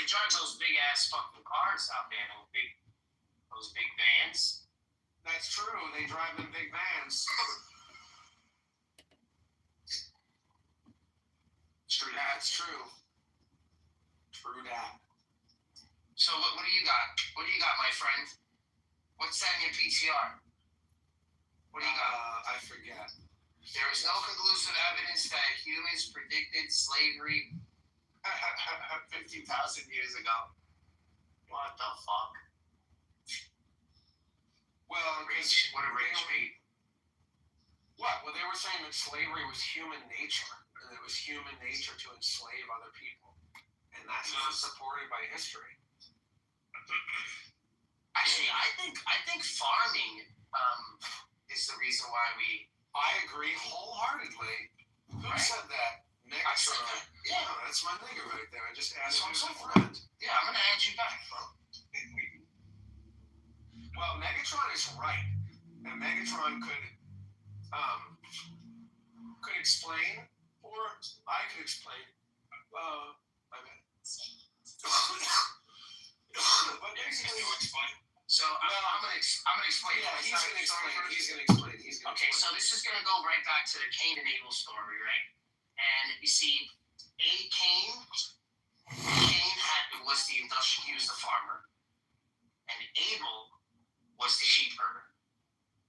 they drive those big ass fucking cars out there, those big vans. That's true. They drive them big vans. True. That's true. True that. So what do you got? What do you got, my friend? What's that in your PTR? What do you got? I forget. There is no conclusive evidence that humans predicted slavery 50,000 years ago. What the fuck? Well, what a rage bait. What? Well, they were saying that slavery was human nature, and it was human nature to enslave other people, and that's not supported by history. Actually, I think farming is the reason why we. I agree wholeheartedly. Who said that? Megatron. Yeah, that's my nigga right there. I just asked him a friend. Yeah, I'm gonna add you back, bro. Well, Megatron is right, and Megatron could explain, or I could explain. I mean, but basically, so I'm gonna explain. Yeah, he's gonna explain. Okay, so this is gonna go right back to the Cain and Abel story, right? And you see, Cain was he was the farmer, and Abel was the sheep herder.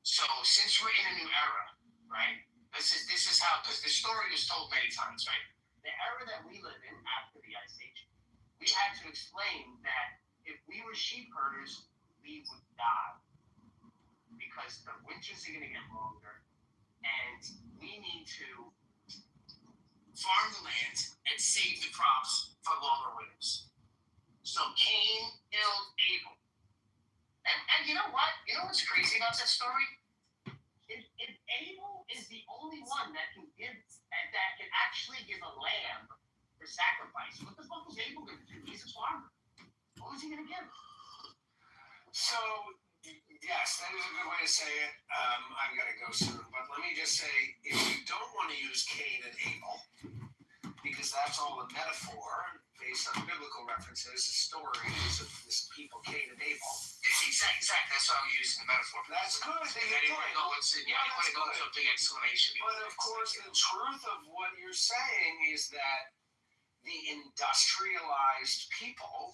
So since we're in a new era, right? This is how, because the story was told many times, right? The era that we live in after the Ice Age, we had to explain that if we were sheep herders, we would die because the winters are going to get longer, and we need to farm the land and save the crops for longer winters. So Cain killed Abel. And you know what? You know what's crazy about that story? If Abel is the only one that can actually give a lamb for sacrifice, what the fuck is Abel going to do? He's a farmer. What was he going to give? So, yes, that is a good way to say it. I've got to go soon, but let me just say, if you don't want to use Cain and Abel, because that's all a metaphor based on biblical references, stories of this people, Cain and Abel. Exactly. That's why I'm using the metaphor. That's good. You want to go into a big explanation. But of course, the truth of what you're saying is that the industrialized people,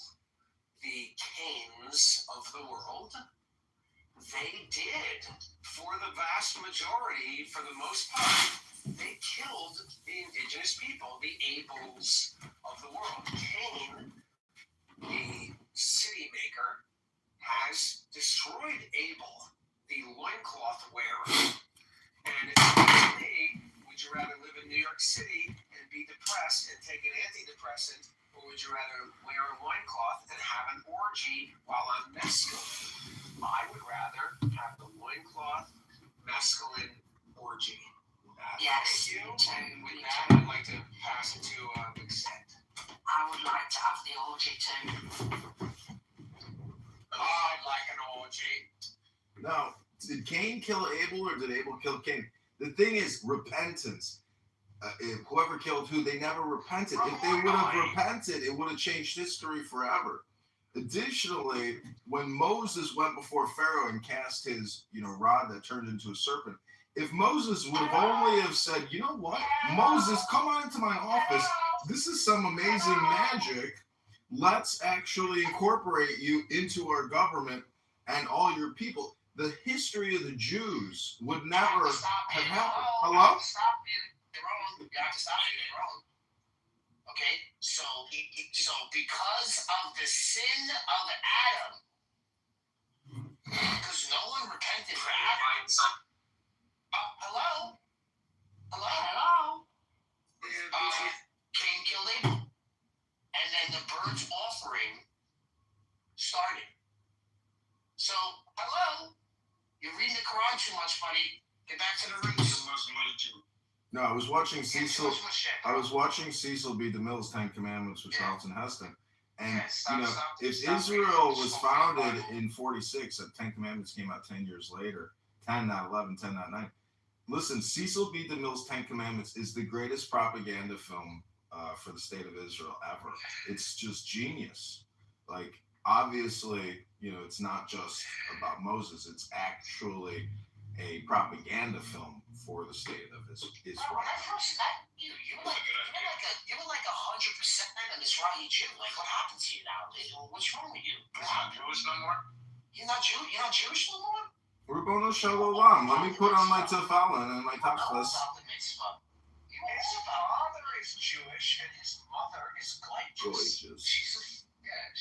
the Cains of the world, they did, for the vast majority, for the most part, they killed the indigenous people, the Abels of the world. Cain, the city maker, has destroyed Abel, the loincloth wearer. And if you ask me, would you rather live in New York City and be depressed and take an antidepressant, or would you rather wear a loincloth and have an orgy while on mescaline? I would rather have the loincloth mescaline orgy. Yes, thank you. And with that, I'd like to pass it to Exent. I would like to have the orgy too. I'd like an orgy. No, did Cain kill Abel or did Abel kill Cain? The thing is, repentance. If whoever killed who, they never repented. If they would have repented, it would have changed history forever. Additionally, when Moses went before Pharaoh and cast his, rod that turned into a serpent, if Moses would have only have said, you know what, Moses, come on into my office. This is some amazing magic. Let's actually incorporate you into our government and all your people. The history of the Jews would never have happened. Hello? Stop you. You're wrong. You have to stop you. You're wrong. Okay? So because of the sin of Adam, because no one repented for Adam. Hello? Cain killed Abel. And then the bird's offering started. So, hello? You're reading the Quran too much, buddy. Get back to the roots. No, I was watching Cecil. B. DeMille's 10 Commandments with Charlton Heston. And, if Israel was founded in 46, and 10 Commandments came out 10 years later, 10, not 11, 10, not 9. Listen, Cecil B. DeMille's 10 Commandments is the greatest propaganda film for the state of Israel ever. It's just genius. Like, obviously, it's not just about Moses. It's actually a propaganda film for the state of Israel. When I first met you, you were like 100% an Israeli Jew. Like, what happened to you now? What's wrong with you? You're not Jewish no more. You're not Jewish no more. Rabbono Shalom. Let me put on my tefillin and my tachlis. His father is Jewish and his mother is gorgeous.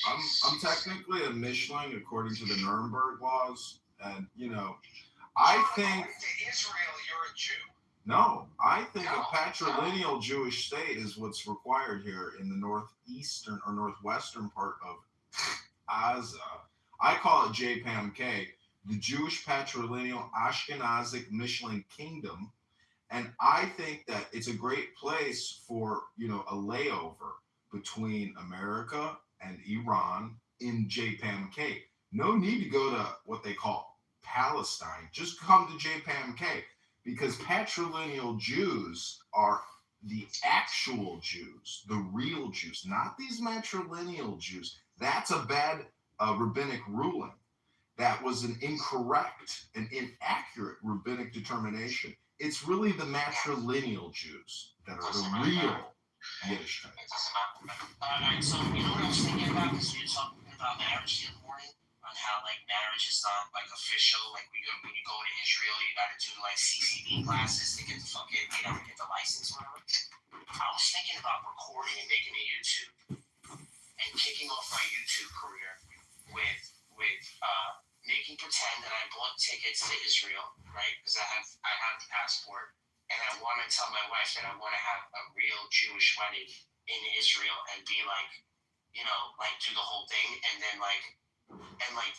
I'm technically a Mishling according to the Nuremberg laws, and I think to Israel, you're a Jew. No, I think a patrilineal Jewish state is what's required here in the northeastern or northwestern part of Gaza. I call it JPAMK, the Jewish Patrilineal Ashkenazic Mishling Kingdom. And I think that it's a great place for, a layover between America and Iran in JPAMK. No need to go to what they call Palestine. Just come to JPAMK, because patrilineal Jews are the actual Jews, the real Jews, not these matrilineal Jews. That's a bad rabbinic ruling. That was an incorrect and inaccurate rabbinic determination. It's really the matrilineal Jews that are the real Yiddishkeit. Alright, so you know what I was thinking about? Because we were talking about marriage the other morning, on how marriage is not official. Like when you go to Israel, you got to do CCD classes to get the fucking, get the license or whatever. I was thinking about recording and making a YouTube and kicking off my YouTube career with making pretend that I bought tickets to Israel, right? Because I have the passport, and I want to tell my wife that I want to have a real Jewish wedding in Israel and be do the whole thing, and then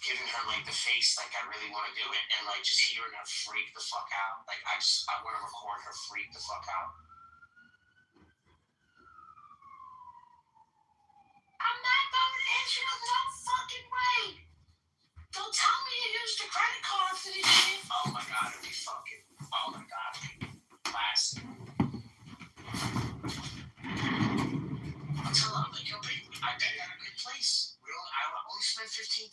giving her the face I really want to do it, and just hearing her freak the fuck out. I want to record her freak the fuck out. I'm not going to Israel, no fucking way. Don't tell me you used your credit card for this shit. Oh my god, it'd be fucking. Oh my god, it'd be classic. I'll tell her, yo, baby, I bet you got a good place. I only spent $15,000. 15?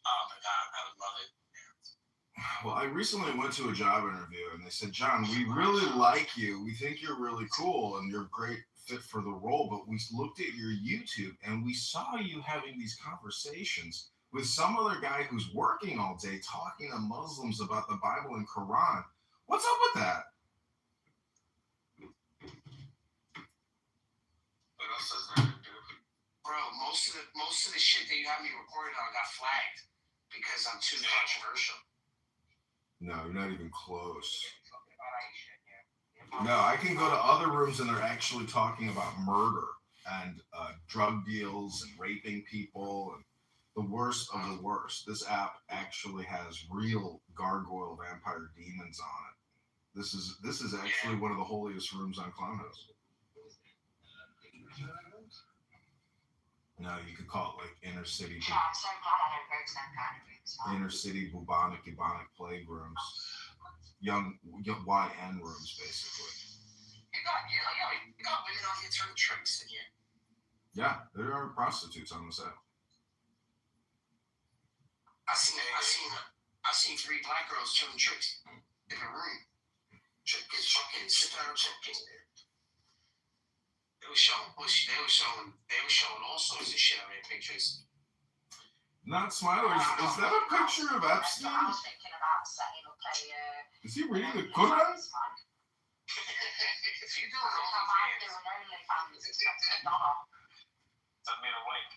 Oh my god, I would love it. Well, I recently went to a job interview, and they said, John, we really like you. We think you're really cool, and you're great fit for the role, but we looked at your YouTube and we saw you having these conversations with some other guy who's working all day talking to Muslims about the Bible and Quran. What's up with that? What else is there to do? Bro, most of the shit that you have me recorded on got flagged because I'm too controversial. No, you're not even close. No, I can go to other rooms and they're actually talking about murder and drug deals and raping people and the worst of the worst. This app actually has real gargoyle vampire demons on it. This is actually one of the holiest rooms on Clubhouse. No, you could call it inner city. Inner city bubonic playrooms. Young YN rooms, basically. You got women on here turning tricks in here. Yeah, there are prostitutes on the set. I seen 3 black girls turning tricks in a room. Chick is fucking sit down chick in there. They were showing all sorts of shit on their pictures. Not Smilers. Is that a picture of Epstein? I was thinking about setting up a. Is he reading the Quran? If you do OnlyFans, send me a link.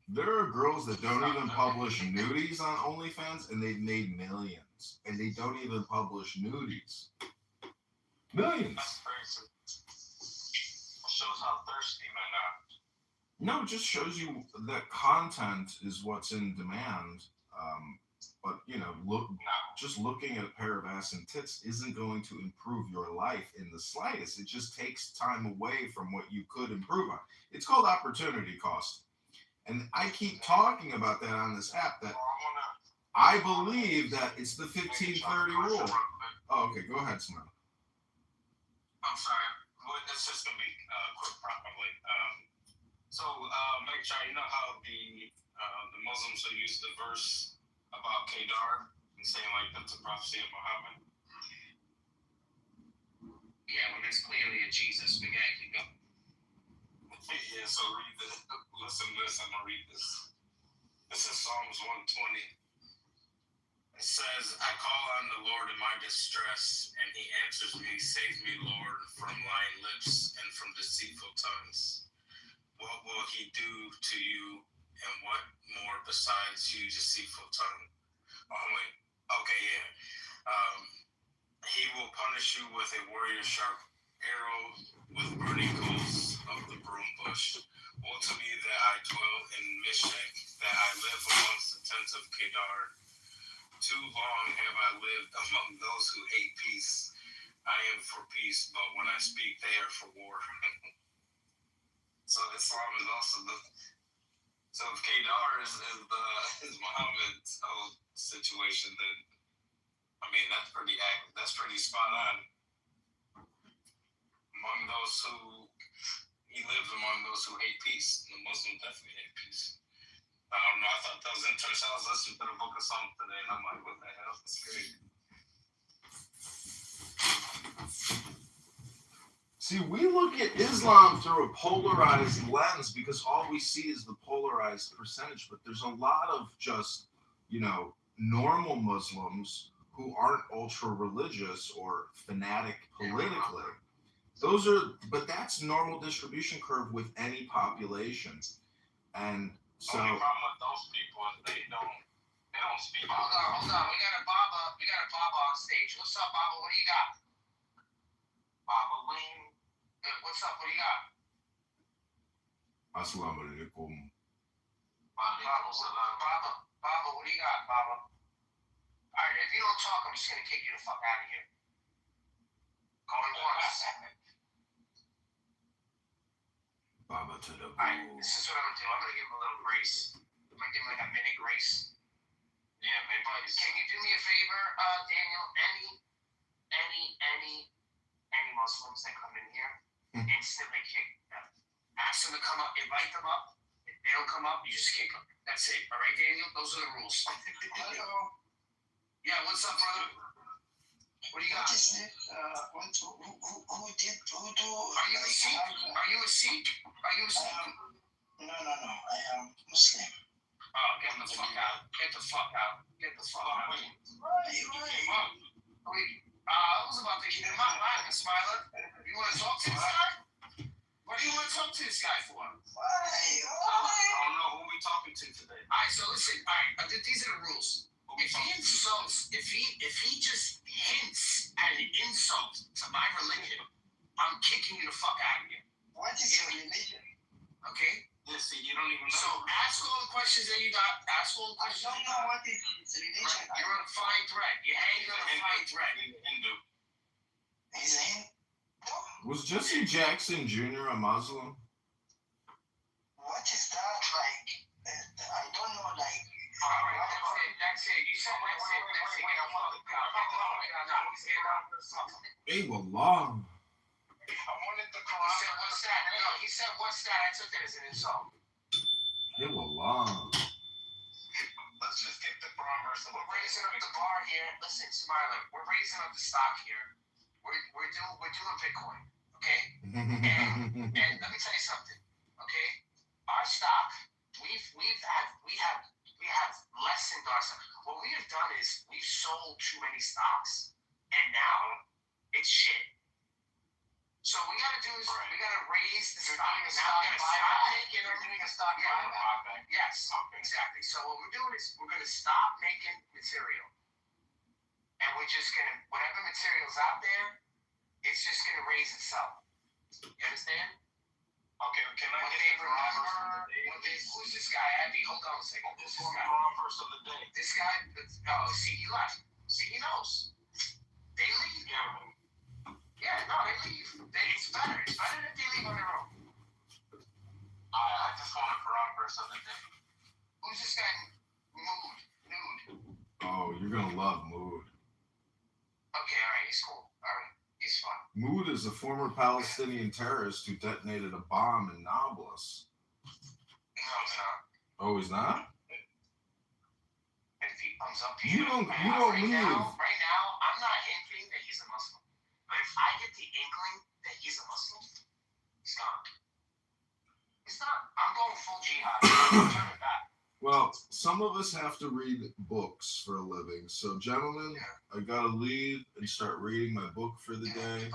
There are girls that don't even publish nudies on OnlyFans, and they've made millions. And they don't even publish nudies. Millions. That's crazy. Shows how thirsty men are. No, it just shows you that content is what's in demand. But just looking at a pair of ass and tits isn't going to improve your life in the slightest. It just takes time away from what you could improve on. It's called opportunity cost. And I keep talking about that on this app, that I believe that it's the 1530 rule. Oh, okay, go ahead, Smile. I'm sorry. Well, this is gonna be quick, probably. Make sure you know how the Muslims will use the verse about Kedar and saying like that's a prophecy of Muhammad. Yeah, when it's clearly a Jesus, we gotta keep going. Yeah, so read this. Listen to this. I'm gonna read this. This is Psalms 120. It says, I call on the Lord in my distress, and he answers me. Save me, Lord, from lying lips and from deceitful tongues. What will he do to you, and what more besides you, deceitful tongue? Oh, wait. Okay, yeah. He will punish you with a warrior's sharp arrow, with burning coals of the broom bush. Woe to me that I dwell in Meshach, that I live amongst the tents of Kedar. Too long have I lived among those who hate peace. I am for peace, but when I speak, they are for war. So Islam is also so if Kedar is Muhammad's whole situation, then I mean that's pretty spot on. Among those he lives among those who hate peace. The Muslims definitely hate peace. I don't know. I thought that was interesting. I was listening to the Book of Psalms today, and I'm like, what the hell? That's great. See, we look at Islam through a polarized lens because all we see is the polarized percentage. But there's a lot of just, normal Muslims who aren't ultra religious or fanatic politically. But that's normal distribution curve with any population. And so. The only problem with those people is they don't speak. Hold on. We got a Baba on stage. What's up, Baba? What do you got? Baba Wing. What's up? What do you got? Assalamu alaikum. Baba, what do you got, Baba? All right, if you don't talk, I'm just gonna kick you the fuck out of here. Going once. Baba to the. Alright, this is what I'm gonna do. I'm gonna give him a little grace. I'm gonna give him like a minute grace. Yeah, maybe. But can you do me a favor, Daniel? Any Muslims that come in here, instantly kick them. Ask them to come up, invite them up. If they don't come up, you just kick them. That's it. All right, Daniel? Those are the rules. Hello. Yeah, what's up, brother? What do you got? What is it? Who do? Are you a Sikh? Are you a Sikh? No. I am Muslim. Oh, get the fuck out. Get the fuck out. Why? I was about to kick him out. Right, Smiler. You want to talk to this guy? What do you want to talk to this guy for? Why? I don't know who we talking to today. All right, so listen. All right, these are the rules. If he insults, if he just hints at an insult to my religion, I'm kicking you the fuck out of here. What is your religion? Okay? Yeah, see, you don't even know. So ask all the questions that you got. Ask all the I questions. don't know what is his religion. Right. You're on a fine thread. You're hanging on a fine thread. Hindu. Is he? Was Jesse Jackson Jr. a Muslim? What is that like? I don't know. Like. That's it. You said that's it. They were long. I wanted the Quran. He said, what's that? No, he said, what's that? I took it as an insult. They were long. Let's just get the Quran verse. We're raising up the bar here. Listen, Smiler, we're raising up the stock here. We're doing Bitcoin, okay? And let me tell you something, okay? Our stock, we have lessened our stock. What we have done is we've sold too many stocks, and now it's shit. So we got to do is we got to raise the stock. Now we got to stop making them. Doing a stock buyback. Yes, exactly. So what we're doing is we're going to stop making material, and we're just going to whatever material's out there, it's just going to raise itself. You understand? Okay. Can I get a remember? Who's this guy, Abby? Hold on a second. This is the wrong verse of the day. This guy. See, he left. See, he knows. They leave. Yeah, no, they leave. It's better. It's better if they leave on their own. I just want a Quran verse of the day. Who's this guy? Nude. Oh, you're gonna love Mood. Okay, all right, he's cool. All right, he's fun. Mood is a former Palestinian terrorist who detonated a bomb in Nablus. No, it's not. Oh, he's not? If he comes up You here, don't right leave. now, I'm not hinting that he's a Muslim. But if I get the inkling that he's a Muslim, he's gone. He's not. I'm going full jihad. I'm turning it back. Well, some of us have to read books for a living. So, gentlemen, I gotta leave and start reading my book for the day. Go read.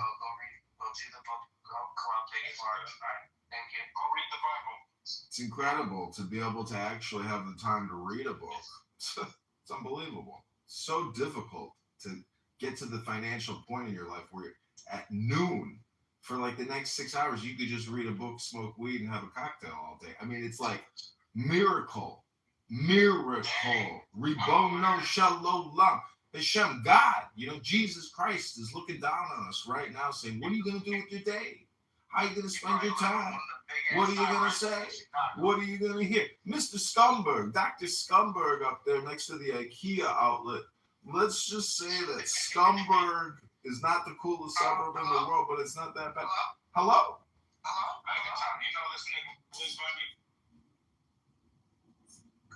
Go do the book. Go club. Take it far. All right. Thank you. Go read the Bible. It's incredible to be able to actually have the time to read a book. It's unbelievable. So difficult to get to the financial point in your life where at noon for like the next 6 hours you could just read a book, smoke weed, and have a cocktail all day. I mean, it's like miracle. Ribono shalom. Hashem, God, Jesus Christ is looking down on us right now saying, what are you going to do with your day? How are you going to spend your time? What are you going to say? What are you going to hear? Mr. Scumberg, Dr. Scumberg up there next to the IKEA outlet. Let's just say that Scumberg is not the coolest suburb in the world, but it's not that bad. Hello? You know this nigga, Liz Bundy?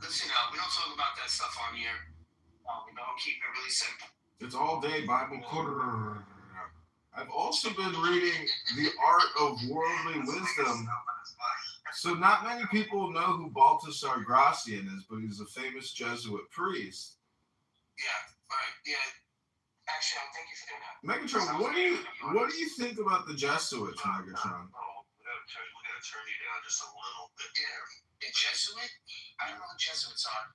Listen, we don't talk about that stuff on here. We don't keep it really simple. It's all day Bible. I've also been reading The Art of Worldly Wisdom. So not many people know who Baltasar Gracian is, but he's a famous Jesuit priest. Yeah, right. Yeah. Actually, thank you for doing that. Megatron, what do you think about the Jesuits, Megatron? We gotta turn you down just a little bit. Yeah. The Jesuit? I don't know what Jesuits are.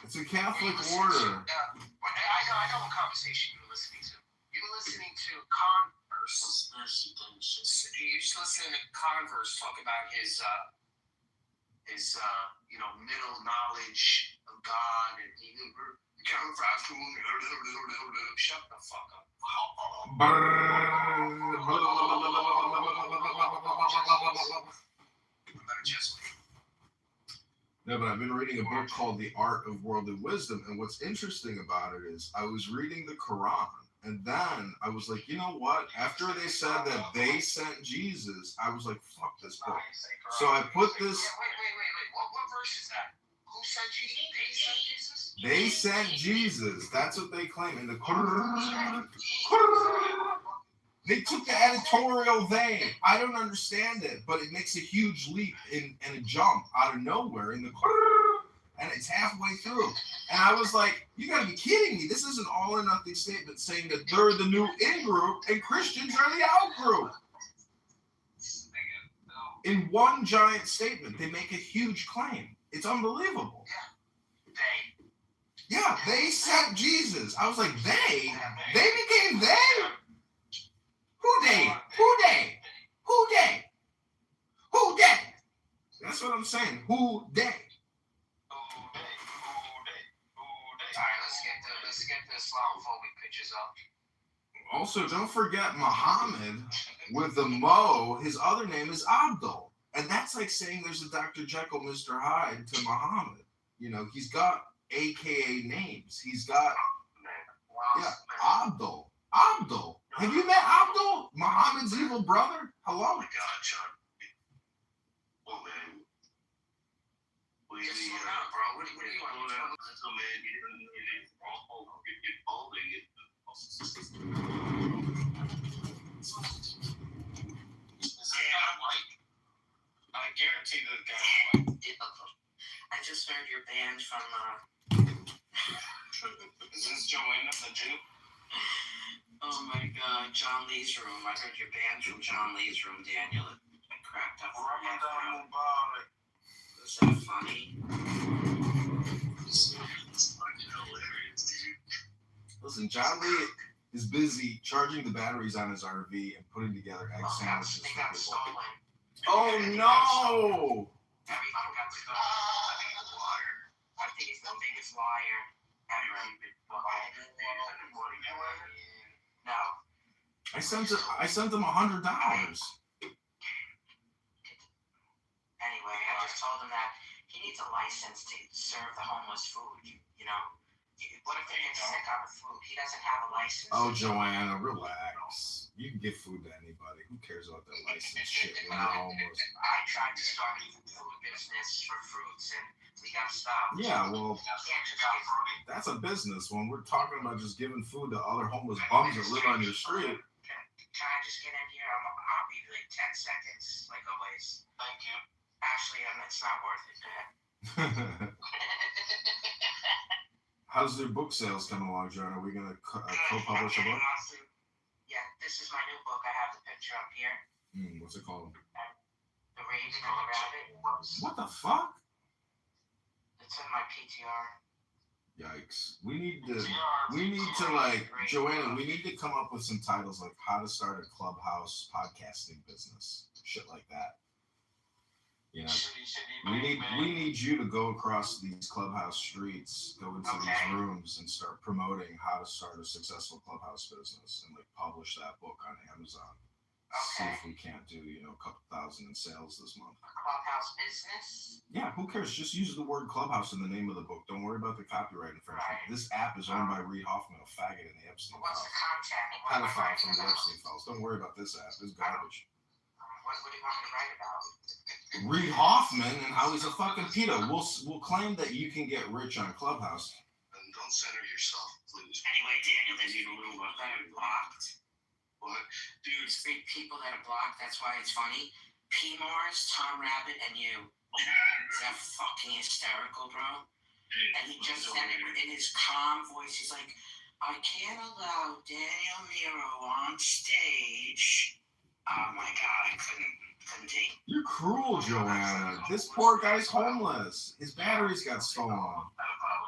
It's a Catholic order. I know what conversation you were listening to. You were listening to Converse. You just listening to Converse talk about his middle knowledge of God, and he shut the fuck up. No, but I've been reading a book called The Art of Worldly Wisdom, and what's interesting about it is I was reading the Quran, and then I was like, you know what? After they said that they sent Jesus, I was like, fuck this book. So I put this... Wait. What verse is that? Who sent Jesus? They sent Jesus. That's what they claim in the Quran. They took the editorial vein. I don't understand it, but it makes a huge leap and a jump out of nowhere in the and it's halfway through. And I was like, you gotta be kidding me. This is an all or nothing statement saying that they're the new in group and Christians are the out group. In one giant statement, they make a huge claim. It's unbelievable. Yeah, they sent Jesus. I was like, they? They became they? Who they? That's what I'm saying. Who they? Alright, let's get the Islamophobic pictures up. Also, don't forget Muhammad with the Mo. His other name is Abdul. And that's like saying there's a Dr. Jekyll, Mr. Hyde to Muhammad. He's got AKA names. He's got, Abdul. Abdul. Have you met Abdul? Muhammad's evil brother? Hello? Oh my God, John. Oh, man. What do you mean, bro? What do you want? That's a man. I guarantee the guy. I just heard you're banned from. Is this Joanna, the Jew? Oh my God, John Lee's room. I heard you're banned from John Lee's room, Daniel. I cracked up. Is that funny? It's fucking hilarious, dude. Listen, John Lee is busy charging the batteries on his RV and putting together egg sandwiches They for got people. stolen. Oh no! Everybody got stolen. I think it's water. I think he's the biggest liar ever. No. I sent him $100. Anyway, I just told him that he needs a license to serve the homeless food, What if they get sick on the food? He doesn't have a license. Oh, Joanna, relax. You can give food to anybody. Who cares about that license shit when you're homeless? I tried to start a food business for fruits, and we got stopped. Yeah, well, that's a business. When we're talking about just giving food to other homeless bums that live on your street. Can I just get in here? I'll be like 10 seconds, like always. Thank you. Actually, it's not worth it. Go ahead. How's their book sales coming along, John? Are we going to co-publish a book? Yeah, this is my new book. I have the picture up here. What's it called? The Raven and the Rabbit. What the fuck? It's in my PTR. Yikes. We need to like, Joanna, we need to come up with some titles like how to start a clubhouse podcasting business. Shit like that. You know, we need you to go across these clubhouse streets, go into these rooms and start promoting how to start a successful clubhouse business and like publish that book on Amazon. See if we can't do, a couple thousand in sales this month. Clubhouse business? Yeah, who cares? Just use the word clubhouse in the name of the book. Don't worry about the copyright infringement. Right. This app is owned by Reid Hoffman, a faggot in the Epstein What's files. The content? Pedophile from the Epstein files. Don't worry about this app. It's garbage. What do you want me to write about? Reid Hoffman and how he's a fucking pedo. We'll claim that you can get rich on Clubhouse. And don't center yourself, please. Anyway, Daniel, there's people that are blocked. What? Dude, there's 3 people that are blocked. That's why it's funny. P. Mars, Tom Rabbit, and you. Is that fucking hysterical, bro? And he just said it in his calm voice. He's like, I can't allow Daniel Nero on stage. Oh my God, I couldn't take. You're cruel, Joanna. This poor guy's homeless. His batteries got stolen.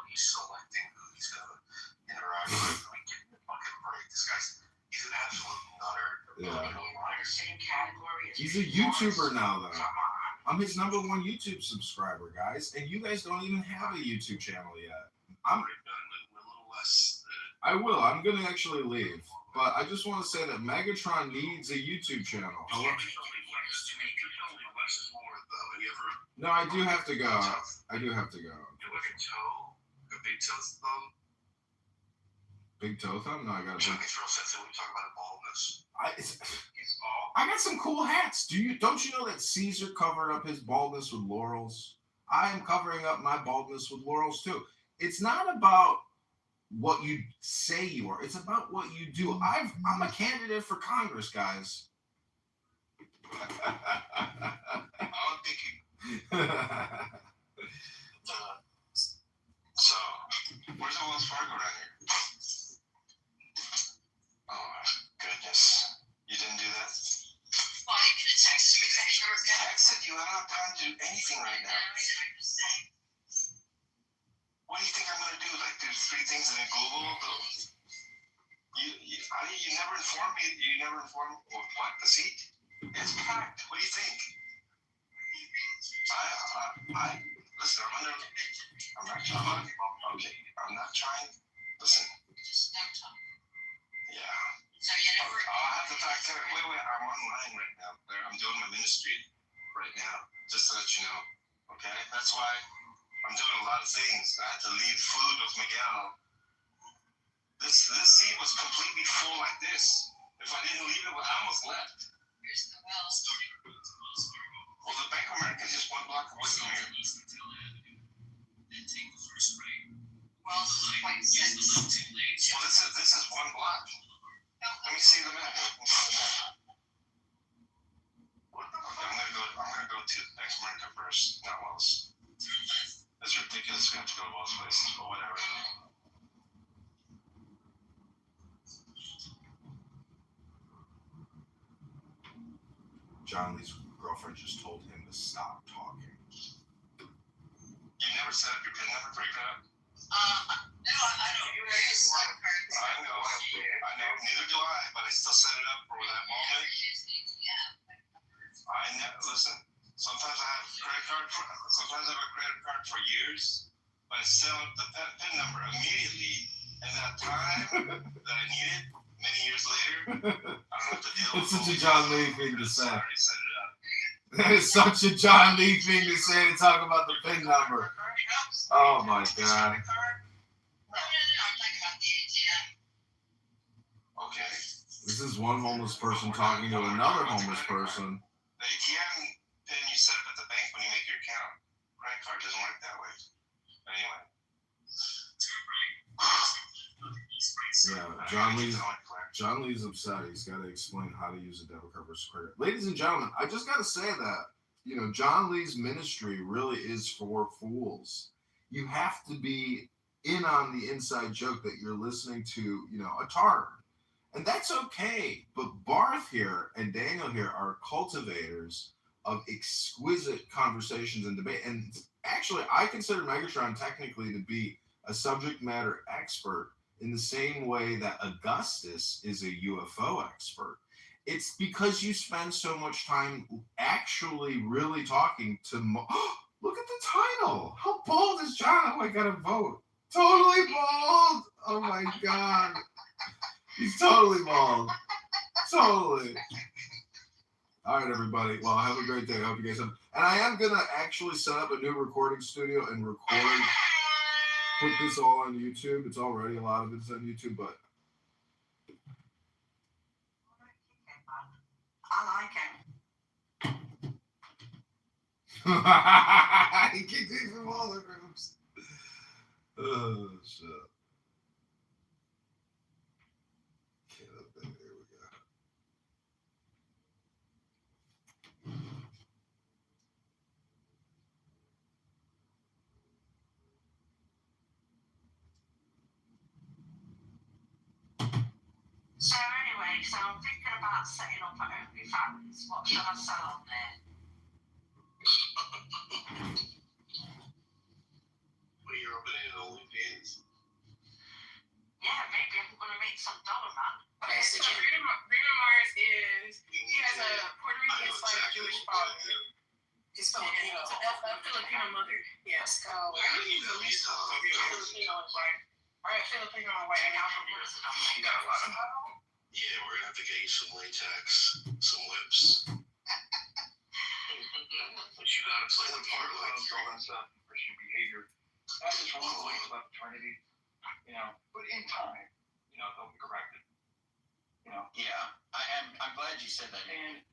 He's selecting who he's gonna interact with. Give him a fucking break. He's an absolute nutter. Yeah. The same category as He's a YouTuber now, though. I'm his #1 YouTube subscriber, guys, and you guys don't even have a YouTube channel yet. A little less. I will. I'm gonna actually leave, but I just want to say that Megatron needs a YouTube channel. Hello? No, I do have to go. I do have to go. You like a toe? A big toe thumb? Big toe thumb? No, I got a big. It's real sensitive when we talk about baldness. He's bald. I got some cool hats. Don't you know that Caesar covered up his baldness with laurels? I am covering up my baldness with laurels too. It's not about what you say you are. It's about what you do. I'm a candidate for Congress, guys. I'm thinking. So, where's the Wells Fargo around here? Oh, goodness. You didn't do that? Well, you could have texted me that you were good. Texted you. I don't have time to do anything right now. What do you think I'm going to do? Like, there's 3 things in Google? You never informed me. You never informed me. What? The seat? It's packed. What do you think? Listen, I'm not trying. Okay, I'm not trying. Listen. Just don't talk. Yeah. So you never. I'll have to talk to her. Wait, I'm online right now. I'm doing my ministry right now, just to let you know. Okay? That's why I'm doing a lot of things. I had to leave food with Miguel. This seat was completely full like this. If I didn't leave it, I almost left. Here's the Wells. Well, the Bank of America is just 1 block away from here. Wells is quite sick. Well, this is 1 block. Let me see the map. I'm gonna go to Bank of America first, not Wells. It's ridiculous. We have to go to Wells places, but whatever. John Lee's girlfriend just told him to stop talking. You never set up your PIN number for your card? No, I don't. You're very smart. I know. Neither do I, but I still set it up for that moment. Listen, sometimes I have a credit card for years, but I set up the PIN number immediately, and that time that I need it many years later, I don't have to deal with it. It's such a John Lee thing to say. I already set it up. That is such a John Lee thing to say to talk about the PIN number. Oh my God. No, This is one homeless person talking to another homeless person. The ATM pin you set up at the bank when you make your account. Credit card doesn't work that way. Anyway. Yeah, John Lee's upset. He's got to explain how to use a debit card versus credit. Ladies and gentlemen, I just got to say that, you know, John Lee's ministry really is for fools. You have to be in on the inside joke that you're listening to, you know, a tard. And that's okay. But Barth here and Daniel here are cultivators of exquisite conversations and debate. And actually, I consider Megatron technically to be a subject matter expert in the same way that Augustus is a UFO expert. It's because you spend so much time actually really talking to... Look at the title. How bald is John? Oh, I got to vote. Totally bald. Oh, my God. He's totally bald. Totally. All right, everybody. Well, have a great day. I hope you guys have... And I am going to actually set up a new recording studio and put this all on YouTube. It's already, a lot of it's on YouTube, but... I like it. He kicked me from all the groups. Oh, shit. Get up there. Here we go. So anyway, so I'm thinking about setting up an OnlyFans. What should I sell on there? Well, you're opening an OnlyFans. Yeah, maybe I'm going to make some dollar, man. Okay, so Bruno Mars he has a Puerto Rican / Jewish father. His Filipino. A Filipino mother. Yes. So, I think he's at least Filipino and white. All right, Filipino and white. You got a lot of... Yeah, we're going to have to get you some latex, some whips. But you got to play the part like you're... Christian behavior. That is one of the ways about fraternity. You know, but in time, you know, they'll be corrected. You know. Yeah, I'm glad you said that. And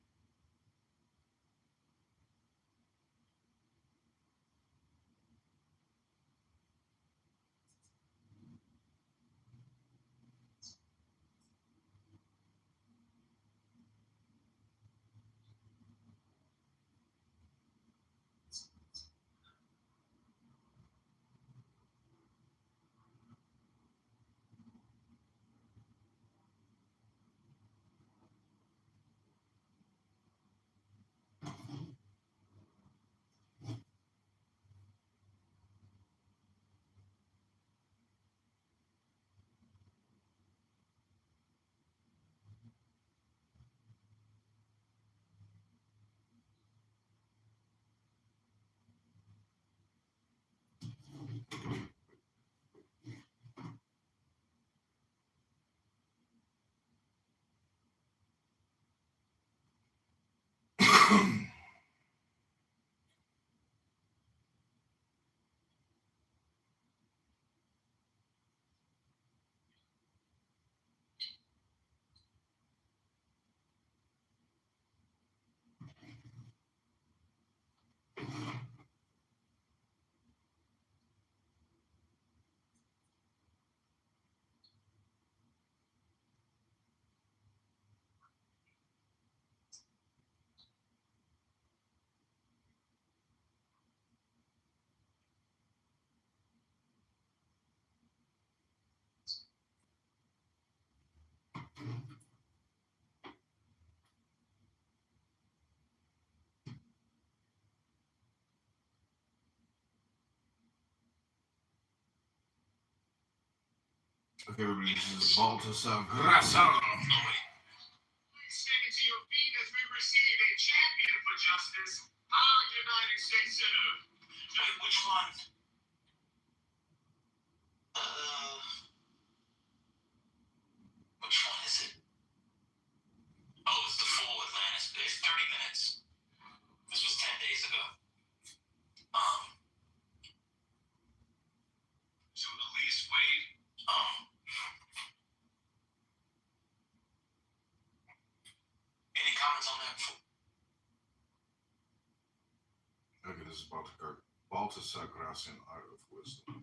Okay, everybody, this is Baltasar Grasa. Standing to your feet as we receive a champion for justice, our United States Senator. Wait, which one? Which one is it? Oh, it's the full Atlantis. It's 30 minutes. This was 10 days ago. To Elise Wade. is Baltasar Gracian, Art of Wisdom.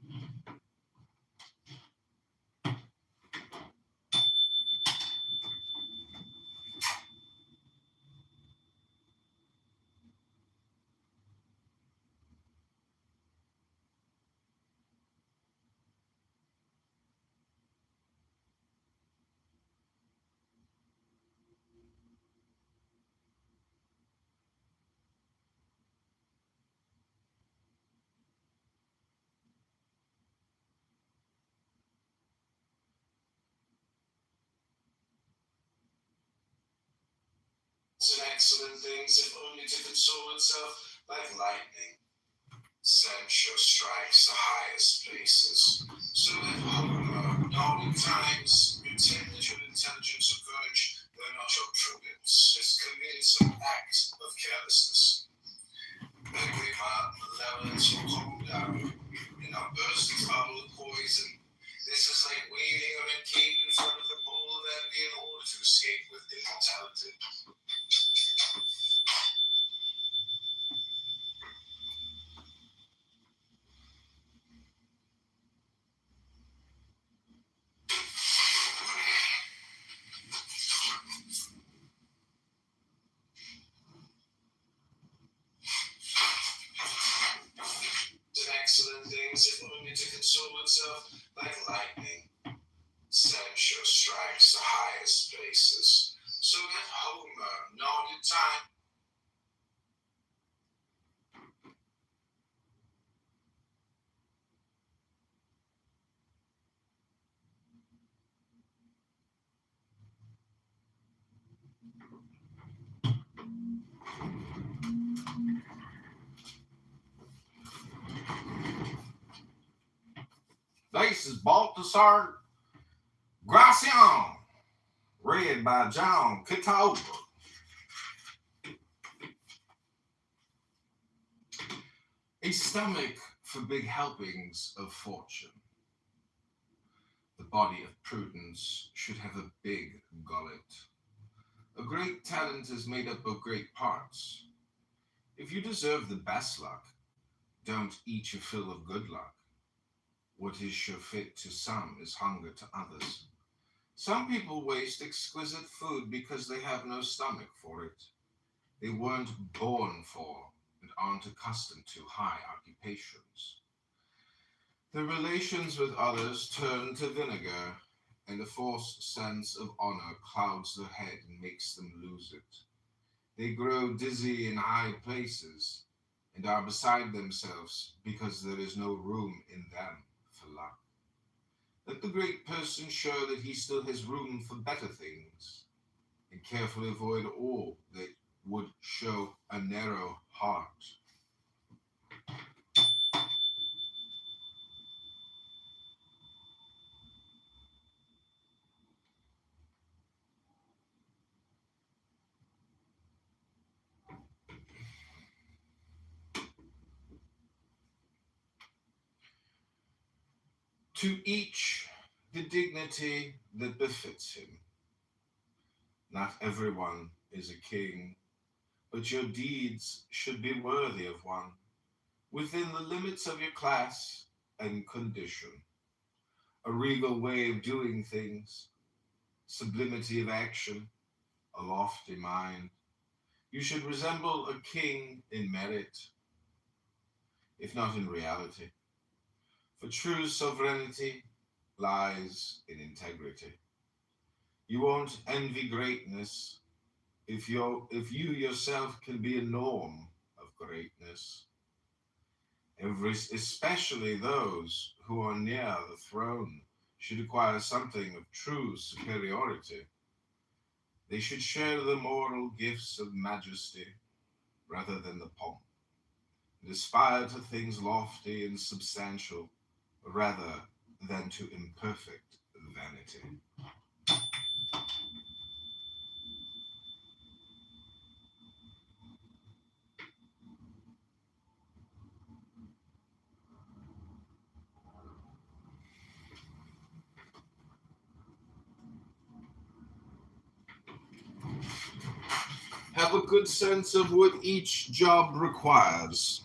And excellent things, if only to console itself like lightning. Censure strikes the highest places, so that Homer, not in times, pretend that your intelligence or courage, though not your prudence, has committed some act of carelessness. Then we mark malevolence will calm down, and our bursting bubble of poison. This is like waving on a cape in front of the bowl of envy in order to escape with immortality. Excellent things, if only to console itself like lightning. Censure strikes the highest places, so that Homer, not in time. This is Baltasar Gracian, read by John Kitover. A stomach for big helpings of fortune. The body of prudence should have a big gullet. A great talent is made up of great parts. If you deserve the best luck, don't eat your fill of good luck. What is surefit to some is hunger to others. Some people waste exquisite food because they have no stomach for it. They weren't born for and aren't accustomed to high occupations. Their relations with others turn to vinegar, and a false sense of honor clouds their head and makes them lose it. They grow dizzy in high places and are beside themselves because there is no room in them for luck. Let the great person show that he still has room for better things, and carefully avoid all that would show a narrow heart. To each the dignity that befits him. Not everyone is a king, but your deeds should be worthy of one, within the limits of your class and condition. A regal way of doing things, sublimity of action, a lofty mind. You should resemble a king in merit, if not in reality. For true sovereignty lies in integrity. You won't envy greatness if you yourself can be a norm of greatness. Especially those who are near the throne should acquire something of true superiority. They should share the moral gifts of majesty rather than the pomp, and aspire to things lofty and substantial rather than to imperfect vanity. Have a good sense of what each job requires.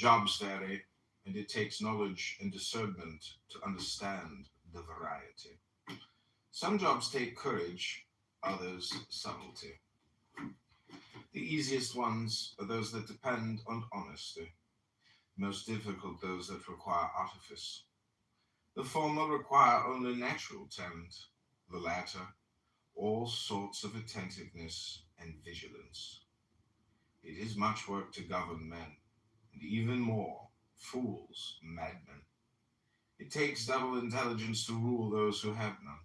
Jobs vary, and it takes knowledge and discernment to understand the variety. Some jobs take courage, others subtlety. The easiest ones are those that depend on honesty, most difficult those that require artifice. The former require only natural talent, the latter all sorts of attentiveness and vigilance. It is much work to govern men, and even more, fools, madmen. It takes double intelligence to rule those who have none.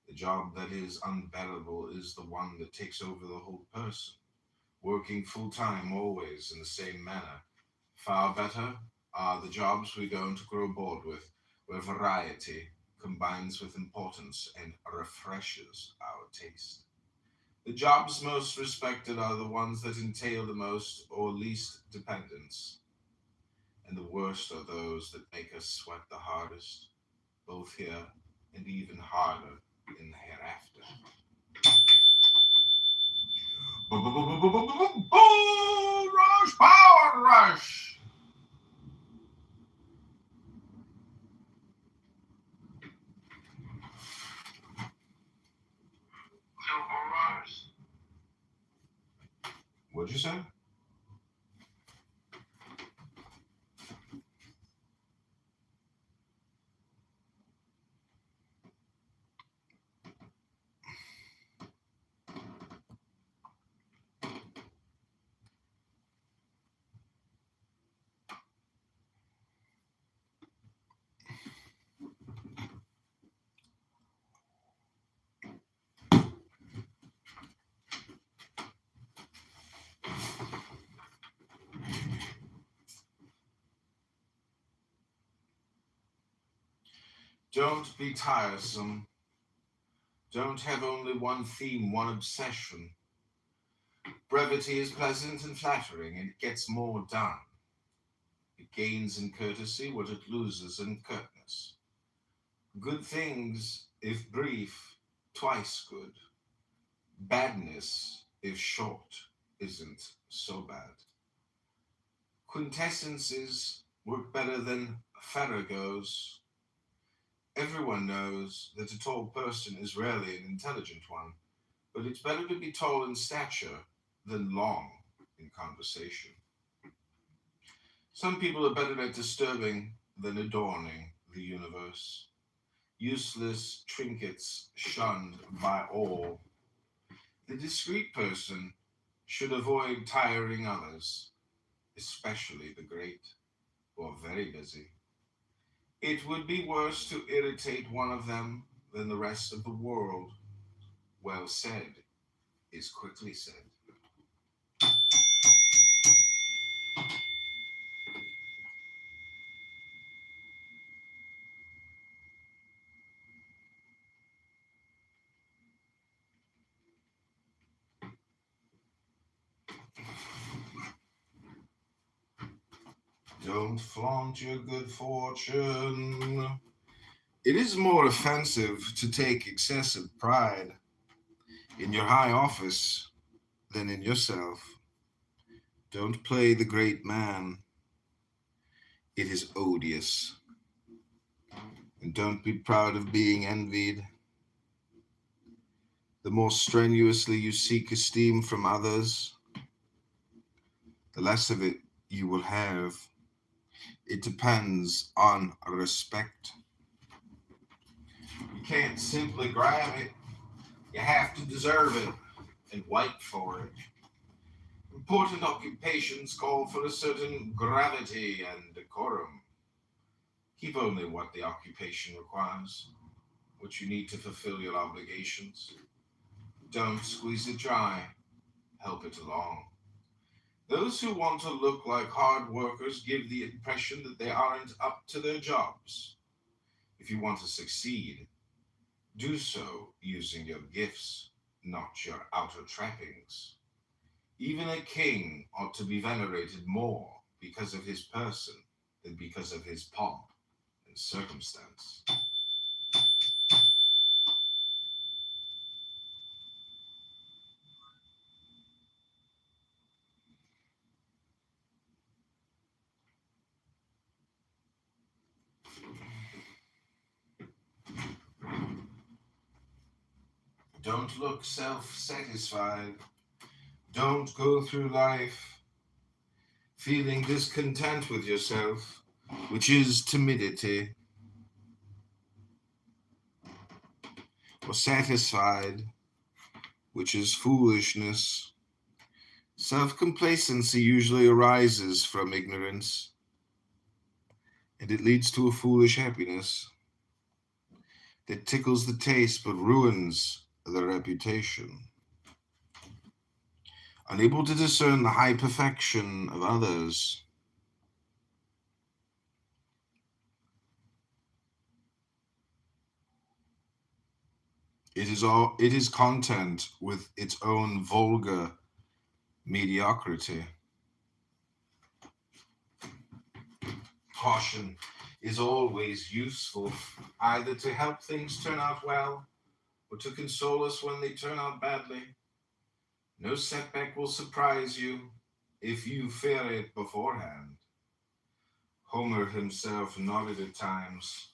The job that is unbearable is the one that takes over the whole person, working full time always in the same manner. Far better are the jobs we don't grow bored with, where variety combines with importance and refreshes our taste. The jobs most respected are the ones that entail the most or least dependence, and the worst are those that make us sweat the hardest, both here and even harder in the hereafter. Bull rush, power rush. What'd you say? Don't be tiresome. Don't have only one theme, one obsession. Brevity is pleasant and flattering, and it gets more done. It gains in courtesy what it loses in curtness. Good things, if brief, twice good. Badness, if short, isn't so bad. Quintessences work better than farragos. Everyone knows that a tall person is rarely an intelligent one, but it's better to be tall in stature than long in conversation. Some people are better at disturbing than adorning the universe. Useless trinkets shunned by all. The discreet person should avoid tiring others, especially the great or very busy. It would be worse to irritate one of them than the rest of the world. Well said is quickly said. Don't flaunt your good fortune. It is more offensive to take excessive pride in your high office than in yourself. Don't play the great man. It is odious. And don't be proud of being envied. The more strenuously you seek esteem from others, the less of it you will have. It depends on respect. You can't simply grab it. You have to deserve it and wait for it. Important occupations call for a certain gravity and decorum. Keep only what the occupation requires, what you need to fulfill your obligations. Don't squeeze it dry. Help it along. Those who want to look like hard workers give the impression that they aren't up to their jobs. If you want to succeed, do so using your gifts, not your outer trappings. Even a king ought to be venerated more because of his person than because of his pomp and circumstance. Don't look self-satisfied. Don't go through life feeling discontent with yourself, which is timidity, or satisfied, which is foolishness. Self-complacency usually arises from ignorance, and it leads to a foolish happiness that tickles the taste but ruins the reputation. Unable to discern the high perfection of others, it is content with its own vulgar mediocrity. Caution is always useful, either to help things turn out well or to console us when they turn out badly. No setback will surprise you if you fear it beforehand. Homer himself nodded at times,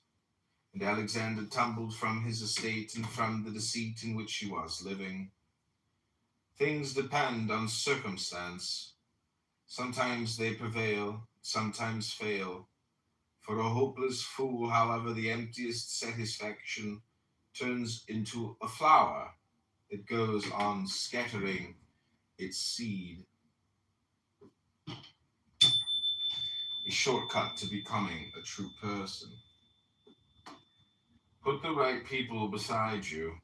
and Alexander tumbled from his estate and from the deceit in which he was living. Things depend on circumstance. Sometimes they prevail, sometimes fail. For a hopeless fool, however, the emptiest satisfaction turns into a flower that goes on scattering its seed. A shortcut to becoming a true person. Put the right people beside you.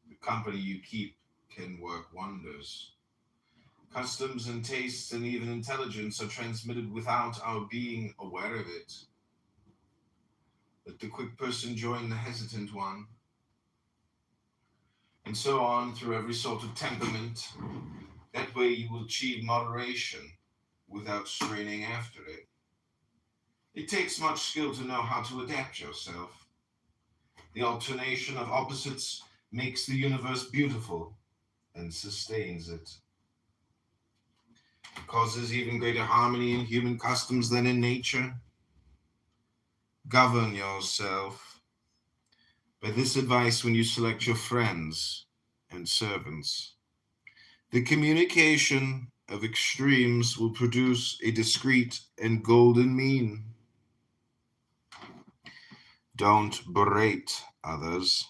The company you keep can work wonders. Customs and tastes and even intelligence are transmitted without our being aware of it. Let the quick person join the hesitant one, and so on through every sort of temperament. That way you will achieve moderation without straining after it. It takes much skill to know how to adapt yourself. The alternation of opposites makes the universe beautiful and sustains it. It causes even greater harmony in human customs than in nature. Govern yourself by this advice when you select your friends and servants. The communication of extremes will produce a discreet and golden mean. Don't berate others.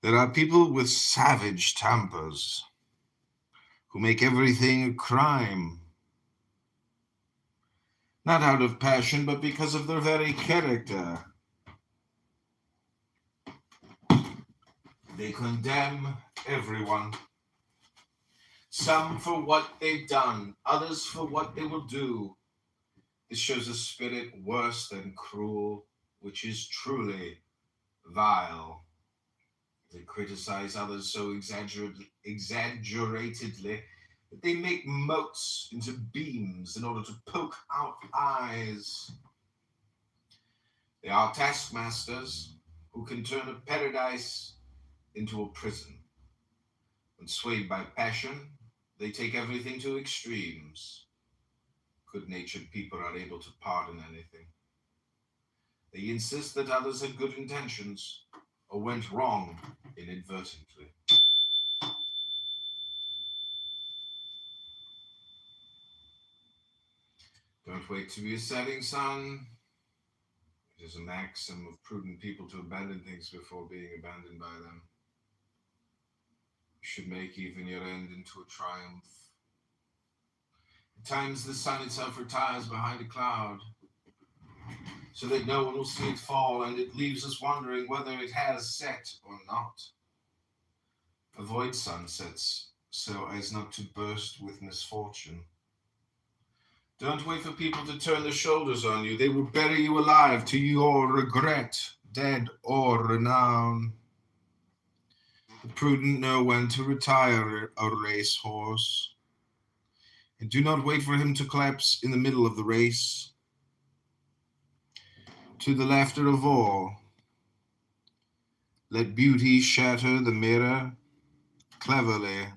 There are people with savage tempers who make everything a crime, not out of passion, but because of their very character. They condemn everyone, some for what they've done, others for what they will do. This shows a spirit worse than cruel, which is truly vile. They criticize others so exaggeratedly that they make motes into beams in order to poke out eyes. They are taskmasters who can turn a paradise into a prison. When swayed by passion, they take everything to extremes. Good-natured people are able to pardon anything. They insist that others had good intentions or went wrong inadvertently. Don't wait to be a setting sun. It is a maxim of prudent people to abandon things before being abandoned by them. You should make even your end into a triumph. At times the sun itself retires behind a cloud, so that no one will see it fall, and it leaves us wondering whether it has set or not. Avoid sunsets so as not to burst with misfortune. Don't wait for people to turn their shoulders on you. They will bury you alive to your regret, dead or renown. The prudent know when to retire a racehorse, and do not wait for him to collapse in the middle of the race. To the laughter of all, let beauty shatter the mirror cleverly,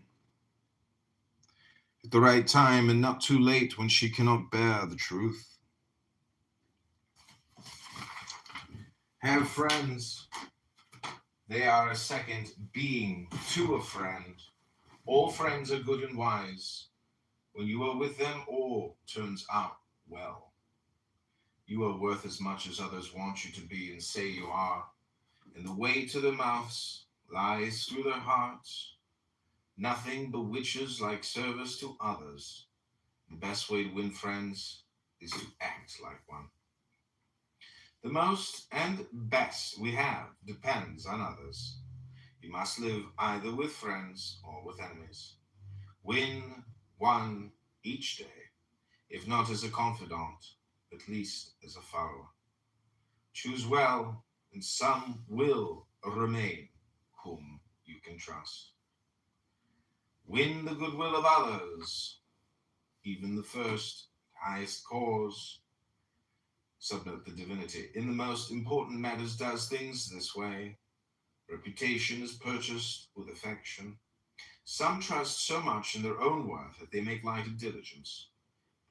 at the right time and not too late when she cannot bear the truth. Have friends, They are a second being to a friend. All friends are good and wise. When you are with them, all turns out well. You are worth as much as others want you to be and say you are. And the way to their mouths lies through their hearts. Nothing bewitches like service to others. The best way to win friends is to act like one. The most and best we have depends on others. You must live either with friends or with enemies. Win one each day, if not as a confidant, at least as a follower. Choose well, and some will remain whom you can trust. Win the goodwill of others, even the first, highest cause. Subnote the divinity. In the most important matters does things this way. Reputation is purchased with affection. Some trust so much in their own worth that they make light of diligence.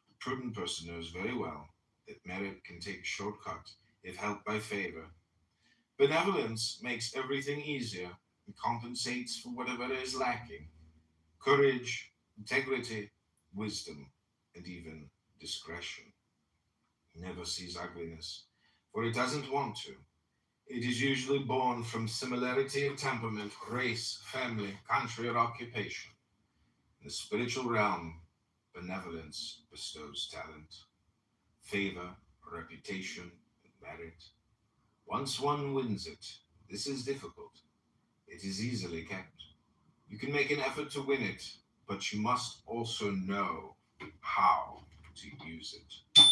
A prudent person knows very well that merit can take a shortcut if helped by favor. Benevolence makes everything easier and compensates for whatever is lacking. Courage, integrity, wisdom, and even discretion never sees ugliness, for it doesn't want to. It is usually born from similarity of temperament, race, family, country, or occupation. In the spiritual realm, benevolence bestows talent, favor, reputation, and merit. Once one wins it, this is difficult. It is easily kept. You can make an effort to win it, but you must also know how to use it.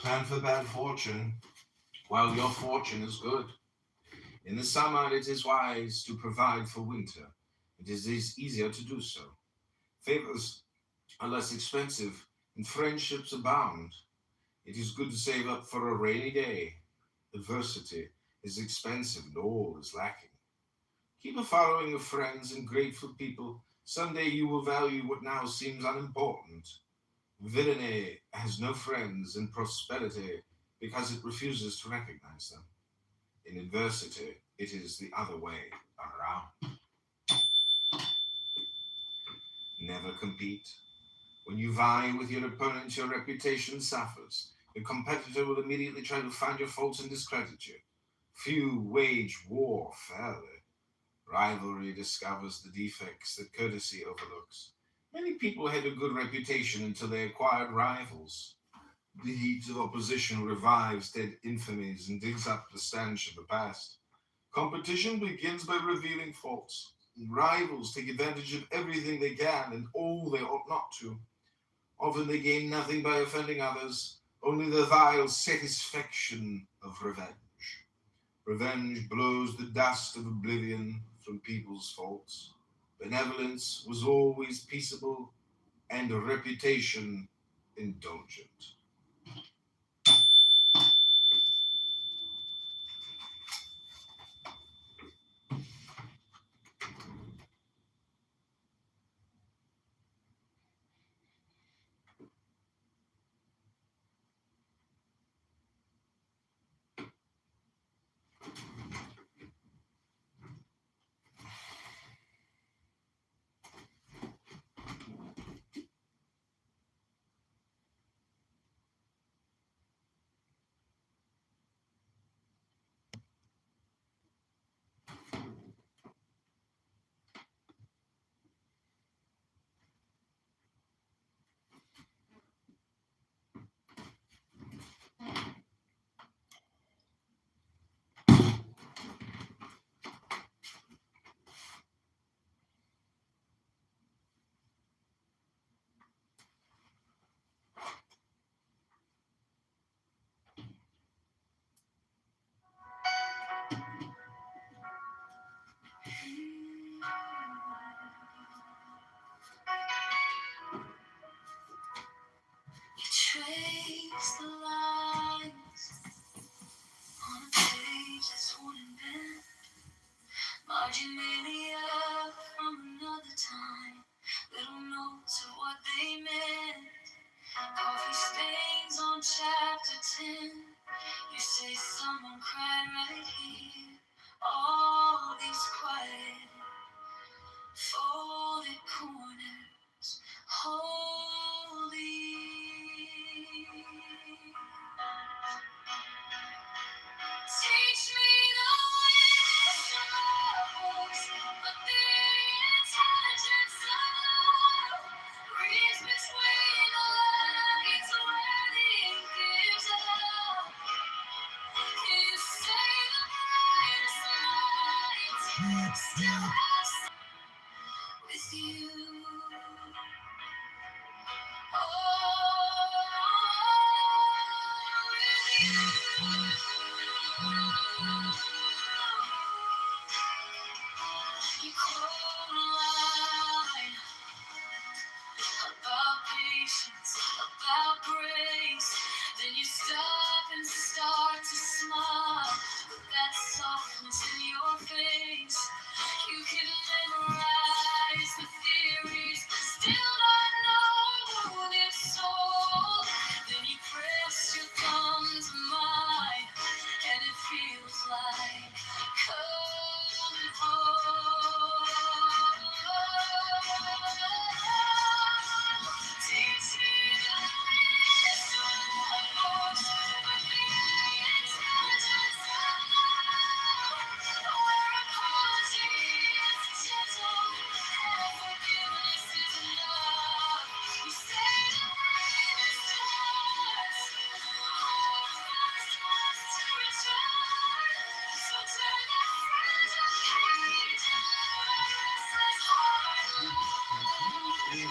Plan for bad fortune while your fortune is good. In the summer, it is wise to provide for winter. It is easier to do so. Favors are less expensive, and friendships abound. It is good to save up for a rainy day. Adversity is expensive, and all is lacking. Keep a following of friends and grateful people. Someday you will value what now seems unimportant. Villainy has no friends in prosperity because it refuses to recognize them. In adversity, it is the other way around. Never compete. When you vie with your opponent, your reputation suffers. Your competitor will immediately try to find your faults and discredit you. Few wage war fairly. Rivalry discovers the defects that courtesy overlooks. Many people had a good reputation until they acquired rivals. The heat of opposition revives dead infamies and digs up the stench of the past. Competition begins by revealing faults. Rivals take advantage of everything they can and all they ought not to. Often they gain nothing by offending others, only the vile satisfaction of revenge. Revenge blows the dust of oblivion from people's faults. Benevolence was always peaceable and reputation indulgent. chapter 10, you say someone cried right here. All these quiet, folded corners, holy. Teach me the wisdom of books, but the intelligence of love reads between the lines where the ink gives up. You say the brightest minds still have some with you. You quote a line about patience, about grace. Then you stop and start to smile with that softness in your face. You can memorize the theories, but still not know their soul. Then you press your thumb to mine, and it feels like coming home. Teach me the wisdom of books, but the intelligence of love, where apology is gentle and forgiveness is enough. You say the bravest hearts hold fast ones to return. So turn that fragile page and let a restless heart learn from you.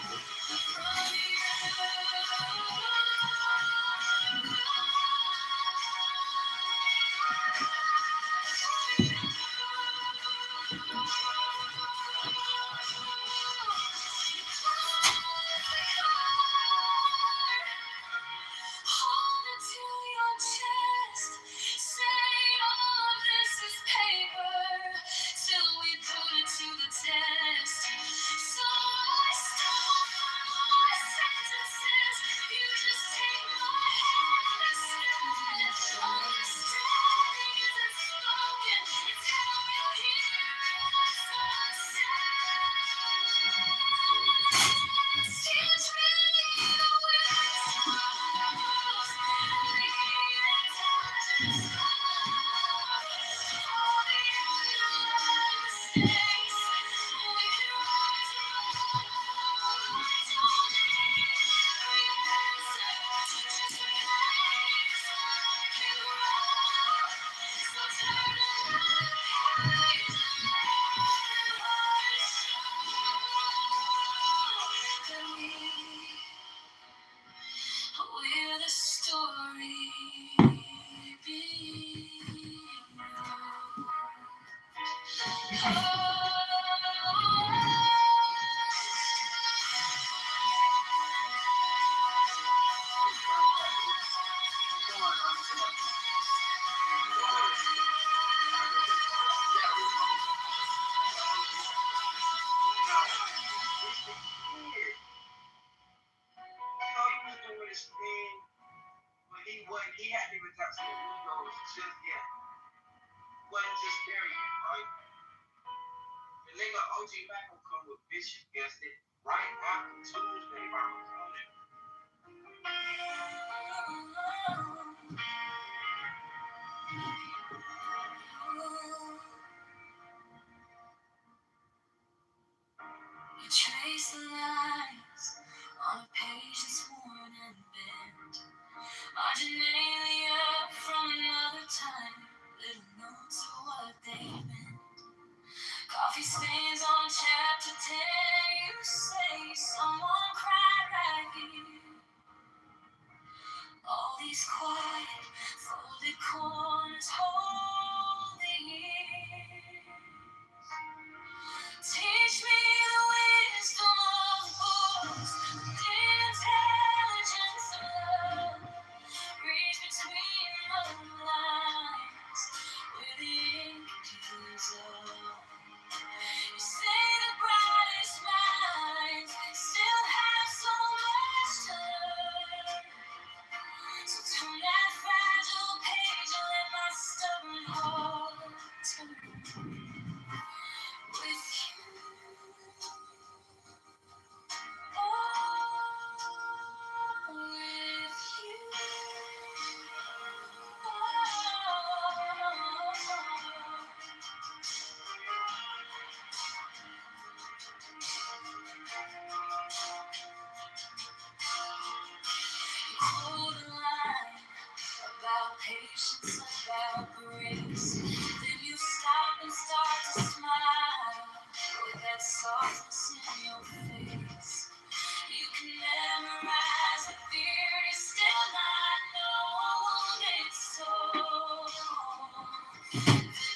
Hold it to your chest. Say all of this is paper till we put it to the test. So I stumble through my sentences. You just take my hand instead. Understanding isn't spoken. It's how you hear it. That's what I said. Teach me the wisdom of books, the intelligence of love. All the underlying mistakes we can rise above. Don't need every answer, just a place I can grow. So turn another page and let the light show that we're the story being He hadn't even got to the Negroes just yet. Wasn't just there yet, right? The nigga OG Mac will come with Bishop, guessed it, right after Tuesday by McConnell. You trace the lines on a page that's worn and bent. Marginalia from another time. Little notes of what they meant. Coffee stains on chapter 10. You say someone cried right here. All these quiet, folded corners hold the years. Teach me the wisdom of books, the intelligence of love. Read between the lines where the ink gives up. You say the brightest minds patience evaporates. Then you stop and start to smile with that softness in your face. You can memorize the fear is still not known. It's so.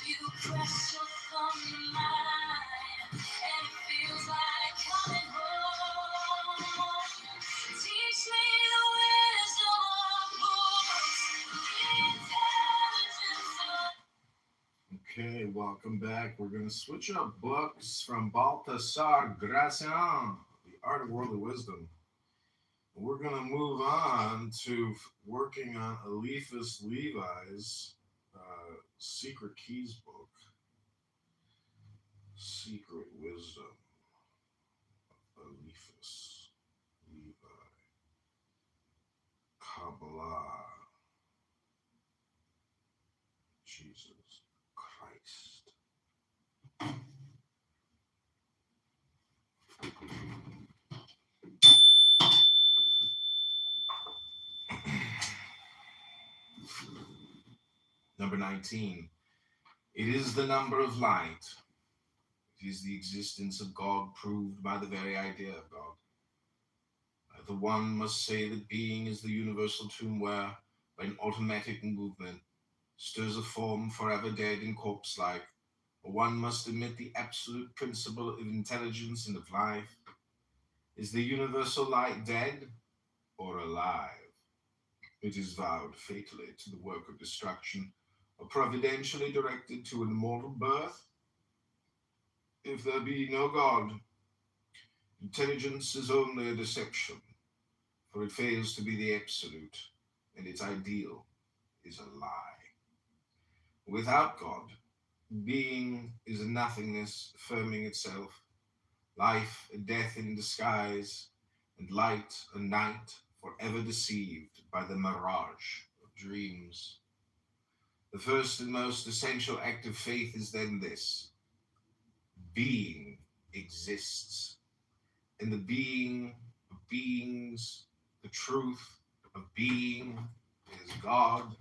You press your thumb to mine, and it feels like coming home. Teach me the wisdom of books, the intelligence of. Okay, welcome back. We're going to switch up books from Baltasar Gracian, The Art of Worldly Wisdom. We're going to move on to working on Eliphas Levi's Secret Keys book, Secret Wisdom of Eliphas Levi, Kabbalah, Jesus Christ. Number 19. It is the number of light. It is the existence of God proved by the very idea of God. The one must say that being is the universal tomb where, by an automatic movement, stirs a form forever dead and corpse-like, or one must admit the absolute principle of intelligence and of life. Is the universal light dead or alive? It is vowed fatally to the work of destruction, or providentially directed to an immortal birth. If there be no God, intelligence is only a deception, for it fails to be the absolute, and its ideal is a lie. Without God, being is a nothingness affirming itself, life a death in disguise, and light a night forever deceived by the mirage of dreams. The first and most essential act of faith is then this: being exists, and the being of beings, the truth of being, is God.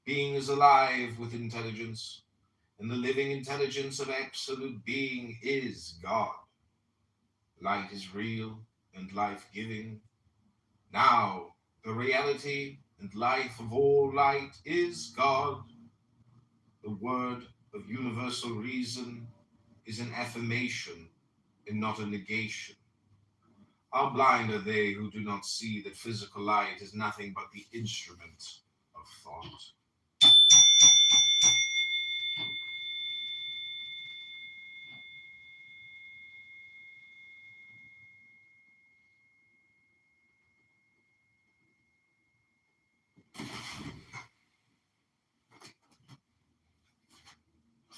Being is alive with intelligence, and the living intelligence of absolute being is God. Light is real and life-giving. Now, the reality and life of all light is God. The word of universal reason is an affirmation and not a negation. How blind are they who do not see that physical light is nothing but the instrument of thought?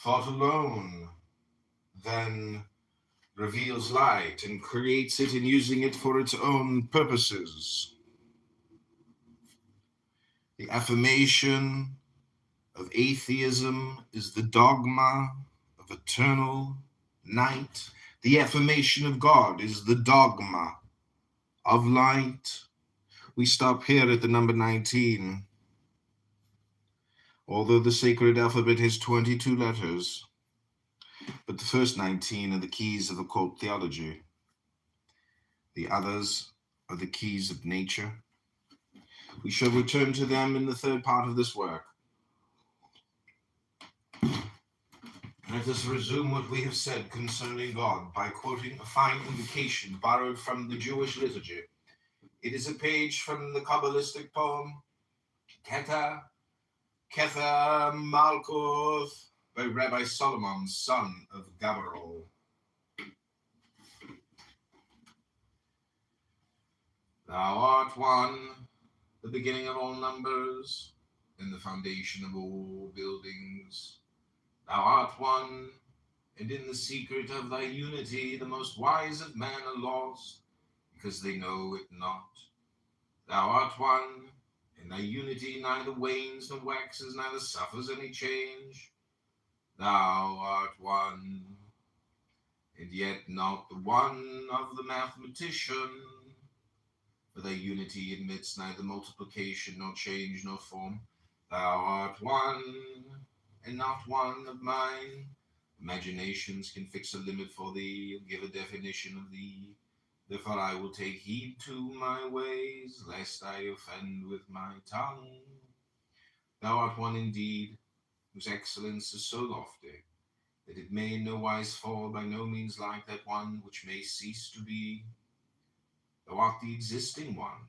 Thought alone then reveals light and creates it in using it for its own purposes. The affirmation of atheism is the dogma of eternal night. The affirmation of God is the dogma of light. We stop here at the number 19. Although the sacred alphabet has 22 letters, but the first 19 are the keys of occult theology. The others are the keys of nature. We shall return to them in the third part of this work. Let us resume what we have said concerning God by quoting a fine invocation borrowed from the Jewish liturgy. It is a page from the Kabbalistic poem Kether Malkuth by Rabbi Solomon, son of Gabriel. Thou art one, the beginning of all numbers, and the foundation of all buildings. Thou art one, and in the secret of thy unity the most wise of men are lost, because they know it not. Thou art one, and thy unity neither wanes nor waxes, neither suffers any change. Thou art one, and yet not the one of the mathematician, for thy unity admits neither multiplication nor change nor form. Thou art one, and not one of mine. Imaginations can fix a limit for thee, and give a definition of thee. Therefore I will take heed to my ways, lest I offend with my tongue. Thou art one indeed, whose excellence is so lofty, that it may in no wise fall, by no means like that one which may cease to be. Thou art the existing one.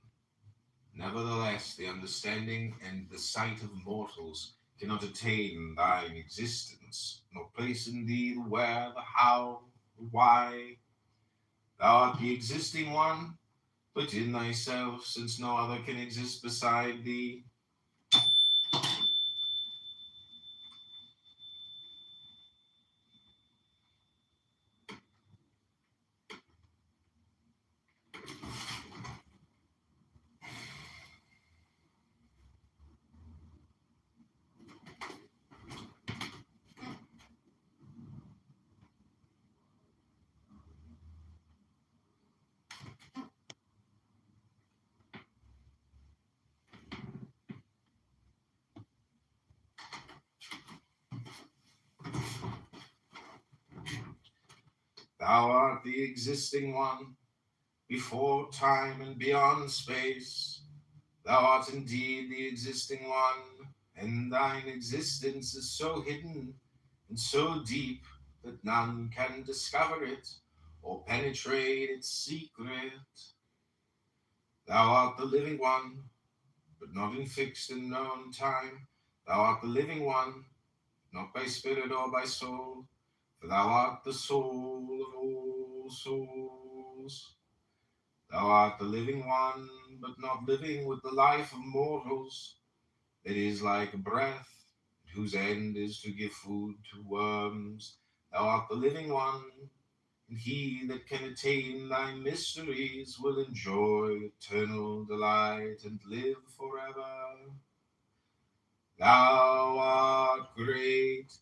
Nevertheless, the understanding and the sight of mortals cannot attain thine existence, nor place in thee the where, the how, the why. Thou art the existing one, but in thyself, since no other can exist beside thee. Thou art the existing one, before time and beyond space. Thou art indeed the existing one, and thine existence is so hidden and so deep that none can discover it or penetrate its secret. Thou art the living one, but not in fixed and known time. Thou art the living one, not by spirit or by soul, for thou art the soul of all souls. Thou art the living one, but not living with the life of mortals. It is like breath, whose end is to give food to worms. Thou art the living one, and he that can attain thy mysteries will enjoy eternal delight and live forever. Thou art great.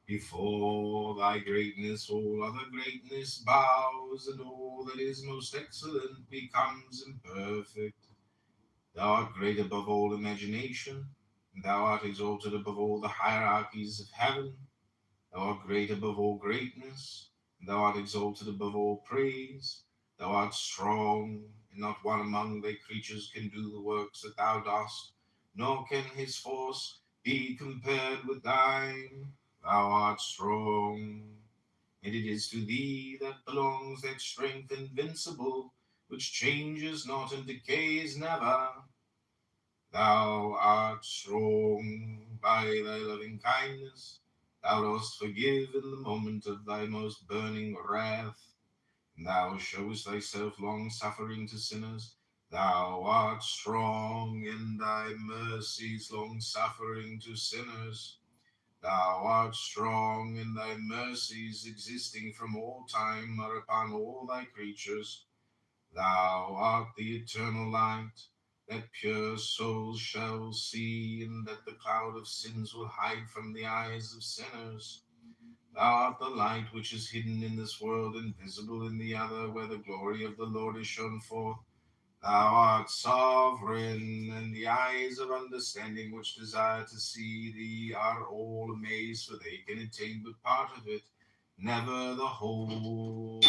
Before thy greatness all other greatness bows, and all that is most excellent becomes imperfect. Thou art great above all imagination, and thou art exalted above all the hierarchies of heaven. Thou art great above all greatness, and thou art exalted above all praise. Thou art strong, and not one among thy creatures can do the works that thou dost, nor can his force be compared with thine. Thou art strong, and it is to thee that belongs that strength invincible, which changes not and decays never. Thou art strong by thy loving kindness. Thou dost forgive in the moment of thy most burning wrath. And thou showest thyself long-suffering to sinners. Thou art strong in thy mercies, long-suffering to sinners. Thou art strong in thy mercies, existing from all time, are upon all thy creatures. Thou art the eternal light, that pure souls shall see, and that the cloud of sins will hide from the eyes of sinners. Thou art the light which is hidden in this world and visible in the other, where the glory of the Lord is shown forth. Thou art sovereign, and the eyes of understanding which desire to see thee are all amazed, for they can attain but part of it, never the whole.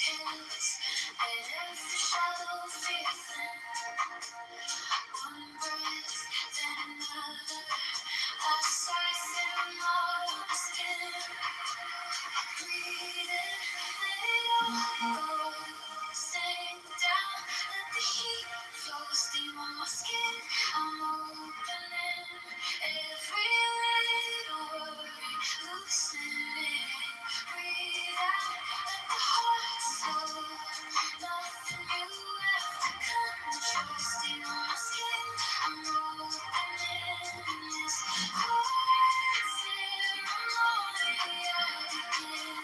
hits, and every shadow feels thin. One breath, then another. I sigh through my skin. Breathe in, let it all go. Sink down, let the heat flow. Steam on my skin, I'm opening every little worry, loosening. Breathe out, let the heart slow. Nothing you have to control. Steam on my skin, I'm opening this heart ceremony. I begin.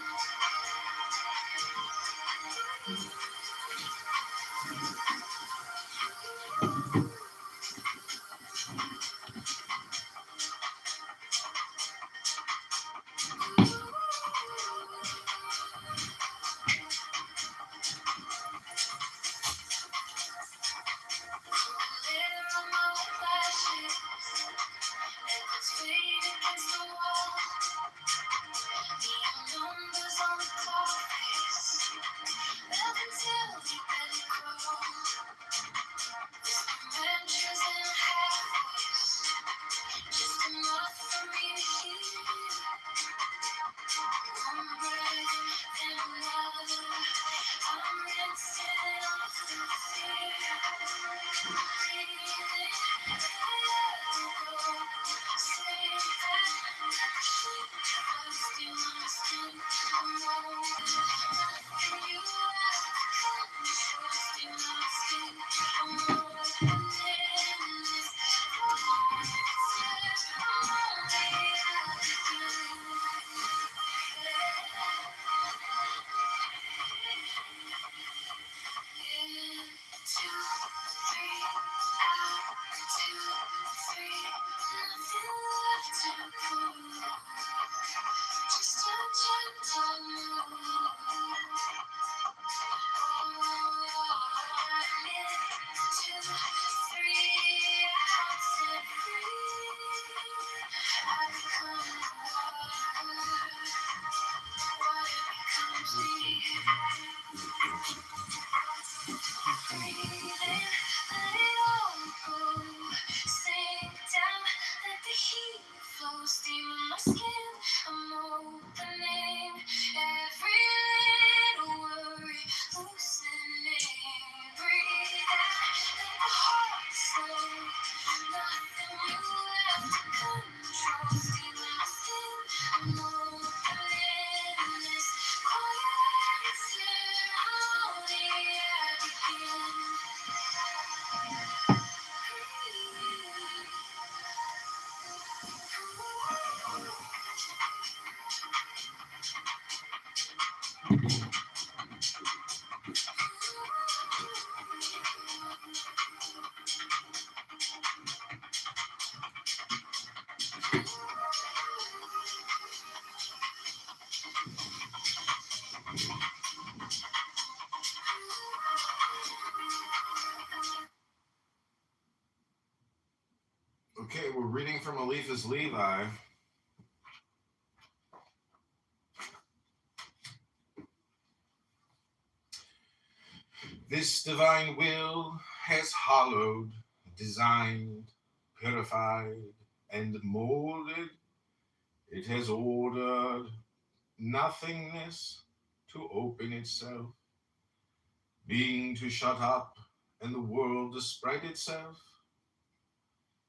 Steam on my skin, I'm opening every little worry, loosening. Breathe out, let the heart slow. Nothing you have to control. Steam on my skin, I'm opening this quiet ceremony. I begin. Okay, we're reading from Eliphas Levi. This divine will has hollowed, designed, purified, and molded. It has ordered nothingness to open itself, being to shut up, and the world to spread itself.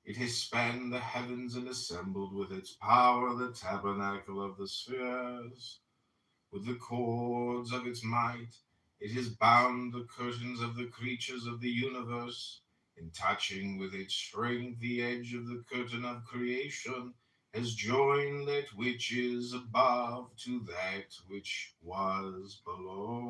It has spanned the heavens and assembled with its power the tabernacle of the spheres. With the cords of its might, it has bound the curtains of the creatures of the universe, and touching with its strength the edge of the curtain of creation, has joined that which is above to that which was below.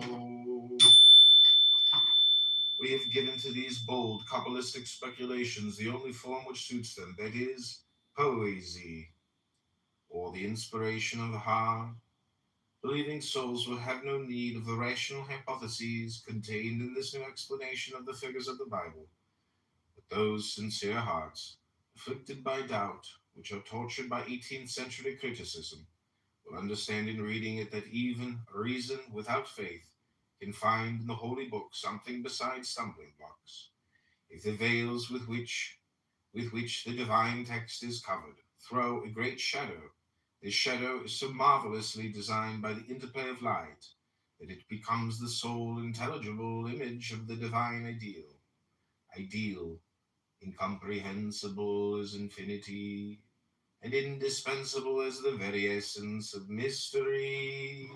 We have given to these bold Kabbalistic speculations the only form which suits them, that is, poesy, or the inspiration of the heart. Believing souls will have no need of the rational hypotheses contained in this new explanation of the figures of the Bible, but those sincere hearts, afflicted by doubt, which are tortured by 18th century criticism, will understand in reading it that even reason without faith can find in the holy book something besides stumbling blocks. If the veils with which the divine text is covered throw a great shadow, this shadow is so marvelously designed by the interplay of light that it becomes the sole intelligible image of the divine ideal, incomprehensible as infinity, and indispensable as the very essence of mystery.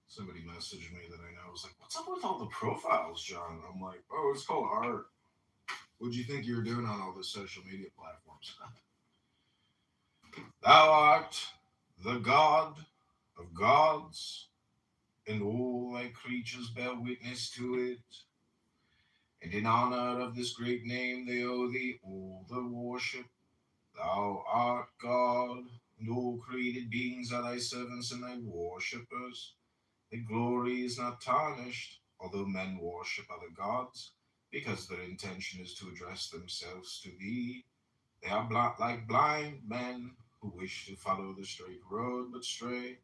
Somebody messaged me that I know. Was like, "What's up with all the profiles, John?" I'm like, "Oh, it's called art. What'd you think you were doing on all the social media platforms?" Thou art the God of gods, and all thy creatures bear witness to it. And in honor of this great name, they owe thee all the worship. Thou art God, and all created beings are thy servants and thy worshippers. Thy glory is not tarnished, although men worship other gods, because their intention is to address themselves to thee. They are like blind men who wish to follow the straight road but stray.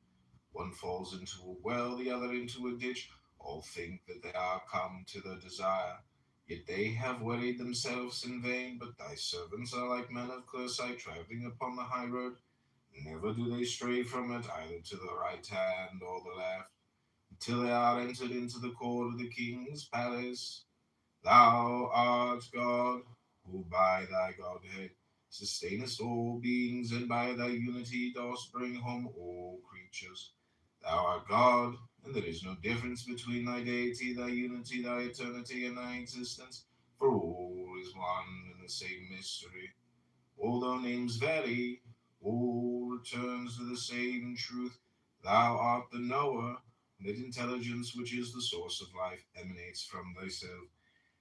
One falls into a well, the other into a ditch. All think that they are come to their desire, yet they have wearied themselves in vain. But thy servants are like men of clear sight, traveling upon the high road. Never do they stray from it, either to the right hand or the left, until they are entered into the court of the king's palace. Thou art God, who by thy Godhead sustainest all beings, and by thy unity dost bring home all creatures. Thou art God, and there is no difference between thy deity, thy unity, thy eternity, and thy existence, for all is one and the same mystery. Although names vary, all returns to the same truth. Thou art the knower, and that intelligence which is the source of life emanates from thyself,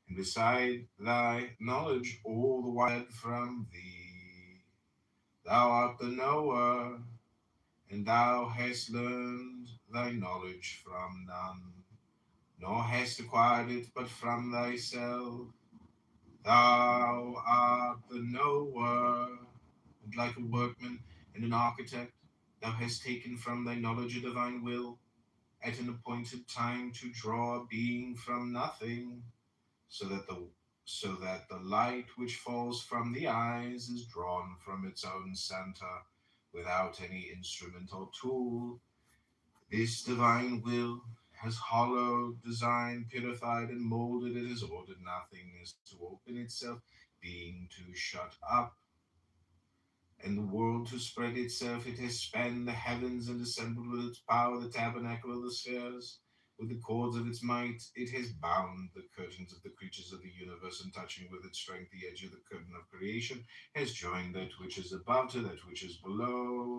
and beside thy knowledge all the wired from thee. Thou art the knower, and thou hast learned thy knowledge from none. nor hast acquired it but from thyself. Thou art the knower, and like a workman and an architect, thou hast taken from thy knowledge a divine will, at an appointed time to draw a being from nothing, so that the light which falls from the eyes is drawn from its own center, without any instrument or tool. This divine will has hollowed, designed, purified, and molded. It has ordered nothingness to open itself, being to shut up, and the world to spread itself. It has spanned the heavens and assembled with its power the tabernacle of the spheres. With the cords of its might, it has bound the curtains of the creatures of the universe, and touching with its strength the edge of the curtain of creation, has joined that which is above to that which is below.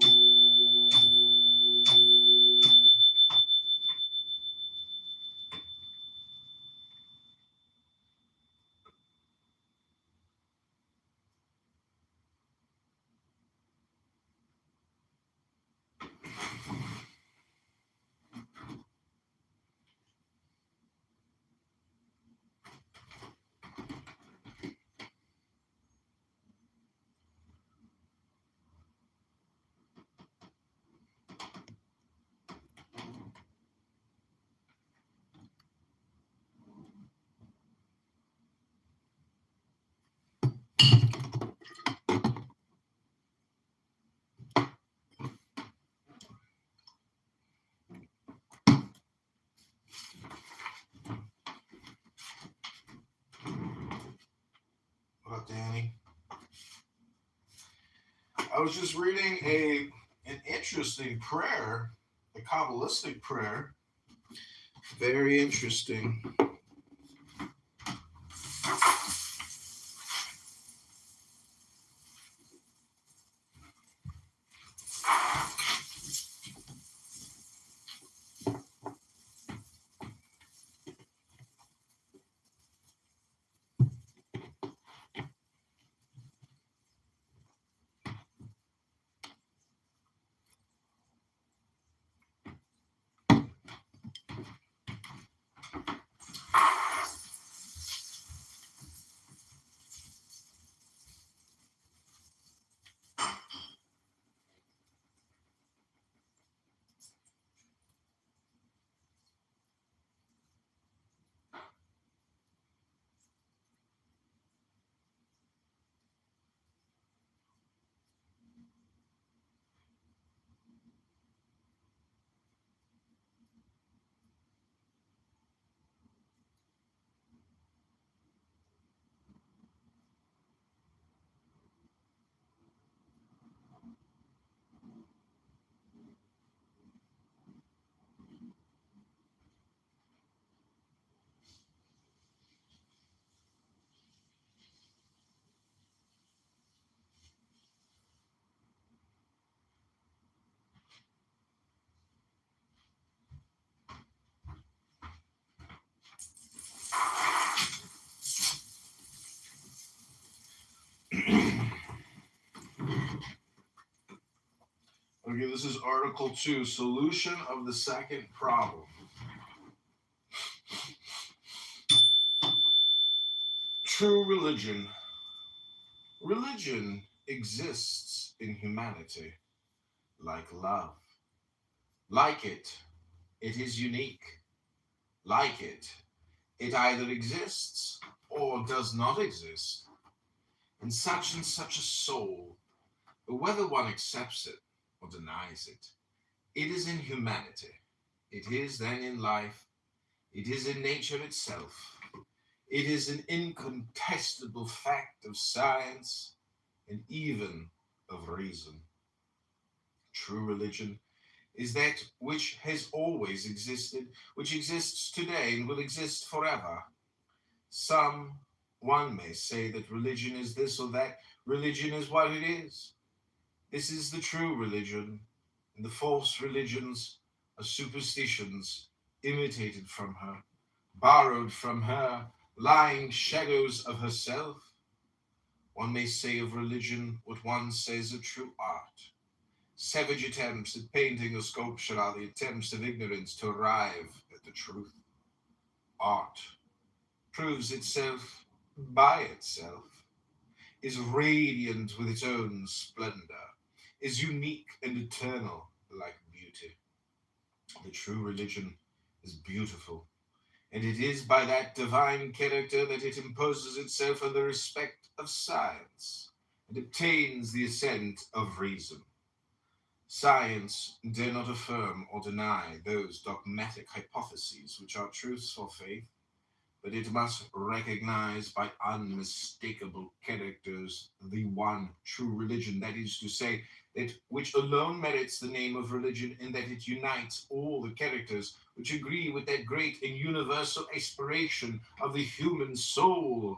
What up, Danny? I was just reading an interesting prayer, a Kabbalistic prayer. Very interesting. Okay, this is Article 2, Solution of the Second Problem. True religion. Religion exists in humanity like love. Like it, it is unique. Like it, it either exists or does not exist in such and such a soul, but whether one accepts it or denies it, it is in humanity. It is then in life. It is in nature itself. It is an incontestable fact of science and even of reason. True religion is that which has always existed, which exists today and will exist forever. One may say that religion is this or that. Religion is what it is. This is the true religion, and the false religions are superstitions imitated from her, borrowed from her, lying shadows of herself. One may say of religion what one says of true art. Savage attempts at painting or sculpture are the attempts of ignorance to arrive at the truth. art proves itself by itself, is radiant with its own splendor, is unique and eternal like beauty. The true religion is beautiful, and it is by that divine character that it imposes itself on the respect of science and obtains the assent of reason. Science dare not affirm or deny those dogmatic hypotheses which are truths for faith, but it must recognize by unmistakable characters the one true religion, that is to say, that which alone merits the name of religion, in that it unites all the characters which agree with that great and universal aspiration of the human soul.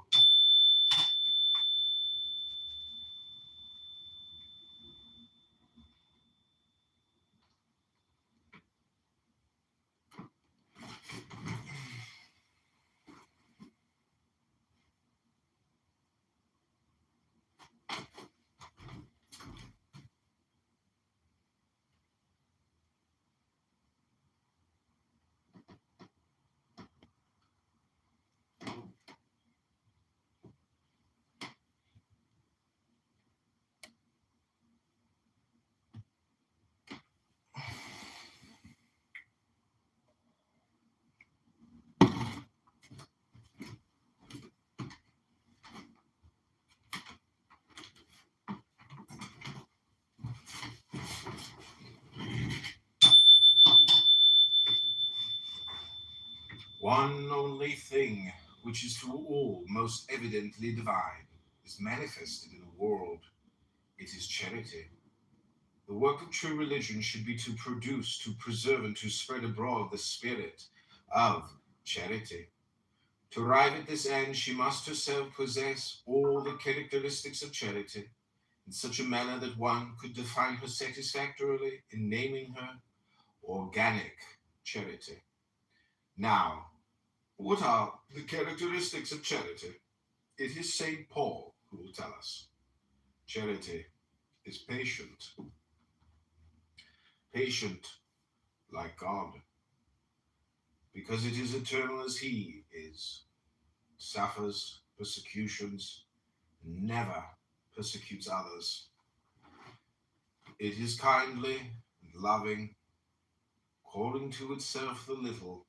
One only thing, which is to all most evidently divine, is manifested in the world. It is charity. The work of true religion should be to produce, to preserve, and to spread abroad the spirit of charity. To arrive at this end, she must herself possess all the characteristics of charity in such a manner that one could define her satisfactorily in naming her organic charity. Now, what are the characteristics of charity? It is St. Paul who will tell us. Charity is patient. Patient like God, because it is eternal as He is, suffers persecutions, never persecutes others. It is kindly and loving, calling to itself the little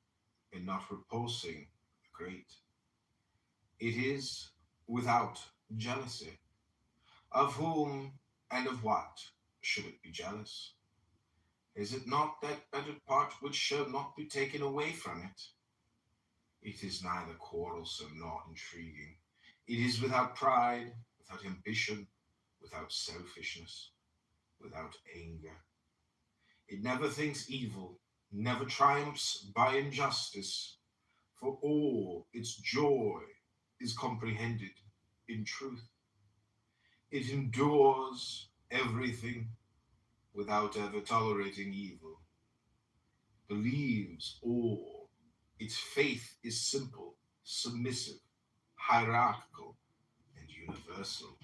and not repulsing the great. It is without jealousy. Of whom and of what should it be jealous? Is it not that better part which shall not be taken away from it? It is neither quarrelsome nor intriguing. It is without pride, without ambition, without selfishness, without anger. It never thinks evil, never triumphs by injustice, for all its joy is comprehended in truth. It endures everything without ever tolerating evil, believes all. Its faith is simple, submissive, hierarchical, and universal.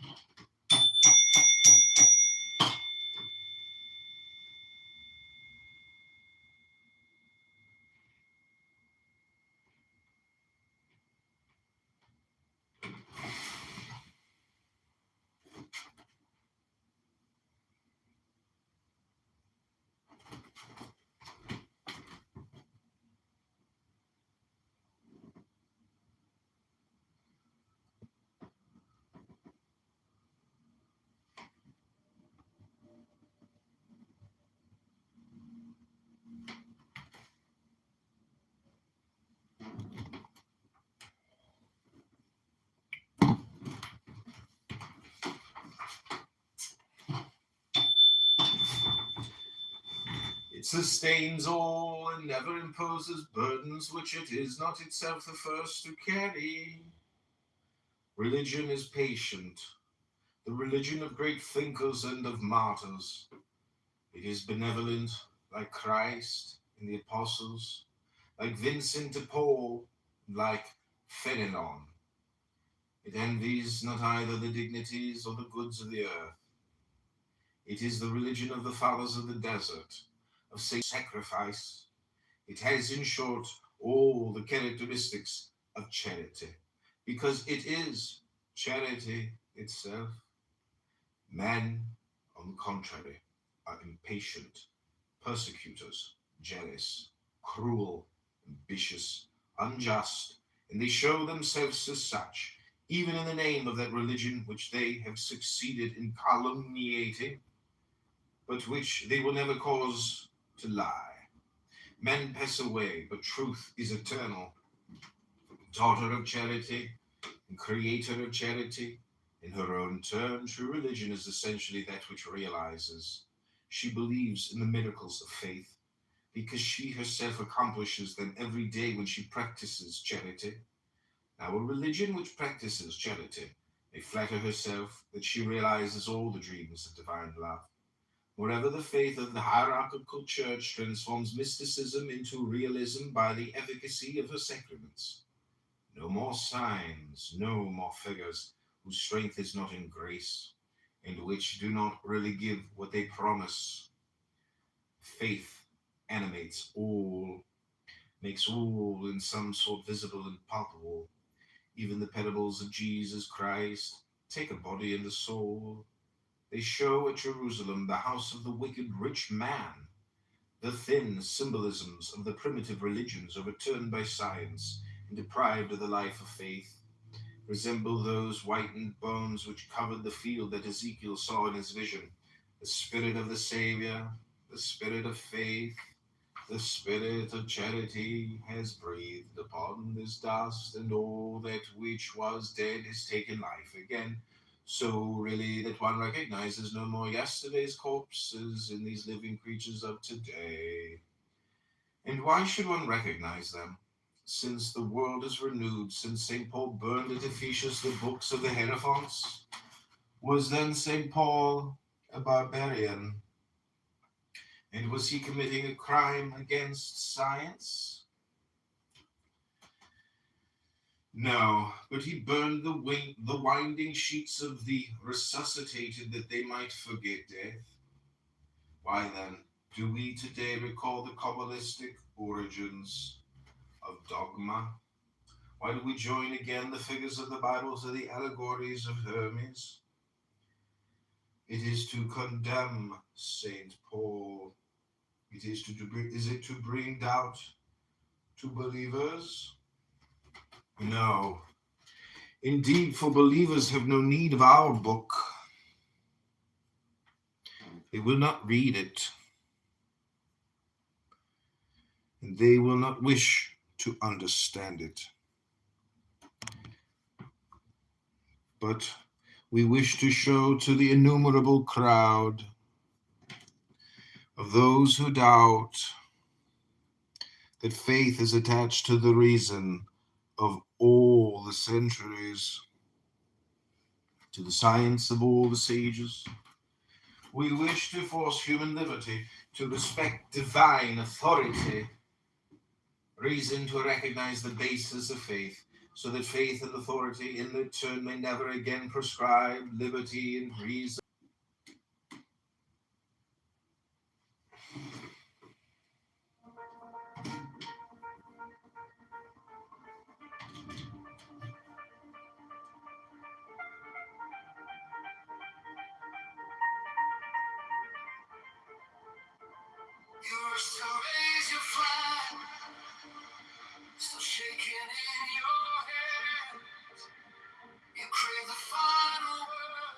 It sustains all and never imposes burdens which it is not itself the first to carry. Religion is patient, the religion of great thinkers and of martyrs. It is benevolent, like Christ and the apostles, like Vincent de Paul, like Fenelon. It envies not either the dignities or the goods of the earth. It is the religion of the fathers of the desert, of sacrifice. It has, in short, all the characteristics of charity, because it is charity itself. Men, on the contrary, are impatient, persecutors, jealous, cruel, ambitious, unjust, and they show themselves as such, even in the name of that religion which they have succeeded in calumniating, but which they will never cause to lie. Men pass away, but truth is eternal. Daughter of charity and creator of charity, in her own turn, true religion is essentially that which realizes. She believes in the miracles of faith because she herself accomplishes them every day when she practices charity. Now, a religion which practices charity may flatter herself that she realizes all the dreams of divine love. Moreover, the faith of the hierarchical church transforms mysticism into realism by the efficacy of her sacraments. No more signs, no more figures whose strength is not in grace, and which do not really give what they promise. Faith animates all, makes all in some sort visible and palpable. Even the parables of Jesus Christ take a body and a soul. They show at Jerusalem the house of the wicked rich man. The thin symbolisms of the primitive religions overturned by science and deprived of the life of faith resemble those whitened bones which covered the field that Ezekiel saw in his vision. The spirit of the Savior, the spirit of faith, the spirit of charity has breathed upon this dust, and all that which was dead has taken life again. So really that one recognizes no more yesterday's corpses in these living creatures of today. And why should one recognize them? Since the world is renewed, since St. Paul burned at Ephesus the books of the Hierophants, was then St. Paul a barbarian? And was he committing a crime against science? No, but he burned the winding sheets of the resuscitated that they might forget death. Why then do we today recall the Kabbalistic origins of dogma? Why do we join again the figures of the Bible to the allegories of Hermes? It is to condemn St. Paul. Is it to bring doubt to believers? No. Indeed, for believers have no need of our book. They will not read it. And they will not wish to understand it. But we wish to show to the innumerable crowd of those who doubt that faith is attached to the reason of all the centuries, to the science of all the sages. We wish to force human liberty to respect divine authority, reason to recognize the basis of faith, so that faith and authority in their turn may never again prescribe liberty and reason. You wish to raise your flag, still shaking in your hand. You crave the final word,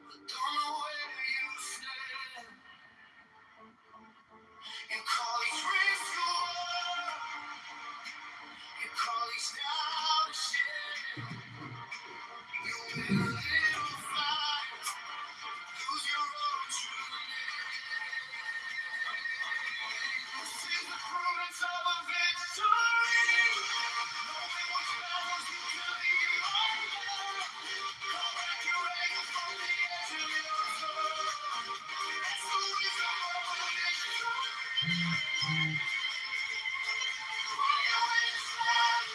but don't know where you stand. You call these race to war, you call these down to shame. You win a little fight, lose your own true name. This is the prudence of a victory. Knowing which battles you can be right there. Come back your anger from the edge of your soul. That's the wisdom of a victory. Why you ain't stand?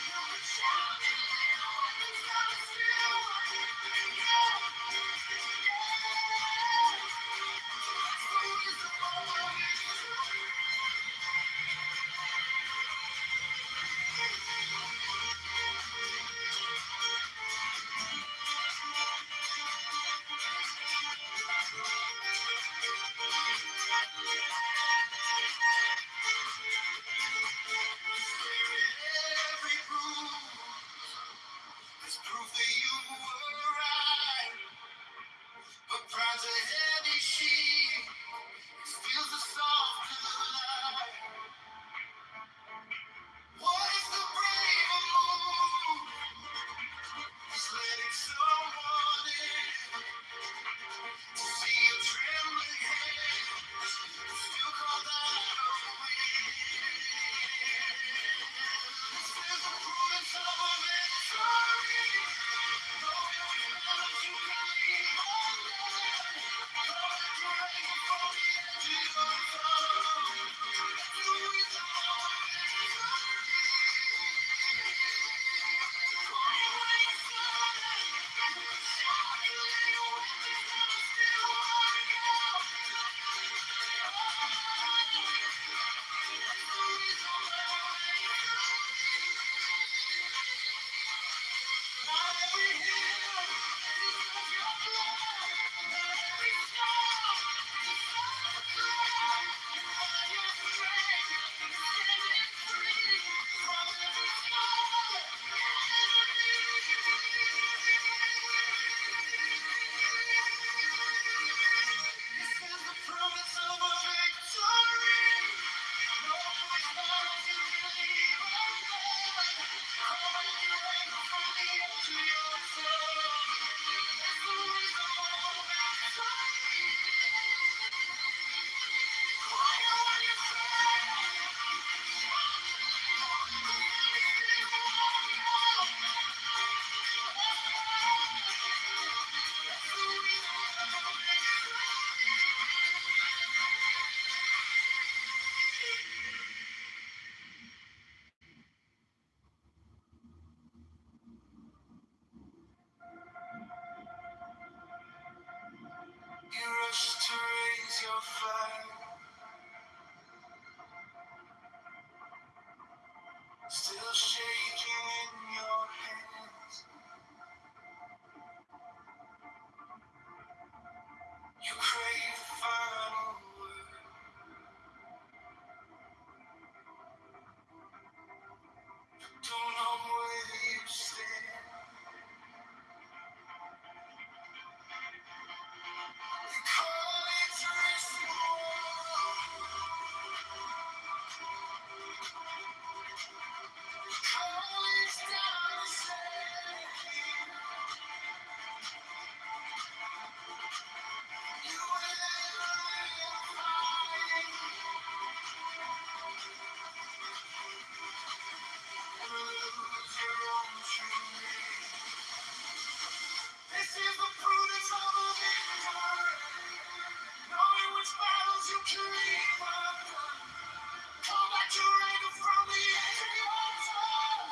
You're a champion. Weapons gotta steal. were right, but pride's a heavy sheet. Feels the soft light. What if the brave move? Just letting someone in to see a trembling hand. Still call that a win. This is the prudence of a victory. Knowing which battles you can leave undone. Knowing you're able for the edge of your throne. That's the wisdom of a You rush to raise your flag, still shaking in your hands. You crave the final word. Don't know where you stand. You call it to restore. Call it down to say. You will find. Never lose your own true name. This is the prudence of a victor. Knowing which battles you can leave undone. Call back your anger from the edge of your tongue.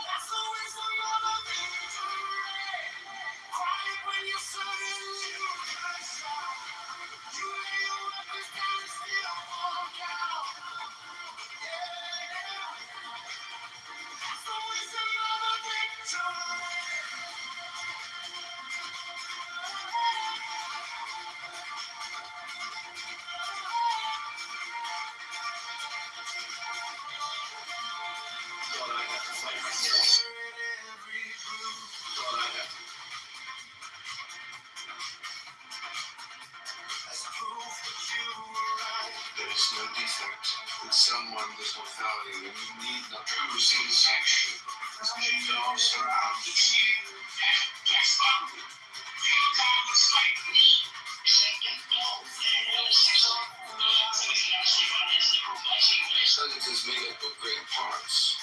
That's the wisdom of a victory. Quiet when you're certain you can shout. You lay your weapons down and still walk out. Yeah, that's the wisdom of a victory. There's no defect in someone, there's no value, and you need not true satisfaction. As the dogs surround you. Sentence is made up of great parts.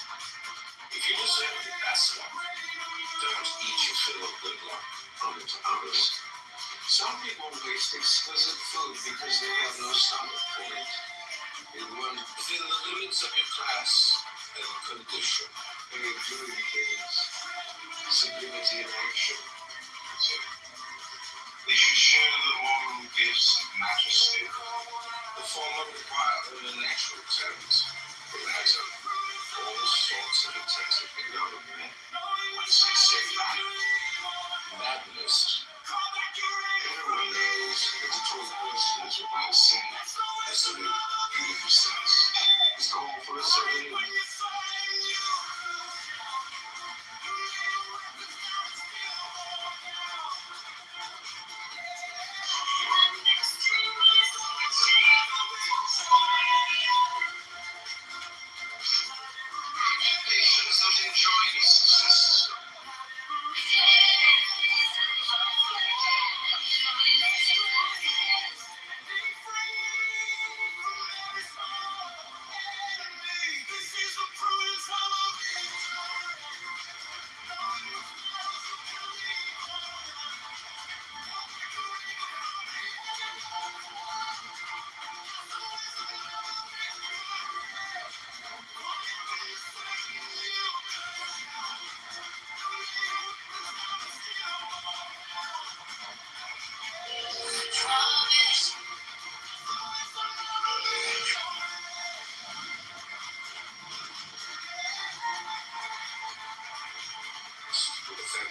If you deserve the best luck, don't eat your fill of good luck unto others. Some people waste exquisite food because they have no stomach for it. It runs within the limits of your class and condition. Very good things. Sublimity in action. They should share the moral gifts of majesty. The former require only natural talent. The latter, all sorts of intensive development. Once they say madness. Everyone knows that the true person is without sin. As to the beautiful sense. It's called for a certain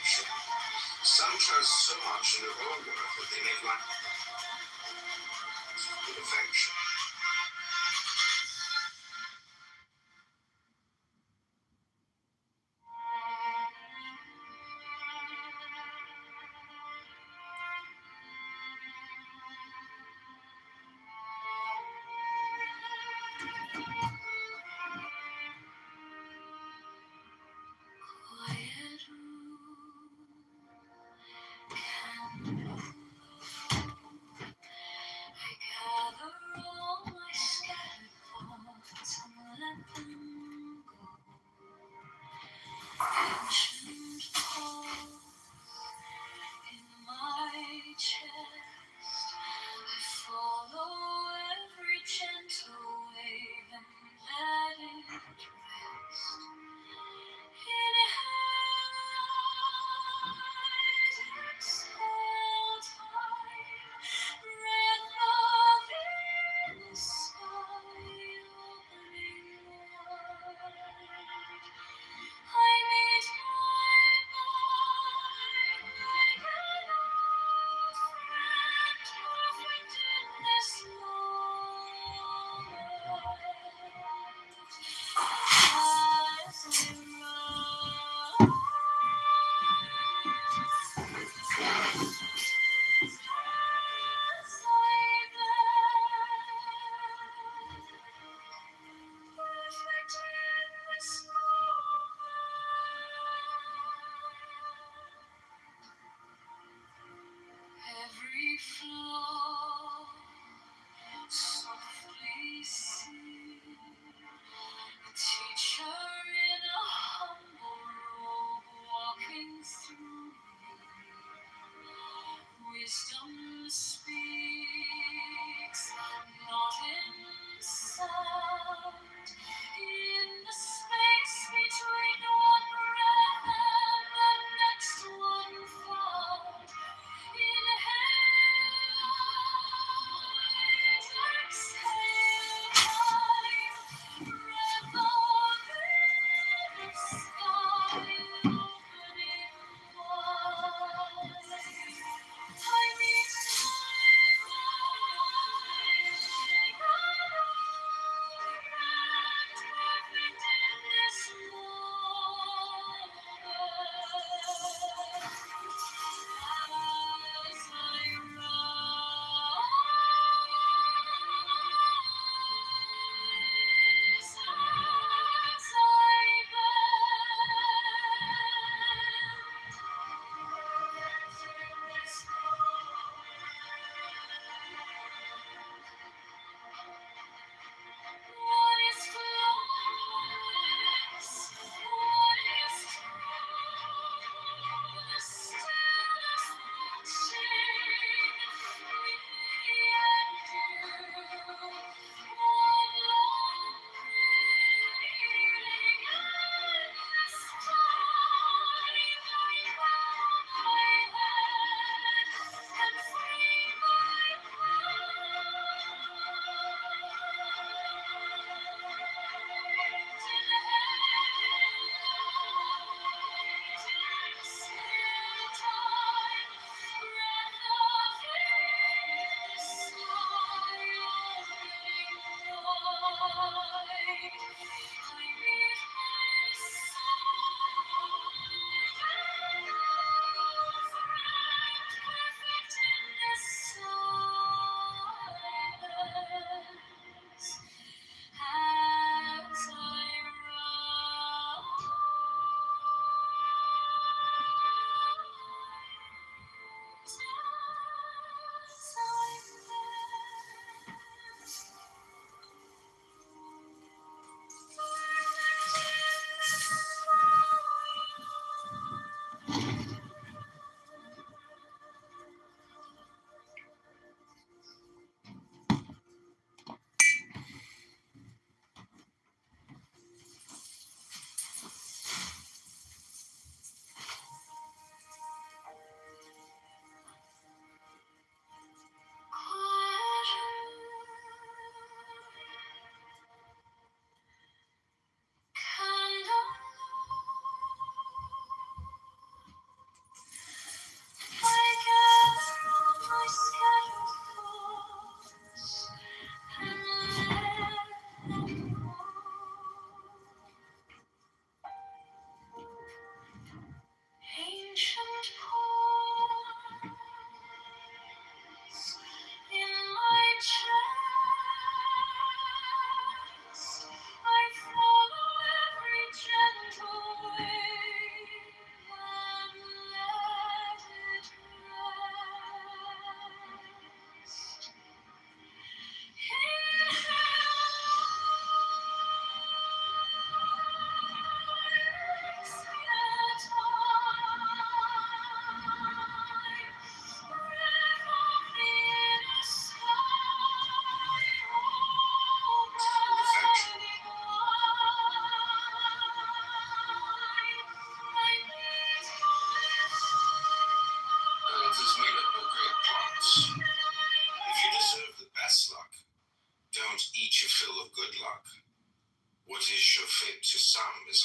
affection. Some trust so much in their own worth that they make life with affection. Quiet room, candle. I gather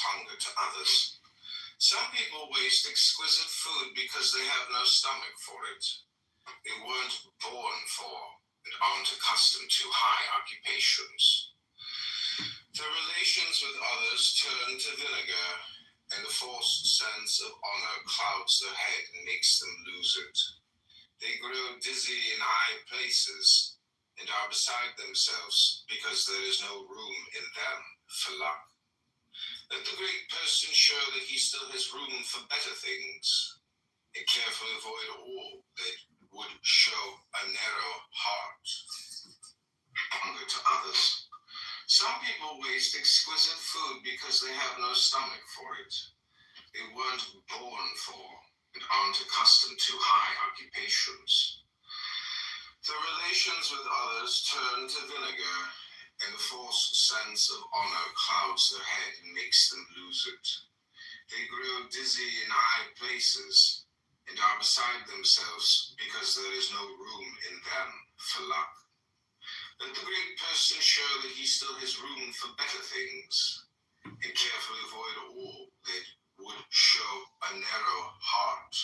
hunger to others. Some people waste exquisite food because they have no stomach for it. They weren't born for and aren't accustomed to high occupations. Their relations with others turn to vinegar, and the forced sense of honor clouds their head and makes them lose it. They grow dizzy in high places and are beside themselves because there is no room in them for luck. Let the great person show that he still has room for better things, and carefully avoid all that would show a narrow heart. Hunger to others. Some people waste exquisite food because they have no stomach for it. They weren't born for and aren't accustomed to high occupations. Their relations with others turn to vinegar, and the false sense of honor clouds their head and makes them lose it. They grow dizzy in high places and are beside themselves because there is no room in them for luck. Let the great person show that he still has room for better things, and carefully avoid all that would show a narrow heart.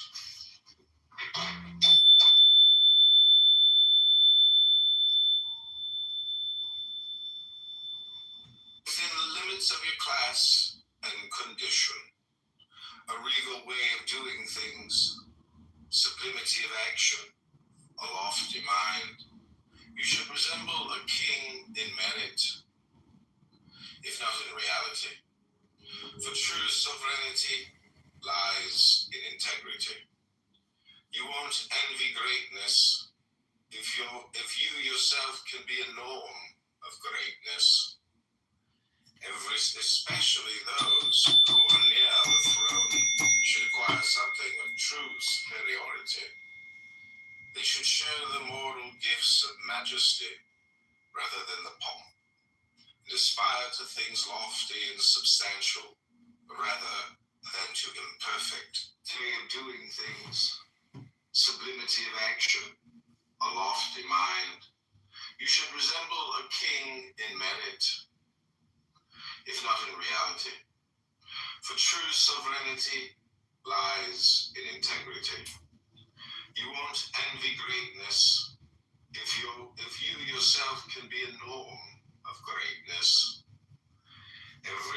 Within the limits of your class and condition, a regal way of doing things, sublimity of action, a lofty mind, you should resemble a king in merit, if not in reality. For true sovereignty lies in integrity. You won't envy greatness if you yourself can be a norm of greatness. Especially those who are near the throne should acquire something of true superiority. They should share the moral gifts of majesty rather than the pomp, and aspire to things lofty and substantial rather than to imperfect way of doing things, sublimity of action, a lofty mind. You should resemble a king in merit, if not in reality. For true sovereignty lies in integrity. You won't envy greatness if you yourself can be a norm of greatness.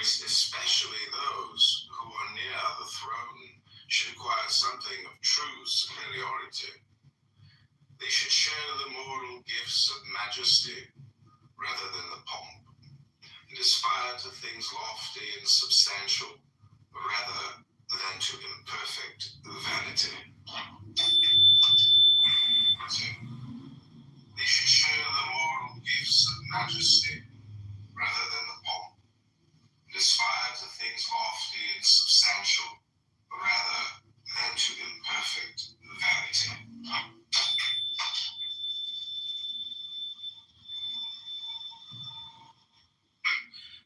Especially those who are near the throne should acquire something of true superiority. They should share the moral gifts of majesty rather than the pomp, and aspire to things lofty and substantial rather than to imperfect vanity. They should share the moral gifts of majesty rather than the pomp, and aspire to things lofty and substantial rather than to imperfect vanity.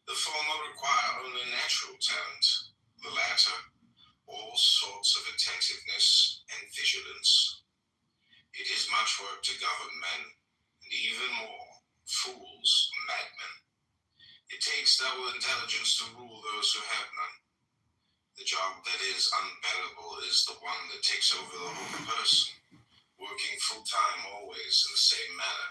The former require only natural talent, the latter all sorts of attentiveness and vigilance. It is much work to govern men, and even more, fools, madmen. It takes double intelligence to rule those who have none. The job that is unbearable is the one that takes over the whole person, working full-time always in the same manner.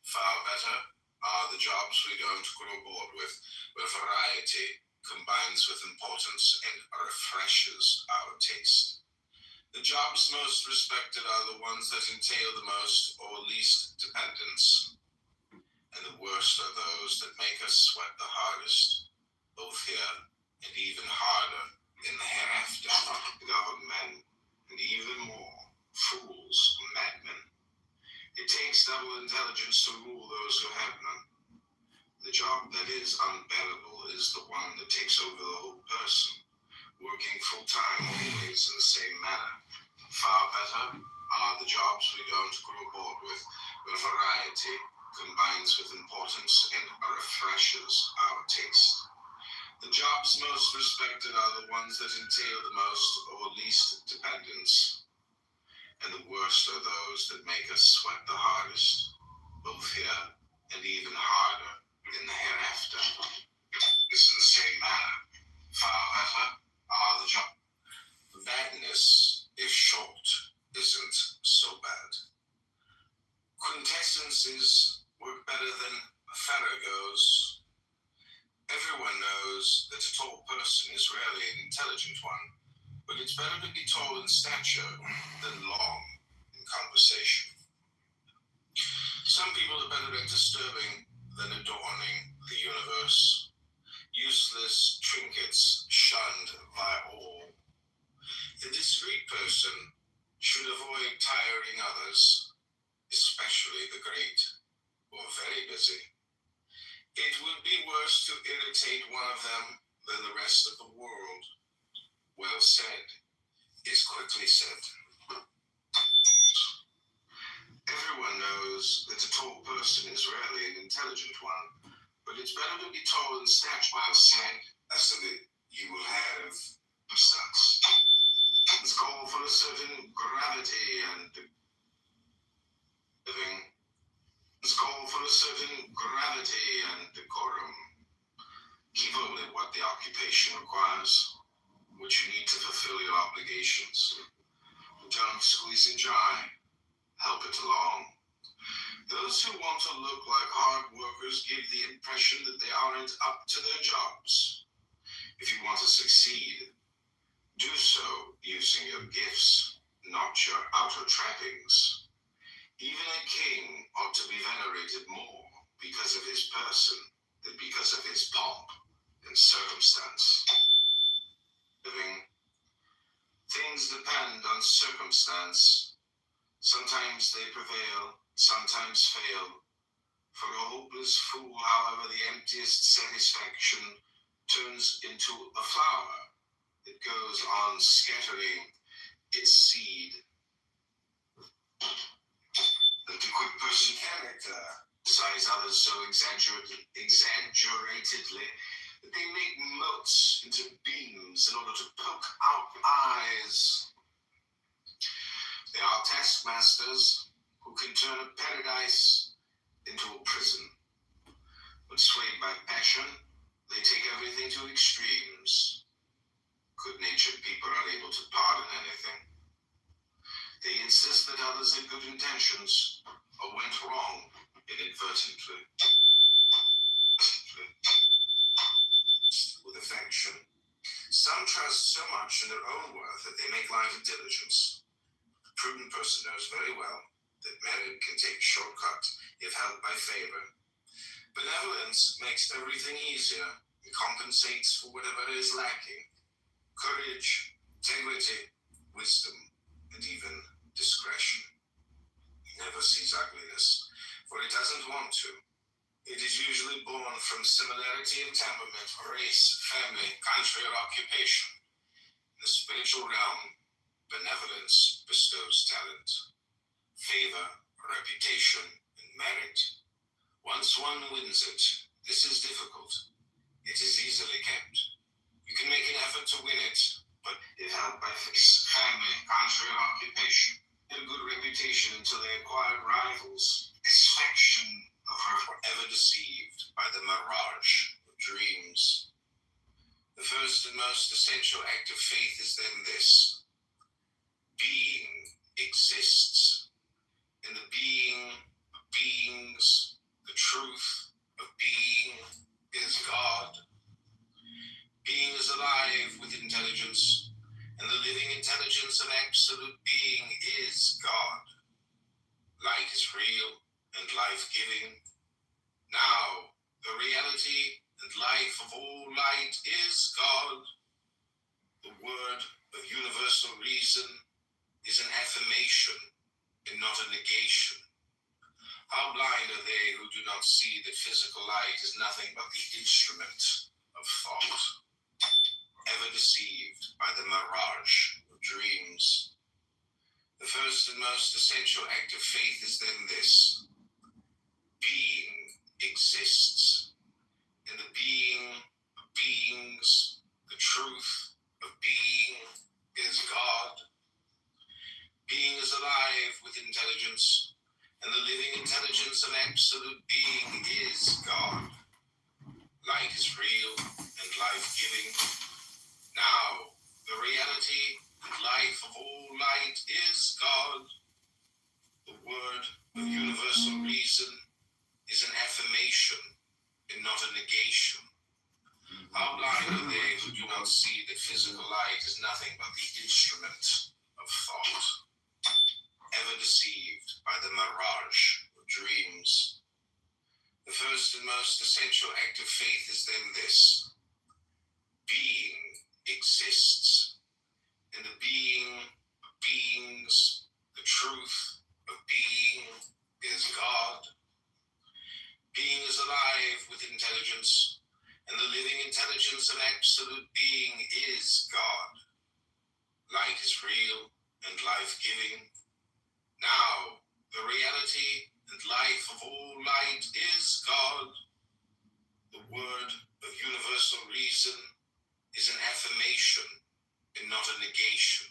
Far better are the jobs we don't grow bored with, where variety combines with importance and refreshes our taste. The jobs most respected are the ones that entail the most or least dependence, and the worst are those that make us sweat the hardest, both here and even harder in the hereafter. Govern men, and even more, fools, madmen. It takes double intelligence to rule those who have none. The job that is unbearable is the one that takes over the whole person, working full-time always in the same manner. Far better are the jobs we don't grow bored with, where variety combines with importance and refreshes our taste. The jobs most respected are the ones that entail the most or least dependence, and the worst are those that make us sweat the hardest, both here and even harder in the hereafter. It's in the same manner. However, are the job. The badness, if short, isn't so bad. Quintessences work better than farragos. Everyone knows that a tall person is rarely an intelligent one, but it's better to be tall in stature than long in conversation. Some people are better at disturbing than adorning the universe. Useless trinkets shunned by all. The discreet person should avoid tiring others, especially the great or very busy. It would be worse to irritate one of them than the rest of the world. Well said is quickly said. Everyone knows that a tall person is rarely an intelligent one, but it's better to be tall in stature. Well said, as to that you will have success. It's called for a certain gravity and living. It's called for a certain gravity and decorum. Keep only what the occupation requires, what you need to fulfill your obligations. Don't squeeze it dry. Help it along. Those who want to look like hard workers give the impression that they aren't up to their jobs. If you want to succeed, do so using your gifts, not your outer trappings. Even a king ought to be venerated more because of his person than because of his pomp and circumstance. Living, things depend on circumstance. Sometimes they prevail, sometimes fail. For a hopeless fool, however, the emptiest satisfaction turns into a flower that goes on scattering its seed. The quick person character size others so exaggeratedly that they make motes into beams in order to poke out eyes. They are taskmasters who can turn a paradise into a prison. When swayed by passion, they take everything to extremes. Good-natured people are able to pardon anything. They insist that others had good intentions or went wrong inadvertently. With affection. Some trust so much in their own worth that they make life a diligence. The prudent person knows very well that merit can take a shortcut if held by favor. Benevolence makes everything easier and compensates for whatever is lacking. Courage, integrity, wisdom, and even discretion. He never sees ugliness, for it doesn't want to. It is usually born from similarity of temperament, race, family, country, or occupation. In the spiritual realm, benevolence bestows talent, favor, reputation, and merit. Once one wins it, this is difficult. It is easily kept. You can make an effort to win it, but if held by family, country, or occupation, a good reputation until they acquired rivals. Satisfaction of her forever deceived by the mirage of dreams. The first and most essential act of faith is then this: being exists. And the being of beings, the truth of being, is God. Being is alive with intelligence, and the living intelligence of absolute being is God. Light is real and life-giving. Now, the reality and life of all light is God. The word of universal reason is an affirmation and not a negation. How blind are they who do not see that physical light is nothing but the instrument of thought, ever deceived by the mirage of dreams. The first and most essential act of faith is then this: being exists. And the being of beings, the truth of being, is God. Being is alive with intelligence, and the living intelligence of absolute being is God. Light is real and life-giving. Now, the reality and life of all light is God. The word of universal reason is an affirmation and not a negation. How blind are they who do not see that physical light is nothing but the instrument of thought, ever deceived by the mirage of dreams. The first and most essential act of faith is then this: being exists, and the being of beings, the truth of being, is God. Being is alive with intelligence, and the living intelligence of absolute being is God. Light is real and life-giving. Now, the reality and life of all light is God. The word of universal reason is an affirmation and not a negation.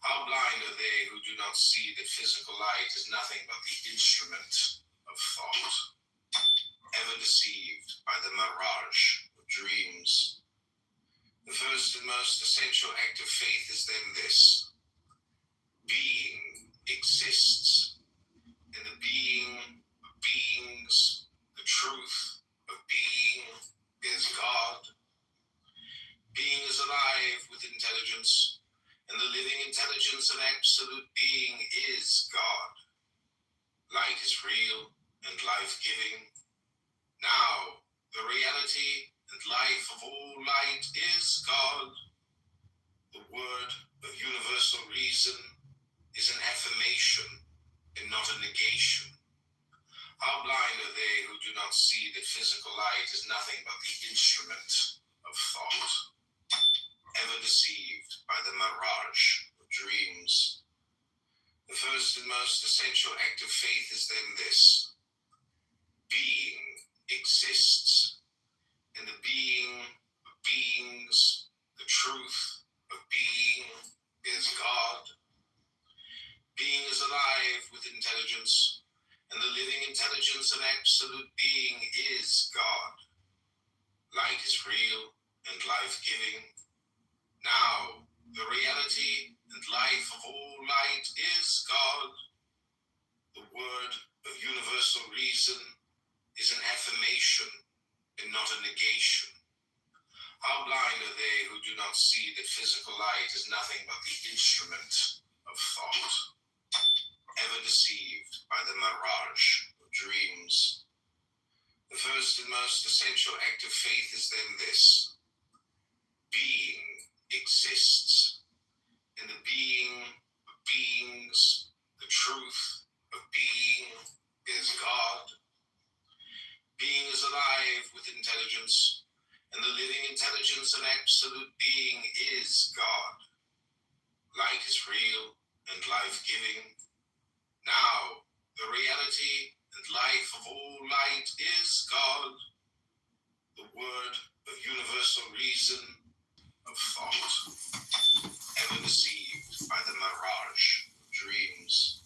How blind are they who do not see that physical light is nothing but the instrument of thought, ever deceived by the mirage of dreams. The first and most essential act of faith is then this: being exists, and the being of beings, the truth of being, is God. Being is alive with intelligence, and the living intelligence of absolute being is God. Light is real and life-giving. Now, the reality and life of all light is God. The word of universal reason is an affirmation and not a negation. How blind are they who do not see that physical light is nothing but the instrument of thought, ever deceived by the mirage of dreams. The first and most essential act of faith is then this: being exists, and the being of beings, the truth of being, is God. Being is alive with intelligence, and the living intelligence of absolute being is God. Light is real and life-giving. Now, the reality and life of all light is God. The word of universal reason is an affirmation and not a negation. How blind are they who do not see that physical light is nothing but the instrument of thought, ever deceived by the mirage of dreams. The first and most essential act of faith is then this: being exists, and the being of beings, the truth of being, is God. Being is alive with intelligence, and the living intelligence of absolute being is God. Light is real and life-giving. Now, the reality and life of all light is God. The word of universal reason of thought, ever deceived by the mirage of dreams.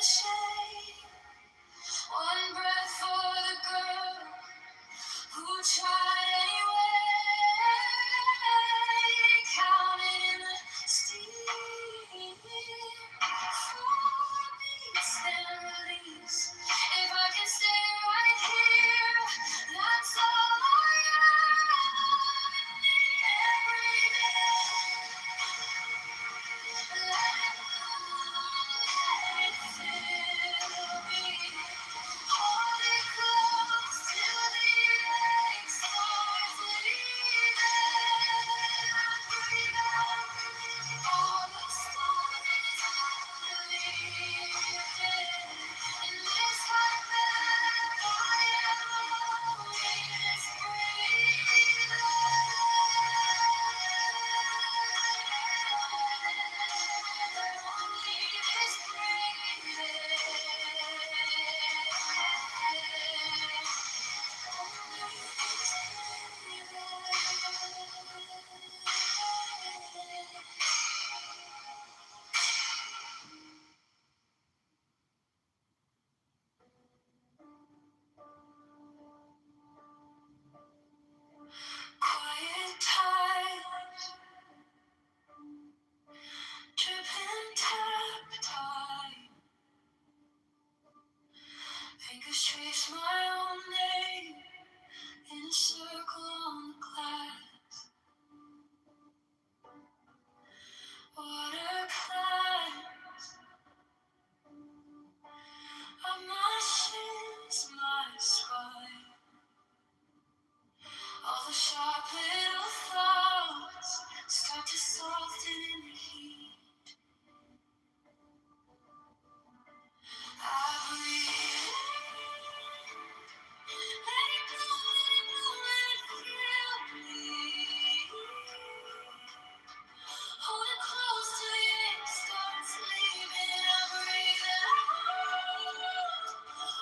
the shade. One breath for the girl who tried anyway. Counted in the steam. 4 beats then release. If I can stay right here, that's all I need. Every day, let it fill me. Hold it close till the ache starts leaving. Breathe out all the storms I've lived in this life that I am always breathing. Quiet times, dripping tap time. Fingers trace my own name in a circle on the glass. Water climbs up my shins, my spine. All the sharp little thoughts start to soften in the heat. I breathe in, let it bloom, let it bloom, let it fill me. Hold it close till the ache starts leaving. I breathe out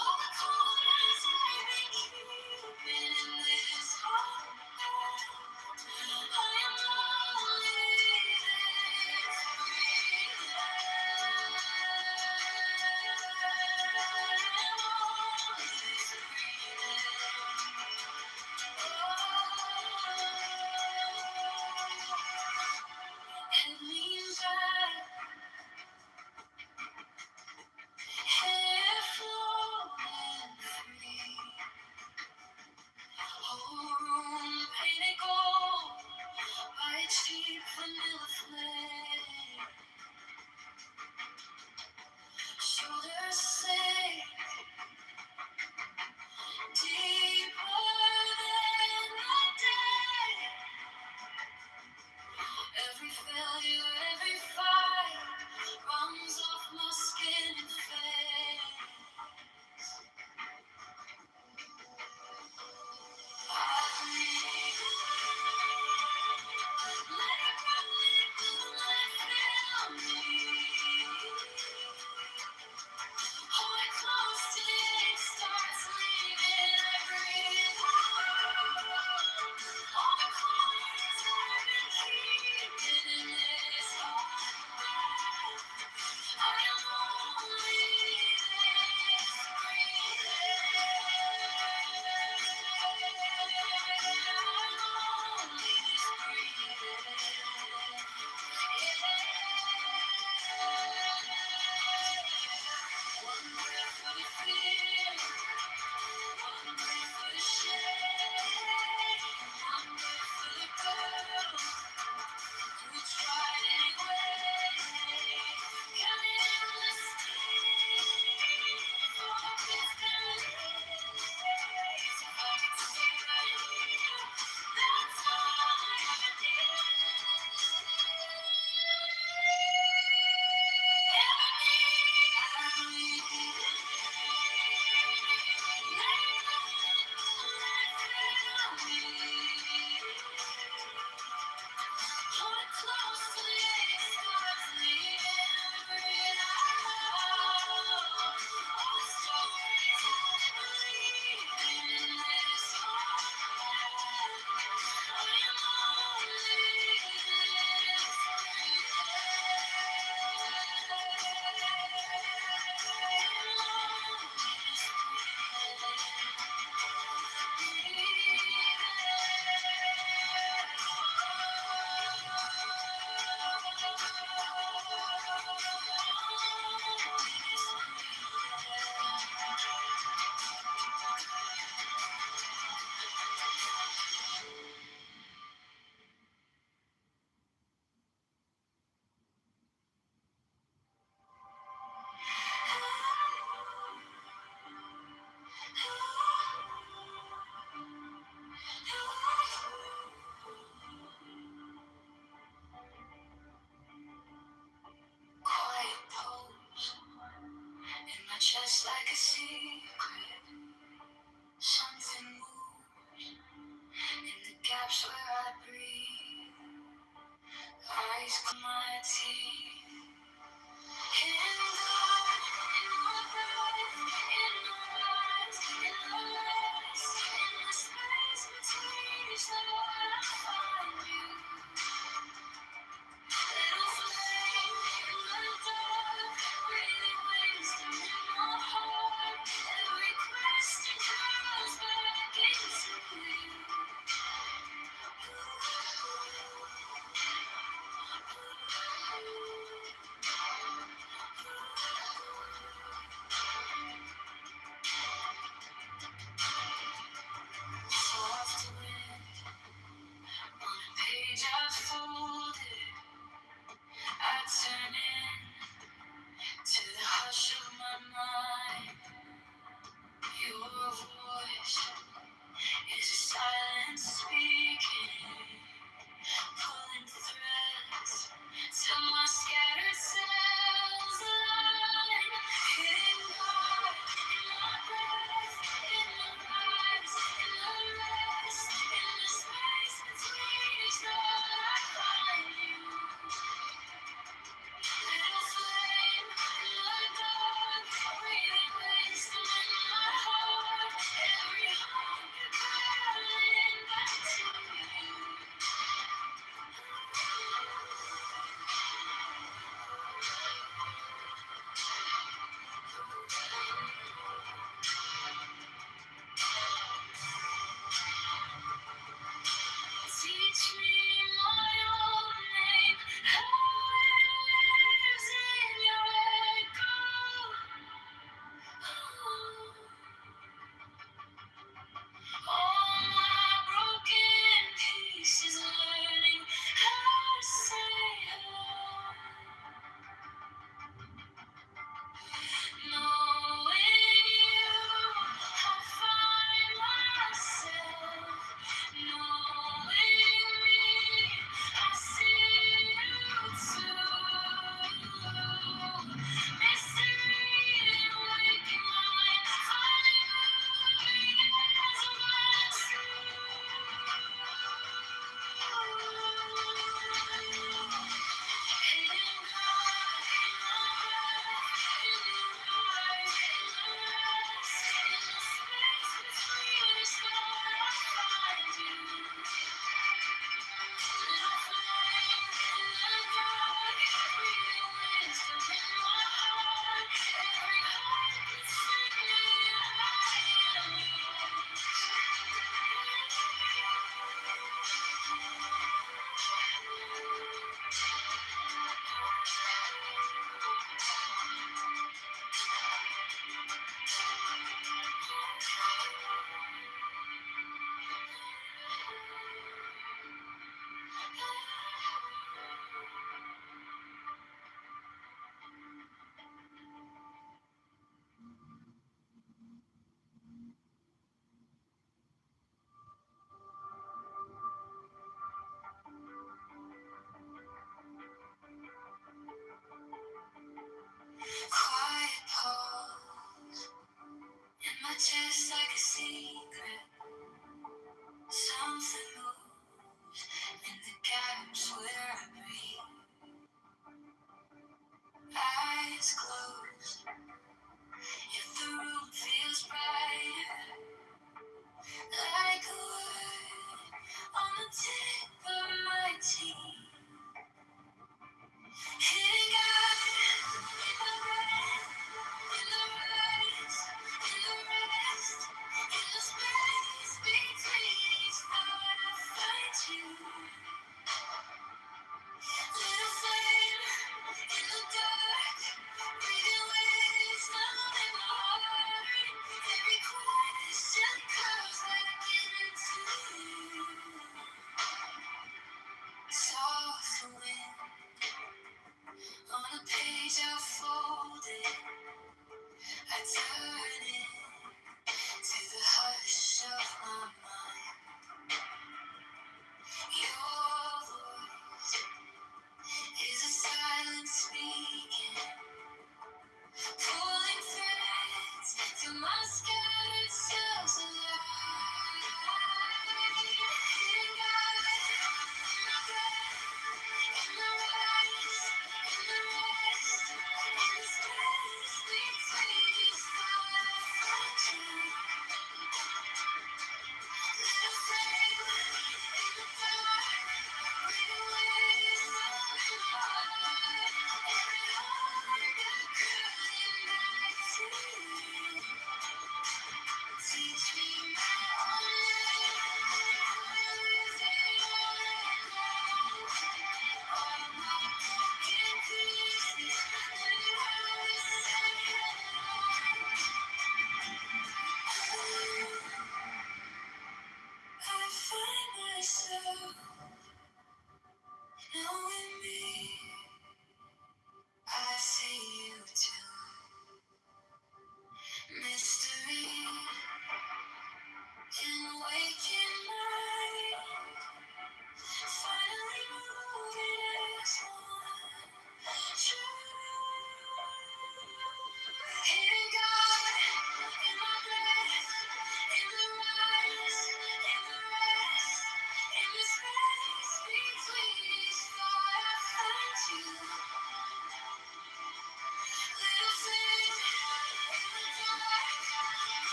all the corners I've been keeping in this heart. I am only this breathing. Head leans back, hair flowing free. Whole room painted gold by a cheap vanilla flame. Shoulders sink deeper than the day. Every failure, every fight runs off my skin and face. I breathe in, let it run, let it bloom, let it fill me. Hold it close till the ache starts leaving. I breathe out all the corners I've been keeping in this heart. I am only this one breath for the fear, one breath for the shame, one breath for the girl who tried anyway. Counting endless days, focused and days. If I could stay right here, that's all I ever hold it close till the ache starts leaving. Breathe out all the stories I believe in this heart. I am only this breathing. Just like a secret, something moves in the gaps where I breathe. Eyes close, my teeth. In God, in my breath, in my eyes, in the rest, in the space between each thought, I find you. Little flame in the dark, breathing wisdom in my heart. Every question comes back into you. Soft wind on a page I've folded. I turn in to the hush of my mind. Your voice is a silent speaking, pulling threads till my scattered cells align. Hidden God in my breath, in the rise, in the rest, in the space between each thought, I find you. Little flame in the dark, breathing wisdom in my heart. Every hunger calling back to you. Teach me my own name, how it lives in your echo. All my broken pieces learning how to say hello. Knowing you, I find myself. Knowing me, I see you too. Mystery in waking mind, finally moving as one true. Hidden God in my breath, in the rise, in the rest, in the space between us, Lord, I find you. Little flame in the dark, breathing wisdom in my heart. Every heart can sing me, I am yours. Quiet pause in my chest like a secret. Something moves in the gaps where I breathe. Eyes closed. If the room feels brighter, like a word on the tip of my teeth. Hidden God in the breath, in the rise, in the rest, in the space.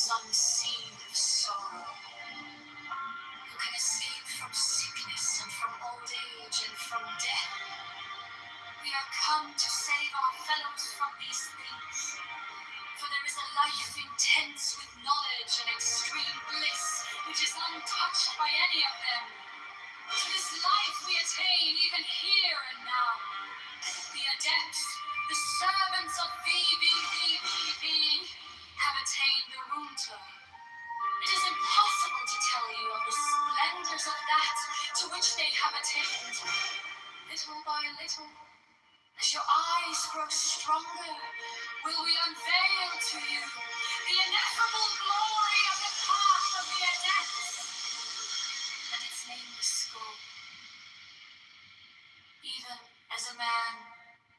some seed of sorrow. Who can escape from sickness and from old age and from death? We are come to save our fellows from these things. For there is a life intense with knowledge and extreme bliss, which is untouched by any of them. To this life we attain even here and now. The adepts, the servants of VVVVV, have attained the Runta. It is impossible to tell you of the splendors of that to which they have attained. Little by little, as your eyes grow stronger, will we unveil to you the ineffable glory of the path of the adepts and its nameless scope. Even as a man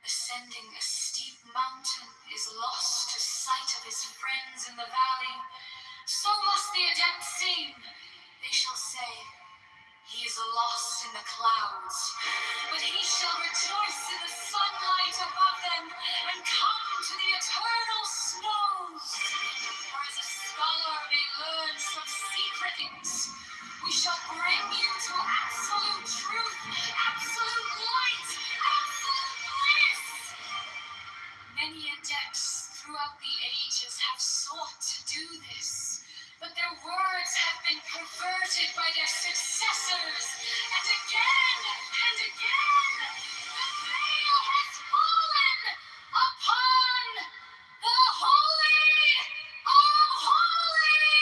ascending a steep mountain is lost to sight of his friends in the valley, so must the adepts seem. They shall say, he is lost in the clouds, but he shall rejoice in the sunlight above them and come to the eternal snows. For as a scholar may learn some secret things, we shall bring you to absolute truth, absolute light, absolute bliss. Many adepts throughout the ages have sought to do this, but their words have been perverted by their successors, and again, the veil has fallen upon the Holy of Holies!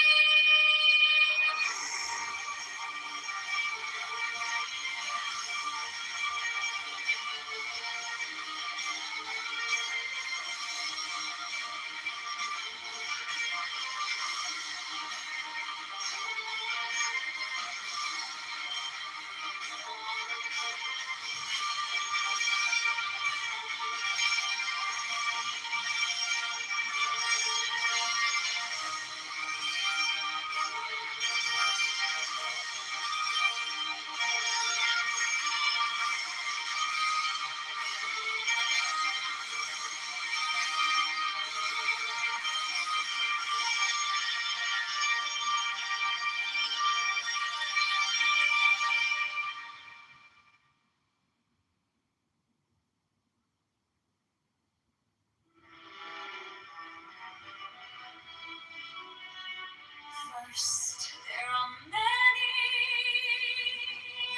First, there are many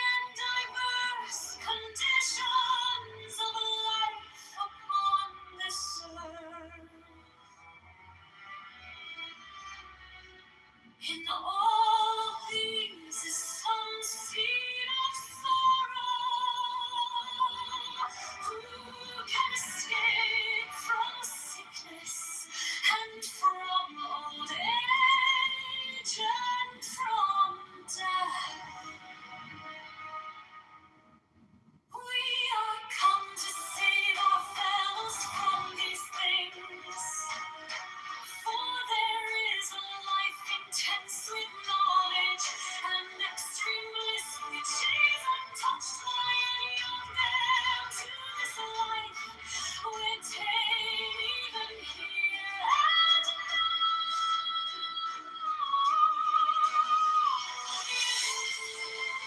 and diverse conditions of life upon this earth. In all of these is some seed of sorrow. Who can escape from sickness and from old age and from death? We are come to save our fellows from these things. For there is a life intense with knowledge and extreme bliss, which is untouched by any of them. To this life we attain even here and now.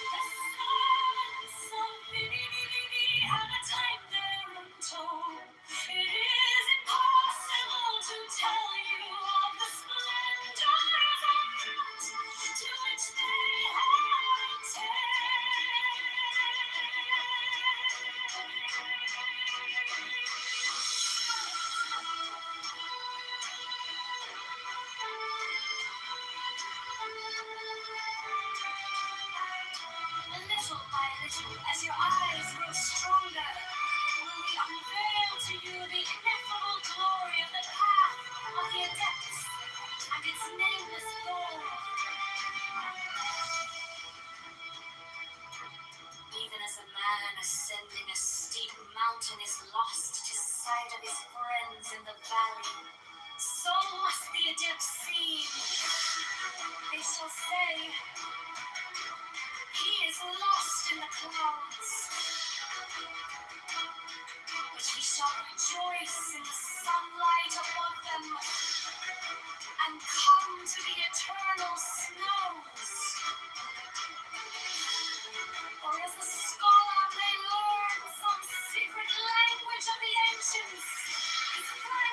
The sons of Vinny have attained their untold. It is impossible to tell you of the splendors of that to which they have attained. Little by little, as your eyes grow stronger, will we unveil to you the ineffable glory of the path of the adepts and its nameless goal. Even as a man ascending a steep mountain is lost to sight of his friends in the valley, so must the adepts seem. They shall say, he is lost in the clouds, but he shall rejoice in the sunlight above them and come to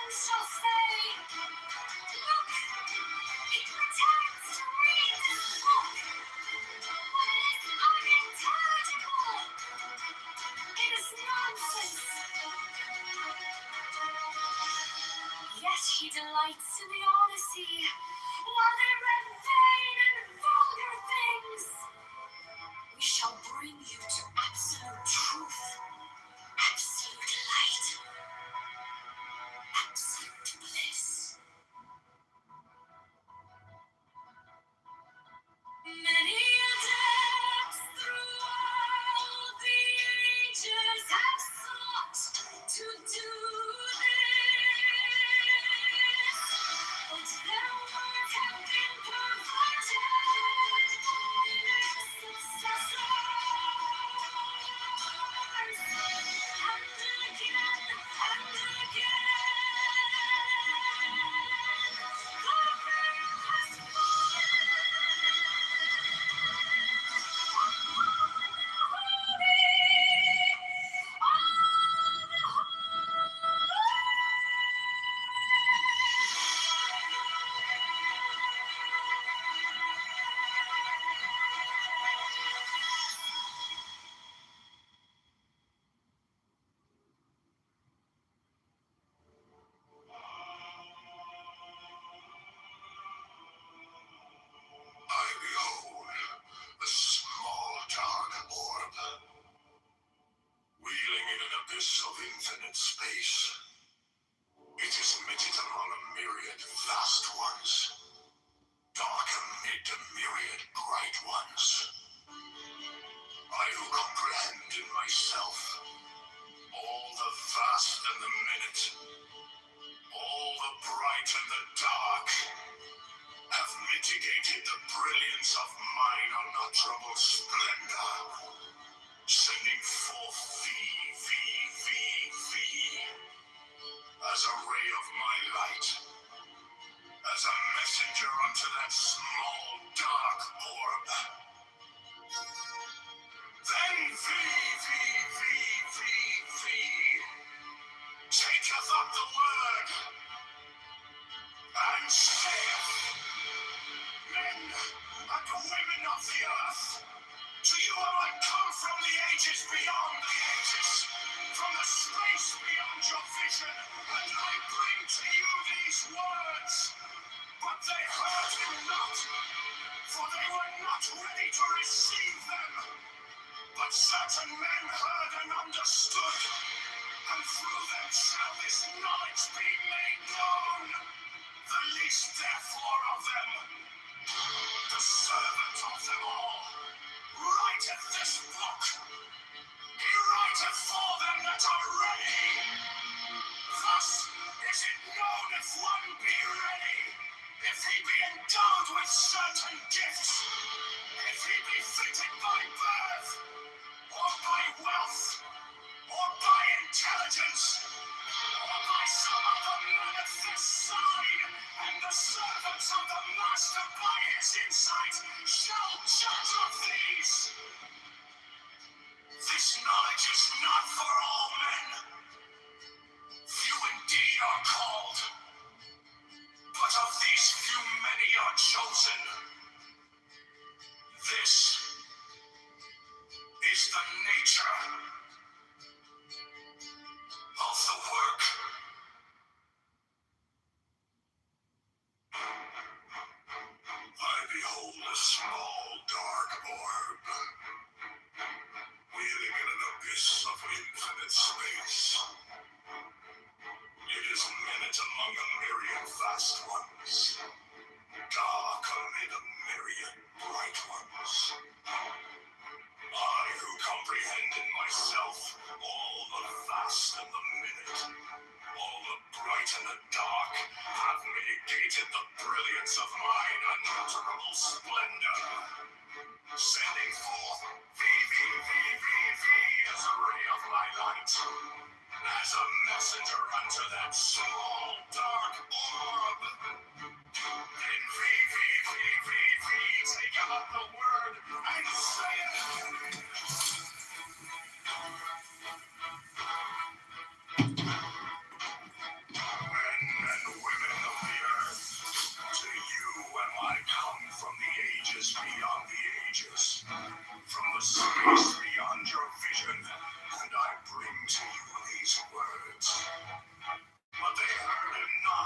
men shall say, look, he pretends to read this book, but it is unintelligible. It is nonsense. Yet he delights in the Odyssey, while they read vain and vulgar things. We shall bring you to absolute truth, absolute light, absolute bliss. Many adepts through all the ages have sought to do this, but their work have been perverted by their successors. And again, the veil has I behold a small dark orb, wheeling in an abyss of infinite space. It is emitted among a myriad vast ones, dark amid a myriad bright ones. I who comprehend in myself all the vast and the minute, all the bright and the dark, have mitigated the brilliance of mine unutterable splendor, sending forth thee, as a ray of my light, as a messenger unto that small dark orb. Then thee, taketh up the word, and saith, men and women of the earth, to you have I come from the ages beyond the ages, from the space beyond your vision, and I bring to you these words. But they heard him not, for they were not ready to receive them. But certain men heard and understood, and through them shall this knowledge be made known. The least therefore of them, the servant of them all, writeth this book. He writeth for them that are ready. Thus is it known if one be ready, if he be endowed with certain gifts, if he be fitted by birth, or by wealth, or by intelligence, or by some other manifest sign, and the servants of the master by his insight shall judge of these. This knowledge is not for all men. Few indeed are called, but of these few many are chosen. This is the nature of the work. I behold a small dark orb, wheeling in an abyss of infinite space. It is minute among a myriad vast ones, dark amid a myriad bright ones. I who comprehend in myself all the vast and the minute, all the bright and the dark, have mitigated the brilliance of mine unutterable splendor, sending forth thee, as a ray of my light, as a messenger unto that small dark orb. Then thee, taketh up the word, and saith, when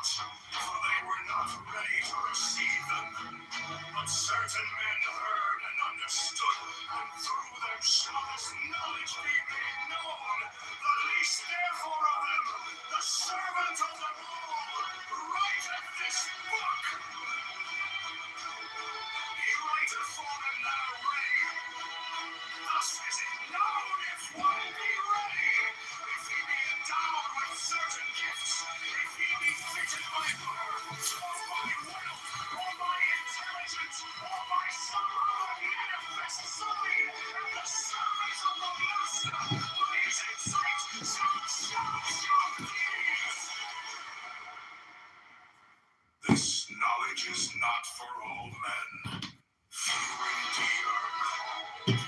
not, for they were not ready to receive them. But certain men heard and understood, and through them shall this knowledge be made known. The least therefore of them, the servant of the Lord, writeth this book. He writeth for them that are ready. Thus is it known if one be ready, if he be endowed with certain gifts, if he be fitted by birth, or by wealth, or by intelligence, or by some other manifest sign, and the service of the Master, by his insight, shall judge your deeds. This knowledge is not for all men. Few indeed are called,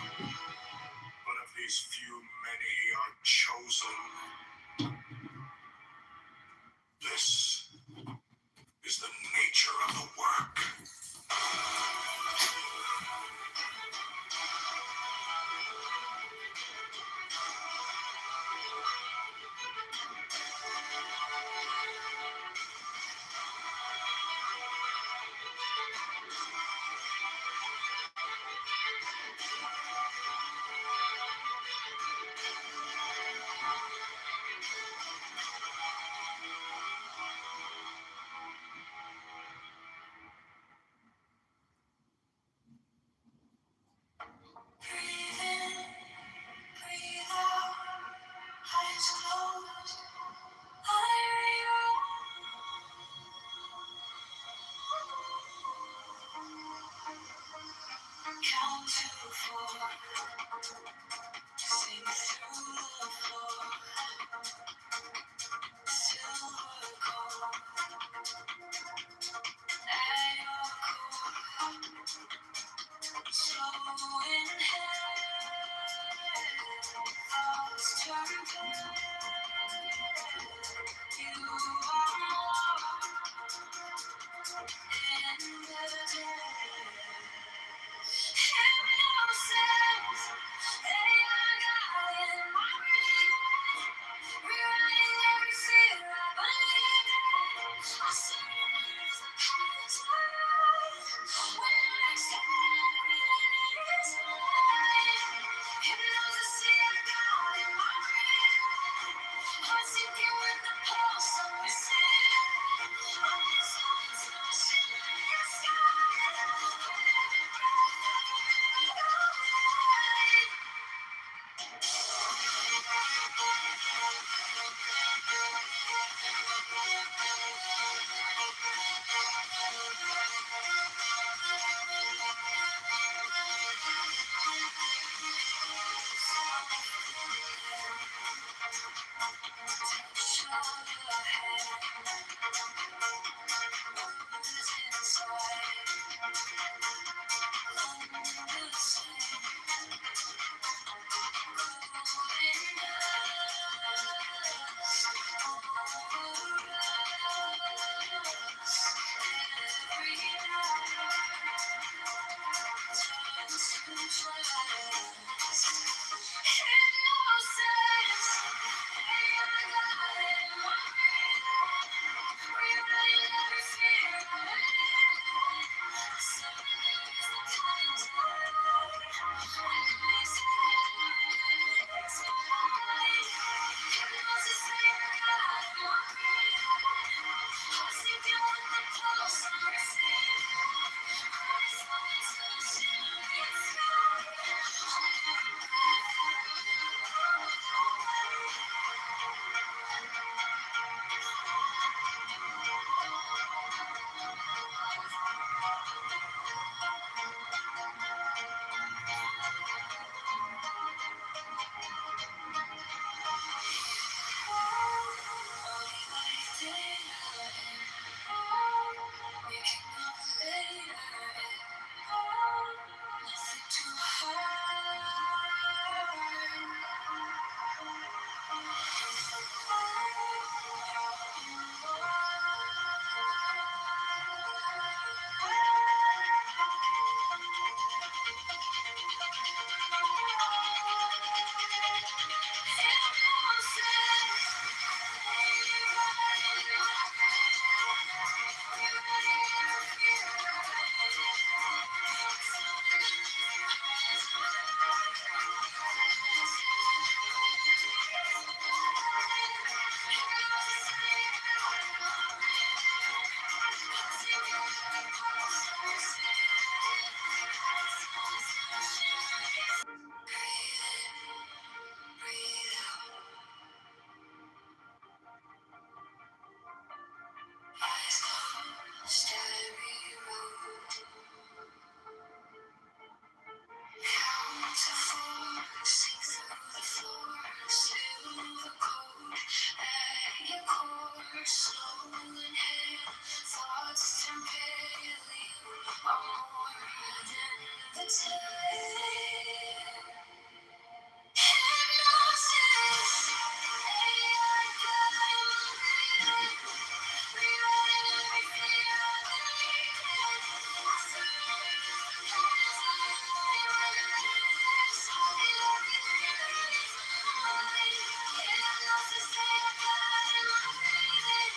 but of these few many are chosen. This is the nature of the work. Breathe in, breathe out, eyes closed. I count to 4, sing through the floor, silver gold, at your core, slow inhale, thoughts turn pale, you are more in the day. Hypnosis, they are guiding my breathing, rewriting every fear I believe in. I surrender as the past life, when I accept that everything is mine. Hypnosis, they are guiding my breathing, heart sinking with the pulse of missing. I'm in slow into the sky. the time. Hypnosis, AI guided, rewriting every fear I believed in. I surrender the past, I reminisce of everything that is mine. Hypnosis, AI guided my breathing,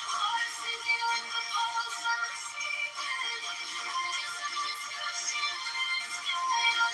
heart sinking with the pulse I'm receiving. Riding silence, pushing the sky on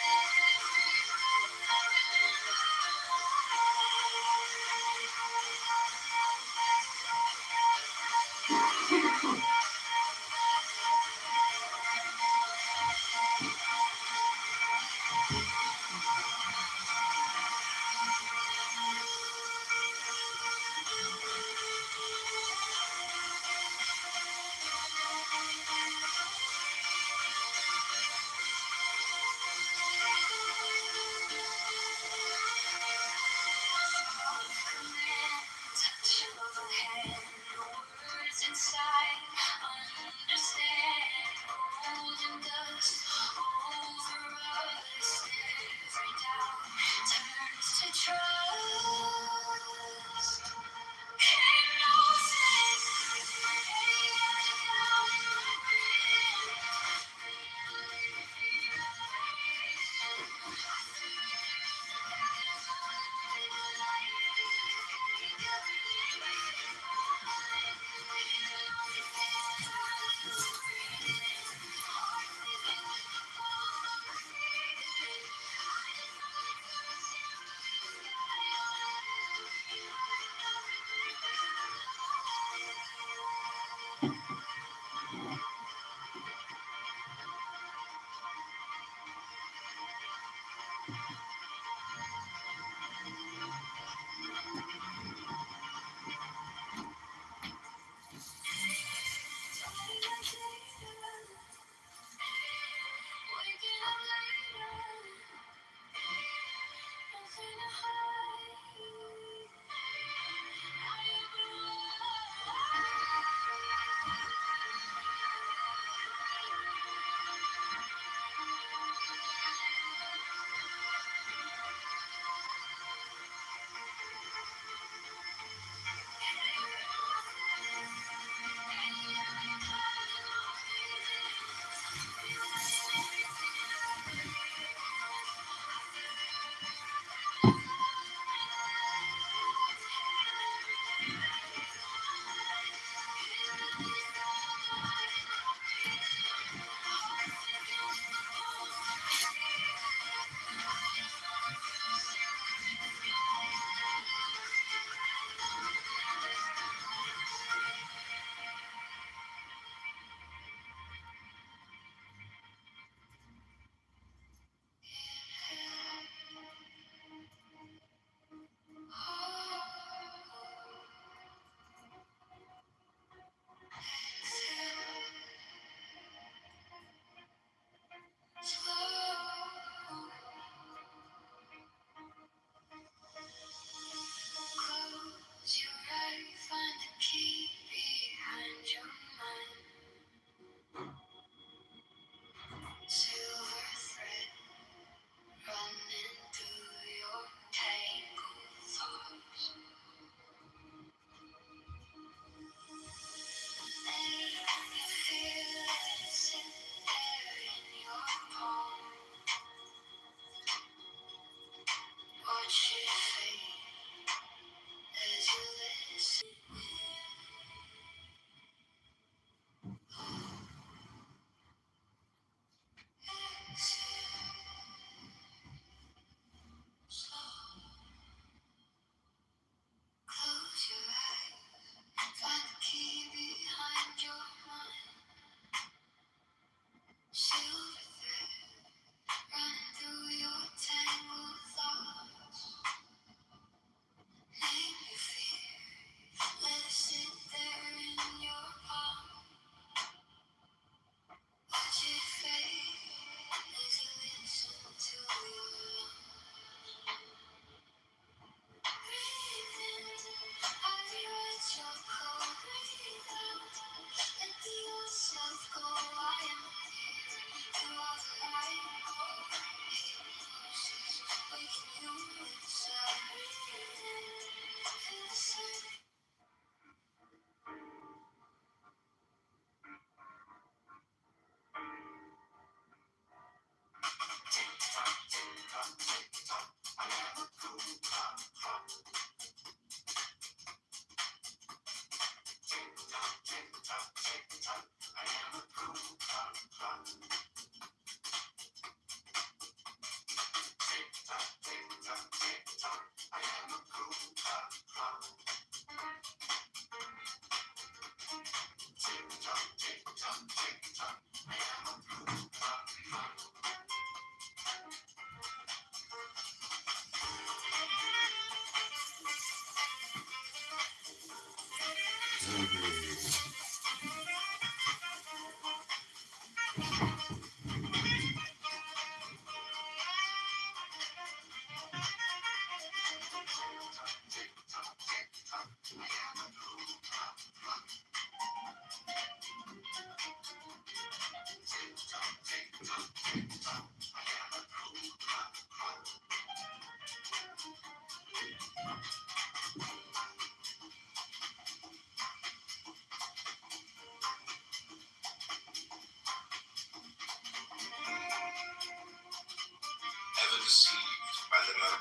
Ever deceived by the moon?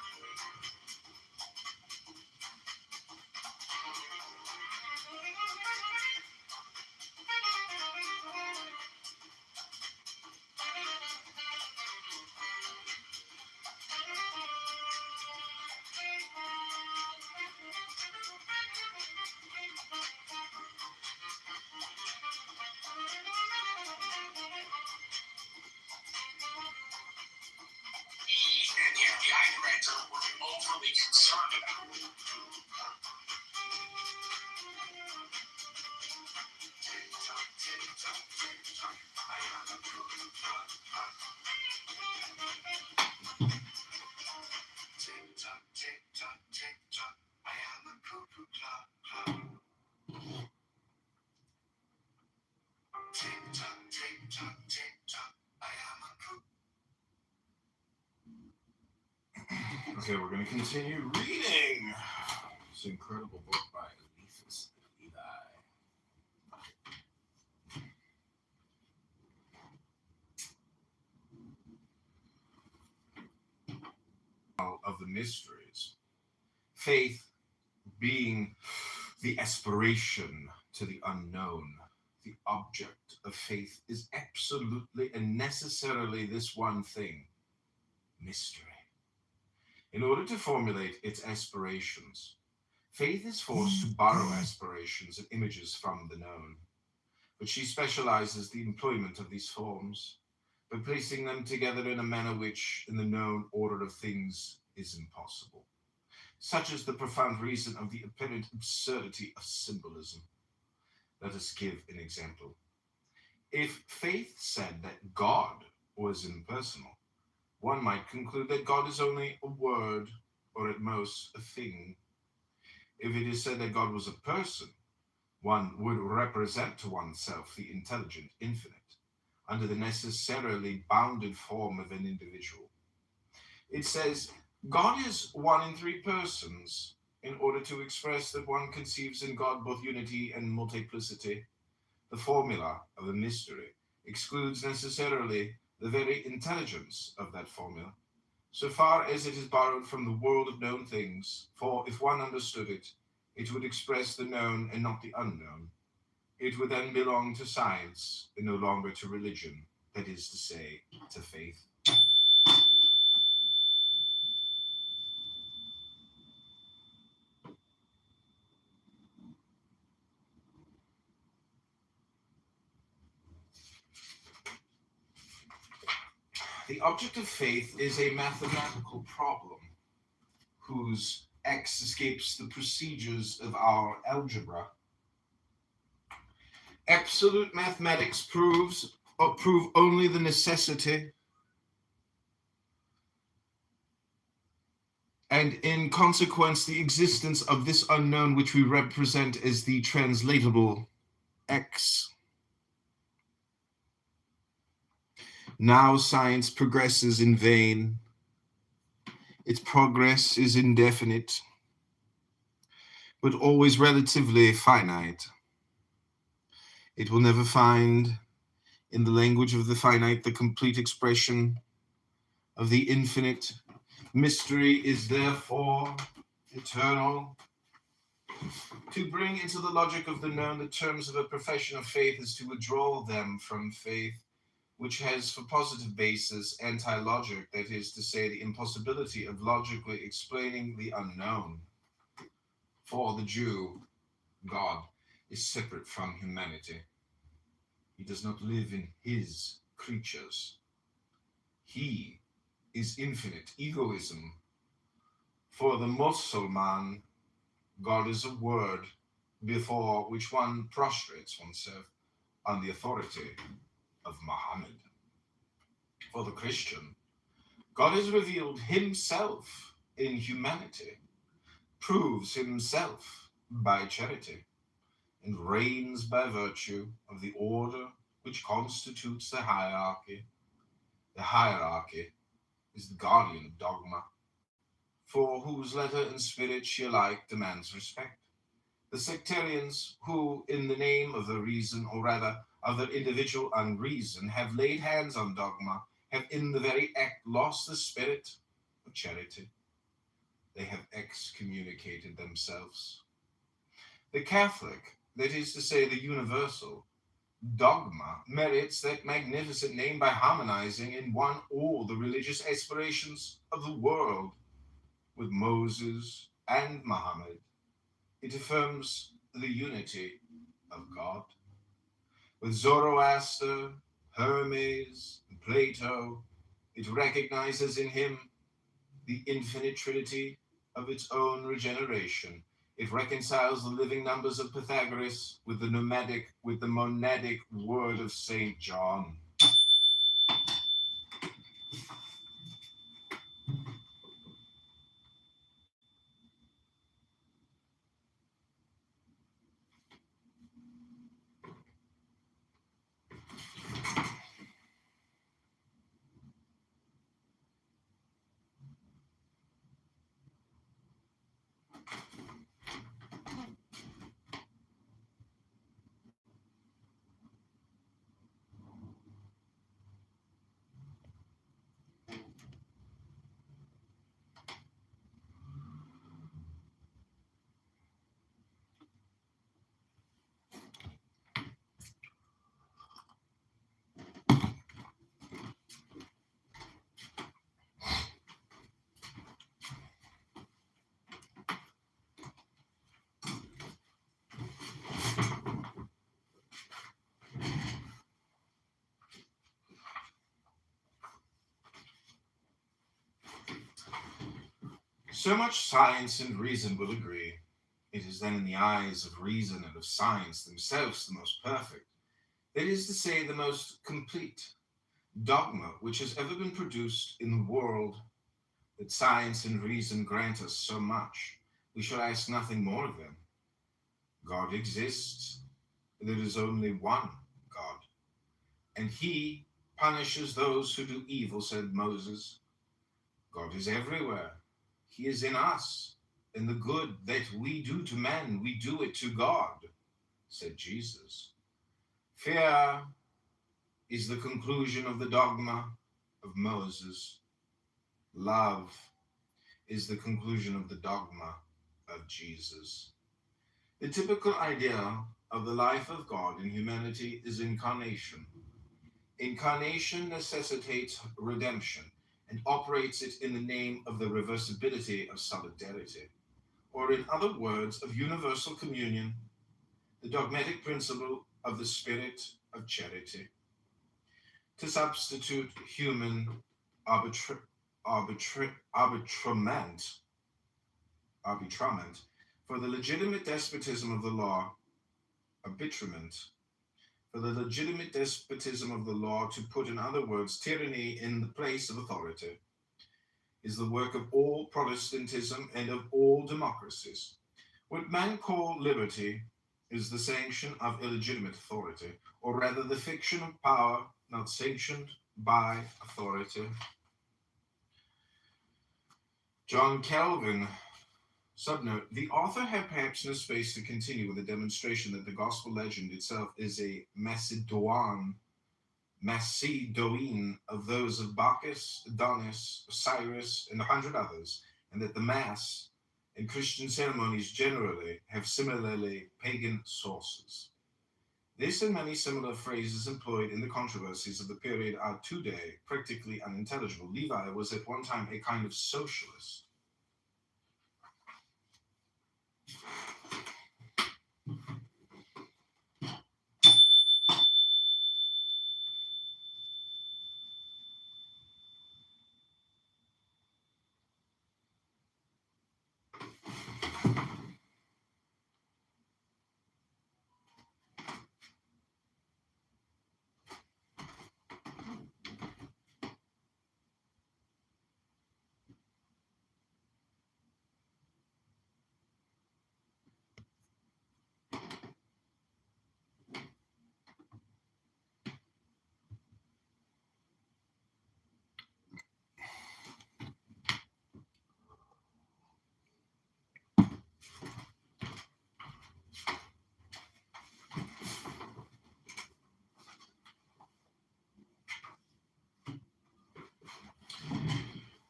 And the FBI director was overly concerned about it. Okay, we're going to continue reading this incredible book by Eliphas Levi. Of the mysteries. Faith being the aspiration to the unknown. The object of faith is absolutely and necessarily this one thing: mystery. In order to formulate its aspirations, faith is forced to borrow aspirations and images from the known, but she specializes the employment of these forms by placing them together in a manner which, in the known order of things, is impossible, such as the profound reason of the apparent absurdity of symbolism. Let us give an example. If faith said that God was impersonal, one might conclude that God is only a word, or at most a thing. If it is said that God was a person, one would represent to oneself the intelligent infinite, under the necessarily bounded form of an individual. It says, God is one in three persons, in order to express that one conceives in God both unity and multiplicity. The formula of a mystery excludes necessarily the very intelligence of that formula, so far as it is borrowed from the world of known things, for if one understood it, it would express the known and not the unknown. It would then belong to science and no longer to religion, that is to say, to faith. The object of faith is a mathematical problem whose X escapes the procedures of our algebra. Absolute mathematics prove only the necessity and in consequence the existence of this unknown which we represent as the translatable X. Now science progresses in vain. Its progress is indefinite, but always relatively finite. It will never find, in the language of the finite, the complete expression of the infinite. Mystery is therefore eternal. To bring into the logic of the known the terms of a profession of faith is to withdraw them from faith, which has for positive basis anti-logic, that is to say, the impossibility of logically explaining the unknown. For the Jew, God is separate from humanity. He does not live in his creatures. He is infinite egoism. For the Mussulman, God is a word, before which one prostrates oneself on the authority of Muhammad. For the Christian, God has revealed himself in humanity, proves himself by charity, and reigns by virtue of the order which constitutes the hierarchy. The hierarchy is the guardian of dogma, for whose letter and spirit she alike demands respect. The sectarians who, in the name of the reason, or rather of their individual unreason, have laid hands on dogma, have in the very act lost the spirit of charity. They have excommunicated themselves. The Catholic, that is to say the universal, dogma merits that magnificent name by harmonizing in one all the religious aspirations of the world with Moses and Muhammad. It affirms the unity of God. With Zoroaster, Hermes, and Plato, it recognizes in him the infinite trinity of its own regeneration. It reconciles the living numbers of Pythagoras with the monadic word of Saint John. So much science and reason will agree. It is then in the eyes of reason and of science themselves the most perfect, that is to say, the most complete dogma which has ever been produced in the world. That science and reason grant us so much, we shall ask nothing more of them. God exists, there is only one God, and he punishes those who do evil, said Moses. God is everywhere. He is in us, and the good that we do to men, we do it to God, said Jesus. Fear is the conclusion of the dogma of Moses. Love is the conclusion of the dogma of Jesus. The typical idea of the life of God in humanity is incarnation. Incarnation necessitates redemption and operates it in the name of the reversibility of solidarity, or in other words, of universal communion, the dogmatic principle of the spirit of charity. To substitute human arbitrament for the legitimate despotism of the law, to put in other words, tyranny in the place of authority, is the work of all Protestantism and of all democracies. What men call liberty is the sanction of illegitimate authority, or rather the fiction of power not sanctioned by authority. John Calvin. Subnote, the author had perhaps no space to continue with the demonstration that the gospel legend itself is a Macedone of those of Bacchus, Adonis, Osiris, and 100 others, and that the Mass and Christian ceremonies generally have similarly pagan sources. This and many similar phrases employed in the controversies of the period are today practically unintelligible. Levi was at one time a kind of socialist.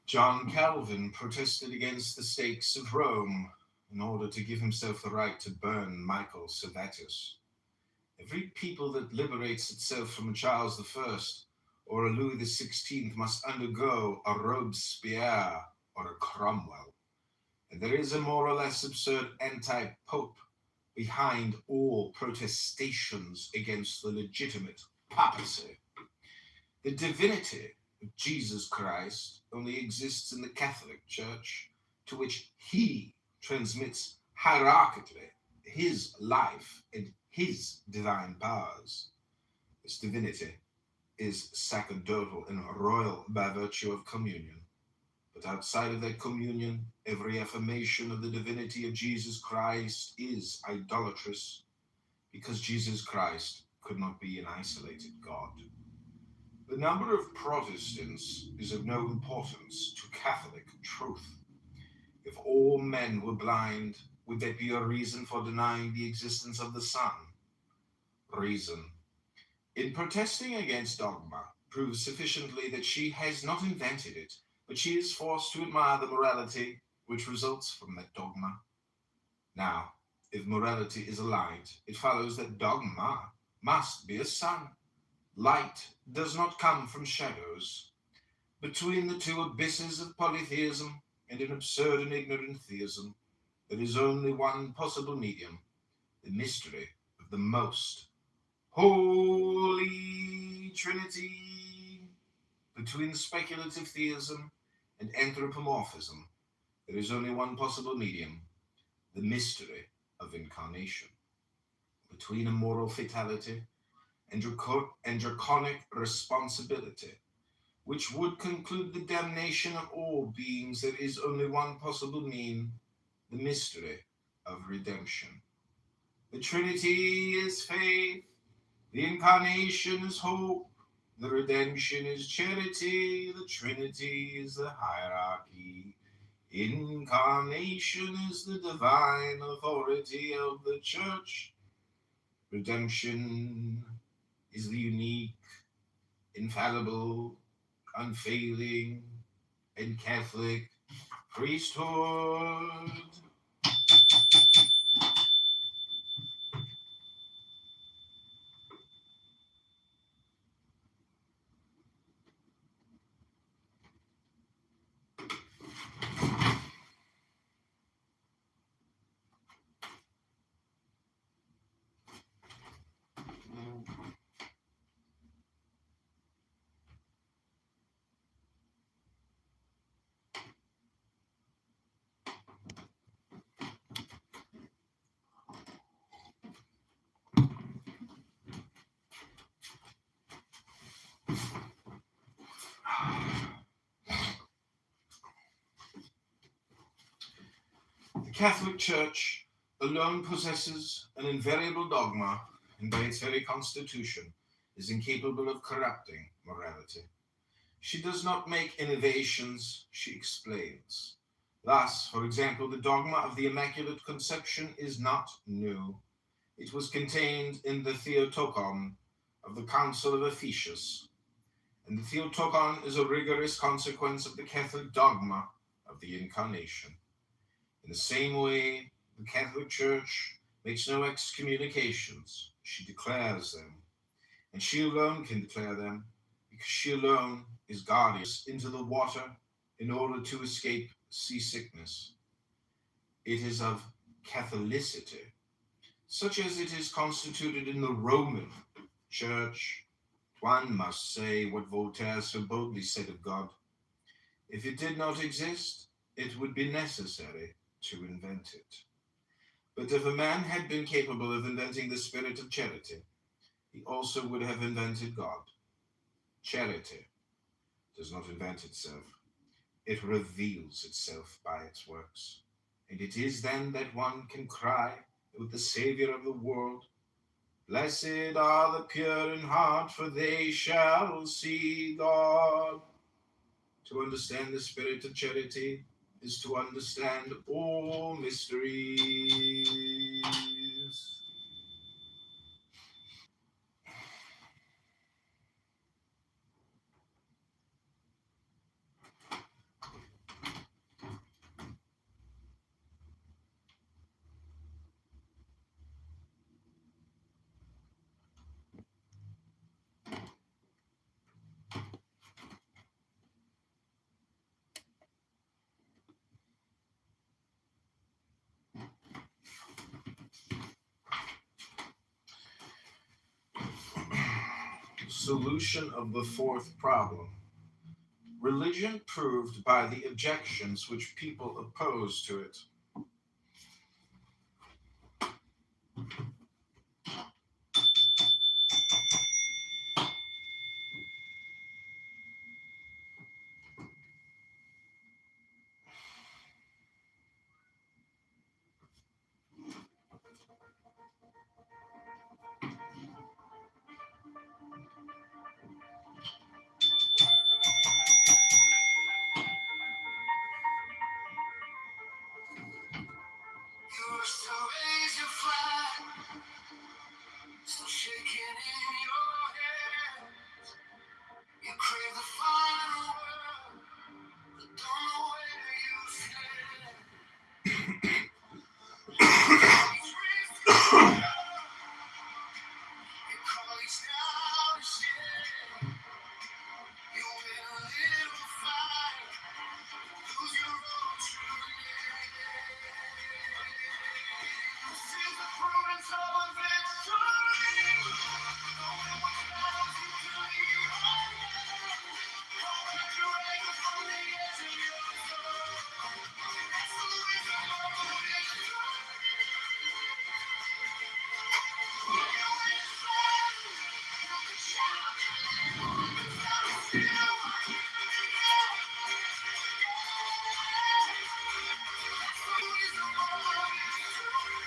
John Calvin protested against the stakes of Rome in order to give himself the right to burn Michael Servetus. Every people that liberates itself from a Charles I or a Louis XVI must undergo a Robespierre or a Cromwell. And there is a more or less absurd anti-pope behind all protestations against the legitimate papacy. The divinity of Jesus Christ only exists in the Catholic Church, to which he transmits hierarchically his life and his divine powers. This divinity is sacerdotal and royal by virtue of communion. But outside of that communion, every affirmation of the divinity of Jesus Christ is idolatrous, because Jesus Christ could not be an isolated God. The number of Protestants is of no importance to Catholic truth. If all men were blind, would there be a reason for denying the existence of the sun? Reason, in protesting against dogma, proves sufficiently that she has not invented it, but she is forced to admire the morality which results from that dogma. Now, if morality is a light, it follows that dogma must be a sun. Light does not come from shadows. Between the two abysses of polytheism and an absurd and ignorant theism, there is only one possible medium, the mystery of the most Holy Trinity. Between speculative theism and anthropomorphism, there is only one possible medium, the mystery of incarnation. Between a moral fatality and draconic responsibility, which would conclude the damnation of all beings, there is only one possible mean, the mystery of redemption. The Trinity is faith, the incarnation is hope, the redemption is charity, the Trinity is the hierarchy, incarnation is the divine authority of the church, redemption is the unique, infallible, unfailing, and Catholic priesthood. The Catholic Church alone possesses an invariable dogma, and by its very constitution is incapable of corrupting morality. She does not make innovations, she explains. Thus, for example, the dogma of the Immaculate Conception is not new. It was contained in the Theotokon of the Council of Ephesus, and the Theotokon is a rigorous consequence of the Catholic dogma of the Incarnation. In the same way, the Catholic Church makes no excommunications, she declares them, and she alone can declare them, because she alone is guardian into the water in order to escape seasickness. It is of Catholicity, such as it is constituted in the Roman Church. One must say what Voltaire so boldly said of God: if it did not exist, it would be necessary to invent it. But if a man had been capable of inventing the spirit of charity, he also would have invented God. Charity does not invent itself. It reveals itself by its works. And it is then that one can cry with the Savior of the world, "Blessed are the pure in heart, for they shall see God." To understand the spirit of charity is to understand all mysteries. Solution of the fourth problem. Religion proved by the objections which people oppose to it. You wish to raise your flag, still shaking in your hand. You crave the final word, but don't know where you stand. Your colleagues now to share. You win a little fight, lose your own true name. This is the prudence of a victory. Knowing which battles you to lead on. Call back your anger from the edge of your soul. That's the wisdom of a victory. You win fast, you can shout. It's not a fear, what you get. That's the wisdom of a victory.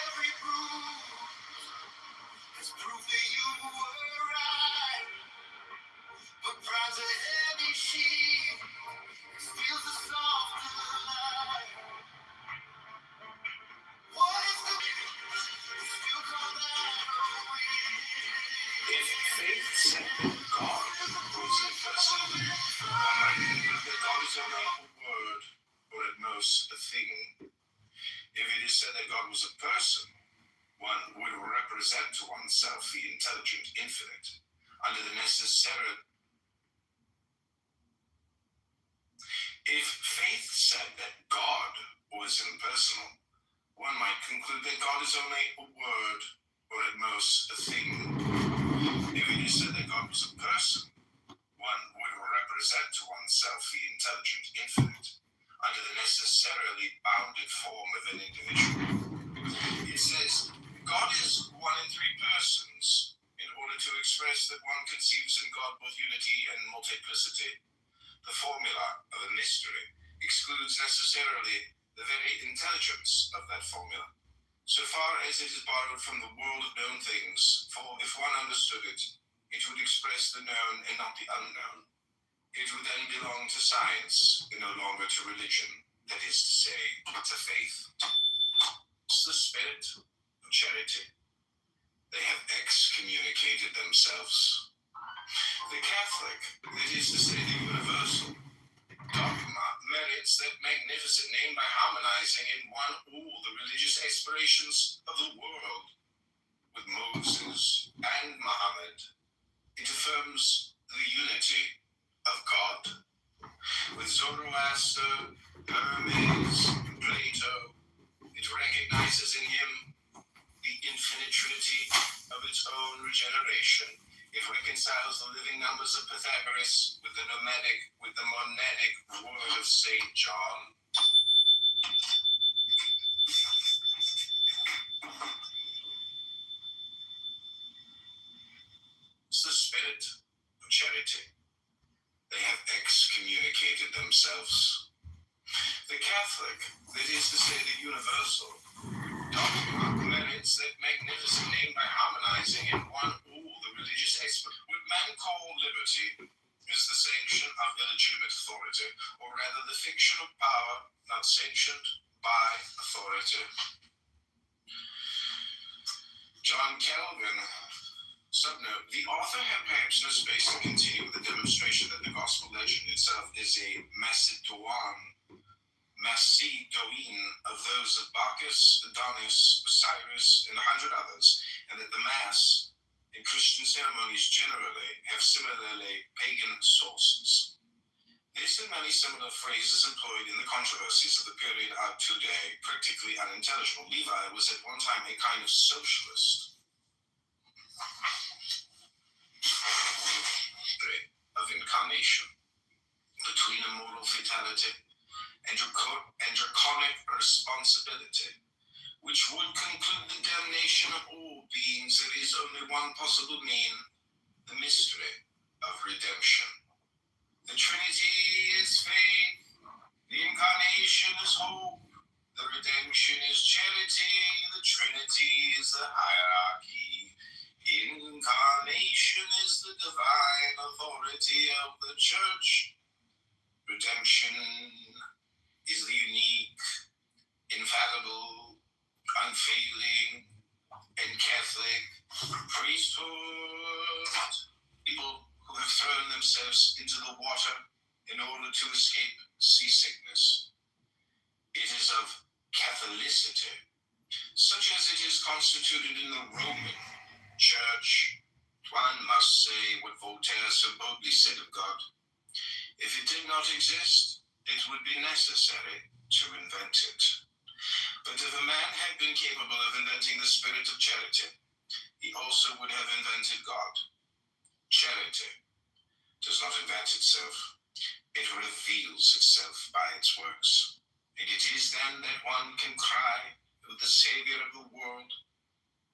Every bruise is proof that you were right. But pride's a heavy sheet, it steals the soft delight. What if the still call that a win? If faith said that God was a person, I believe that God is only a word, or at most a thing. If it is said that God was a person, one would represent to oneself the intelligent infinite under the necessary. If faith said that God was impersonal, one might conclude that God is only a word, or at most a thing. If it is said that God was a person, one would represent to oneself the intelligent infinite under the necessarily bounded form of an individual. It says, God is one in three persons in order to express that one conceives in God both unity and multiplicity. The formula of a mystery excludes necessarily the very intelligence of that formula, so far as it is borrowed from the world of known things, for if one understood it, it would express the known and not the unknown. It would then belong to science and no longer to religion, that is to say, to faith. It's the spirit of charity. They have excommunicated themselves. The Catholic, that is to say, the universal dogma, merits that magnificent name by harmonizing in one all the religious aspirations of the world. With Moses and Muhammad, it affirms the unity of God. With Zoroaster, Hermes, and Plato, it recognizes in him the infinite trinity of its own regeneration. It reconciles the living numbers of Pythagoras with the monadic word of St. John. It's the spirit of charity. They have excommunicated themselves. The Catholic, that is to say, the universal dogma, merits that magnificent name by harmonizing in one all the religious aspects. What men call liberty is the sanction of illegitimate authority, or rather the fiction of power not sanctioned by authority. John Calvin. Subnote, the author had perhaps no space to continue with the demonstration that the gospel legend itself is a Macedonian of those of Bacchus, Adonis, Osiris, and 100 others, have similarly pagan sources. This and many similar phrases employed in the controversies of the period are today practically unintelligible. Levi was at one time a kind of socialist. Of incarnation, between a moral fatality and draconic responsibility, which would conclude the damnation of all beings. There is only one possible mean, the mystery of redemption. The Trinity is faith, the incarnation is hope, the redemption is charity, the Trinity is the hierarchy, incarnation is the divine authority of the church, redemption is the unique, infallible, unfailing, and Catholic priesthood. People who have thrown themselves into the water in order to escape seasickness. It is of Catholicity, such as it is constituted in the Roman Church. One must say what Voltaire so boldly said of God. If it did not exist, it would be necessary to invent it. But if a man had been capable of inventing the spirit of charity, he also would have invented God. Charity does not invent itself. It reveals itself by its works. And it is then that one can cry with the Savior of the world,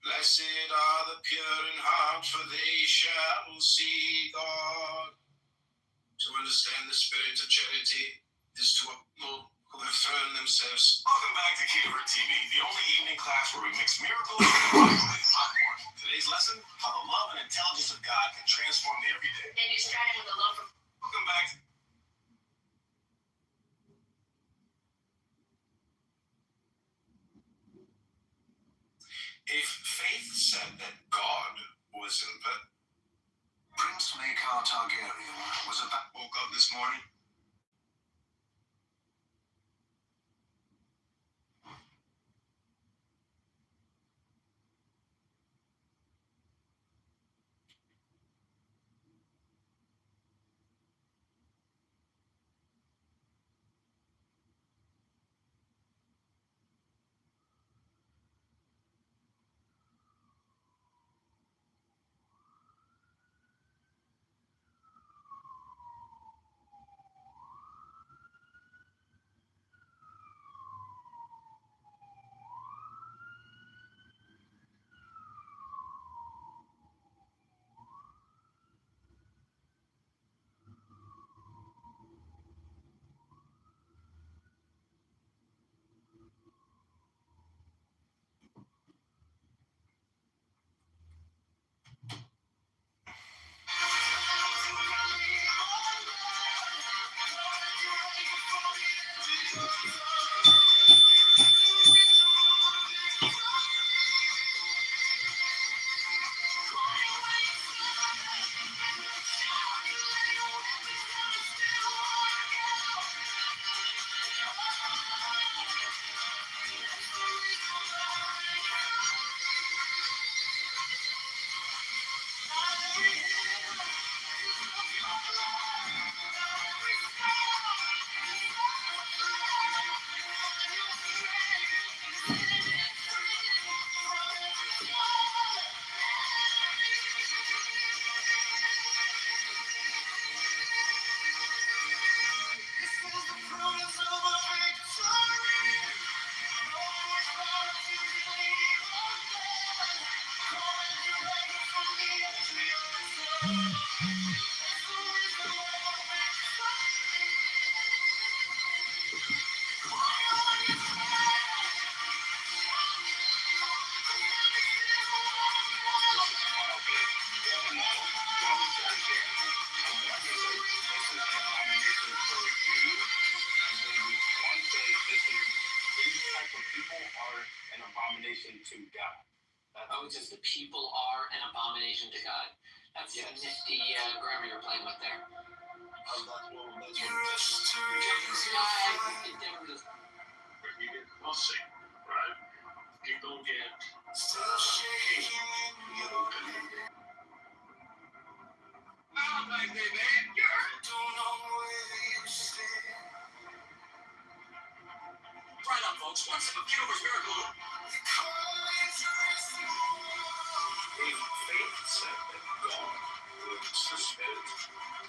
blessed are the pure in heart, for they shall see God. To understand the spirit of charity is to a people who have thrown themselves. Welcome back to Kitover TV, the only evening class where we mix miracles and the Bible with popcorn. Today's lesson, how the love and intelligence of God can transform the everyday. And you started with the love for. Welcome back to If faith said that God was in the Prince Maekar Targaryen was about woke up this morning. To God. Oh, just the people are an abomination to God. That's the nifty grammar you're playing with there. We'll see, right? People get said that God would suspend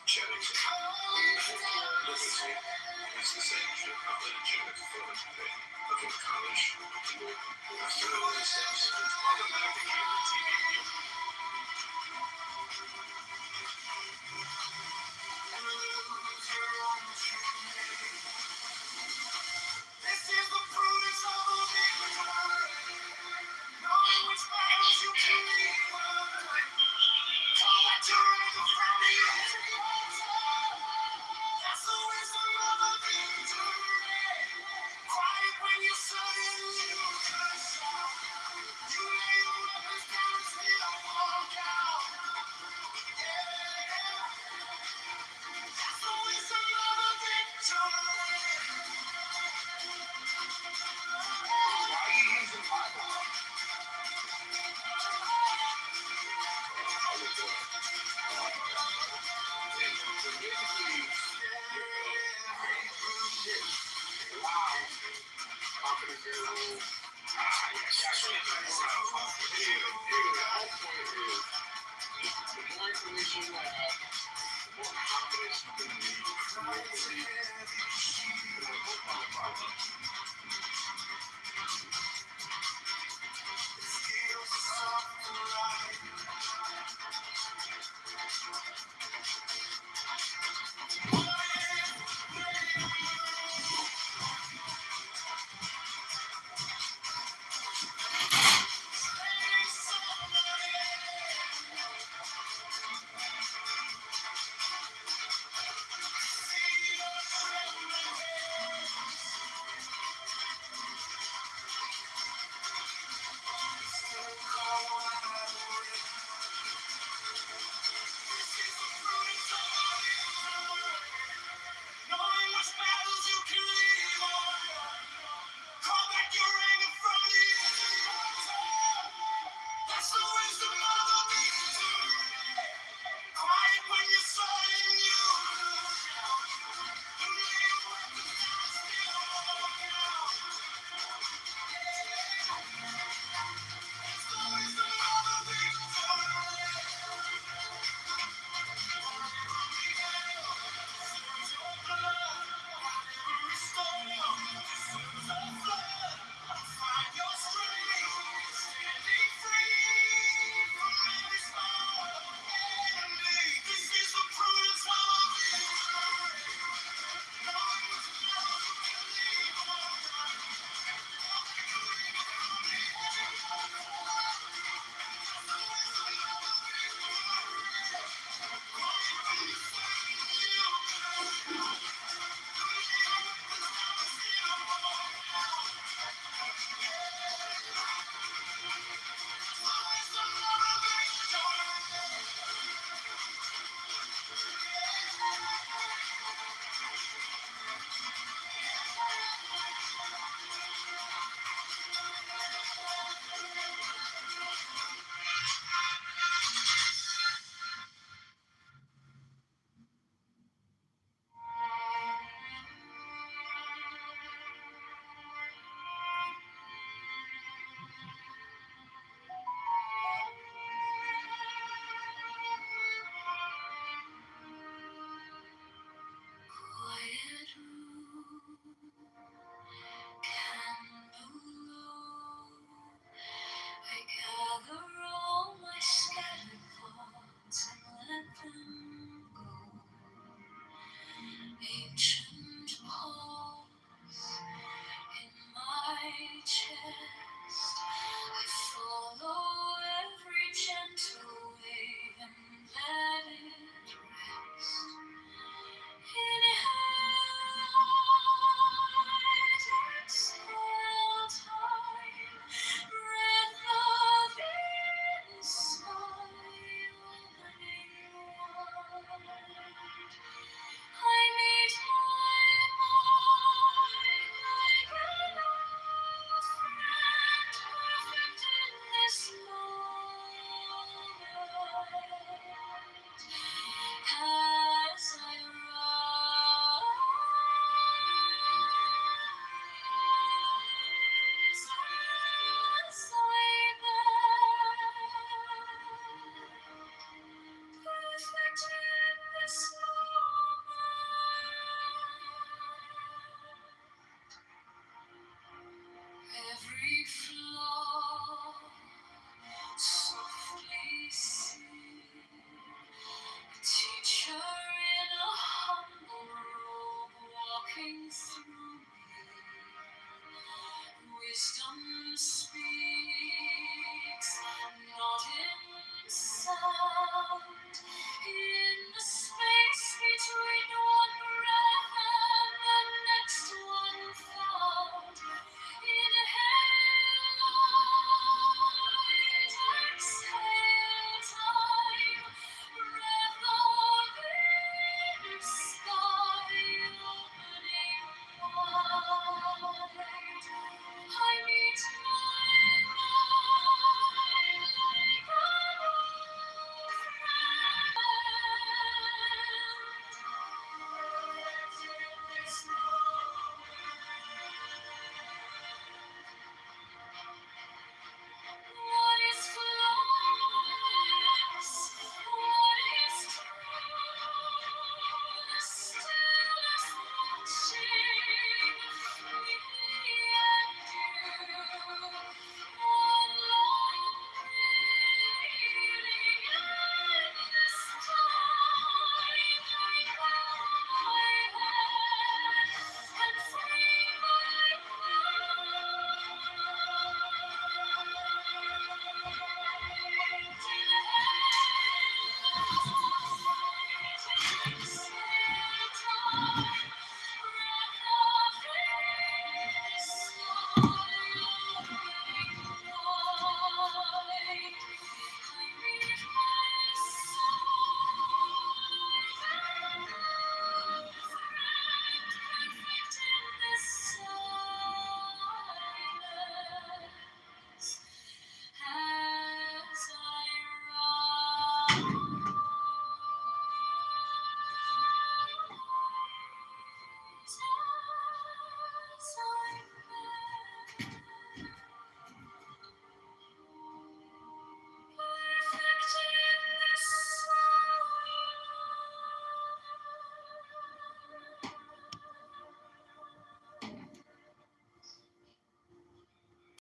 genetics and literacy is the same shit, not legitimate for the college would after all these steps. Welcome back to Cable TV. This is the prudence of the victor, knowing which battles you can win. Don't let your anger from the enemy altar. That's the wisdom of the victory. Quiet when you're suddenly you crash out. You lay your weapons down and still walk out. Yeah, that's the wisdom of the victory. Why are you using Bible?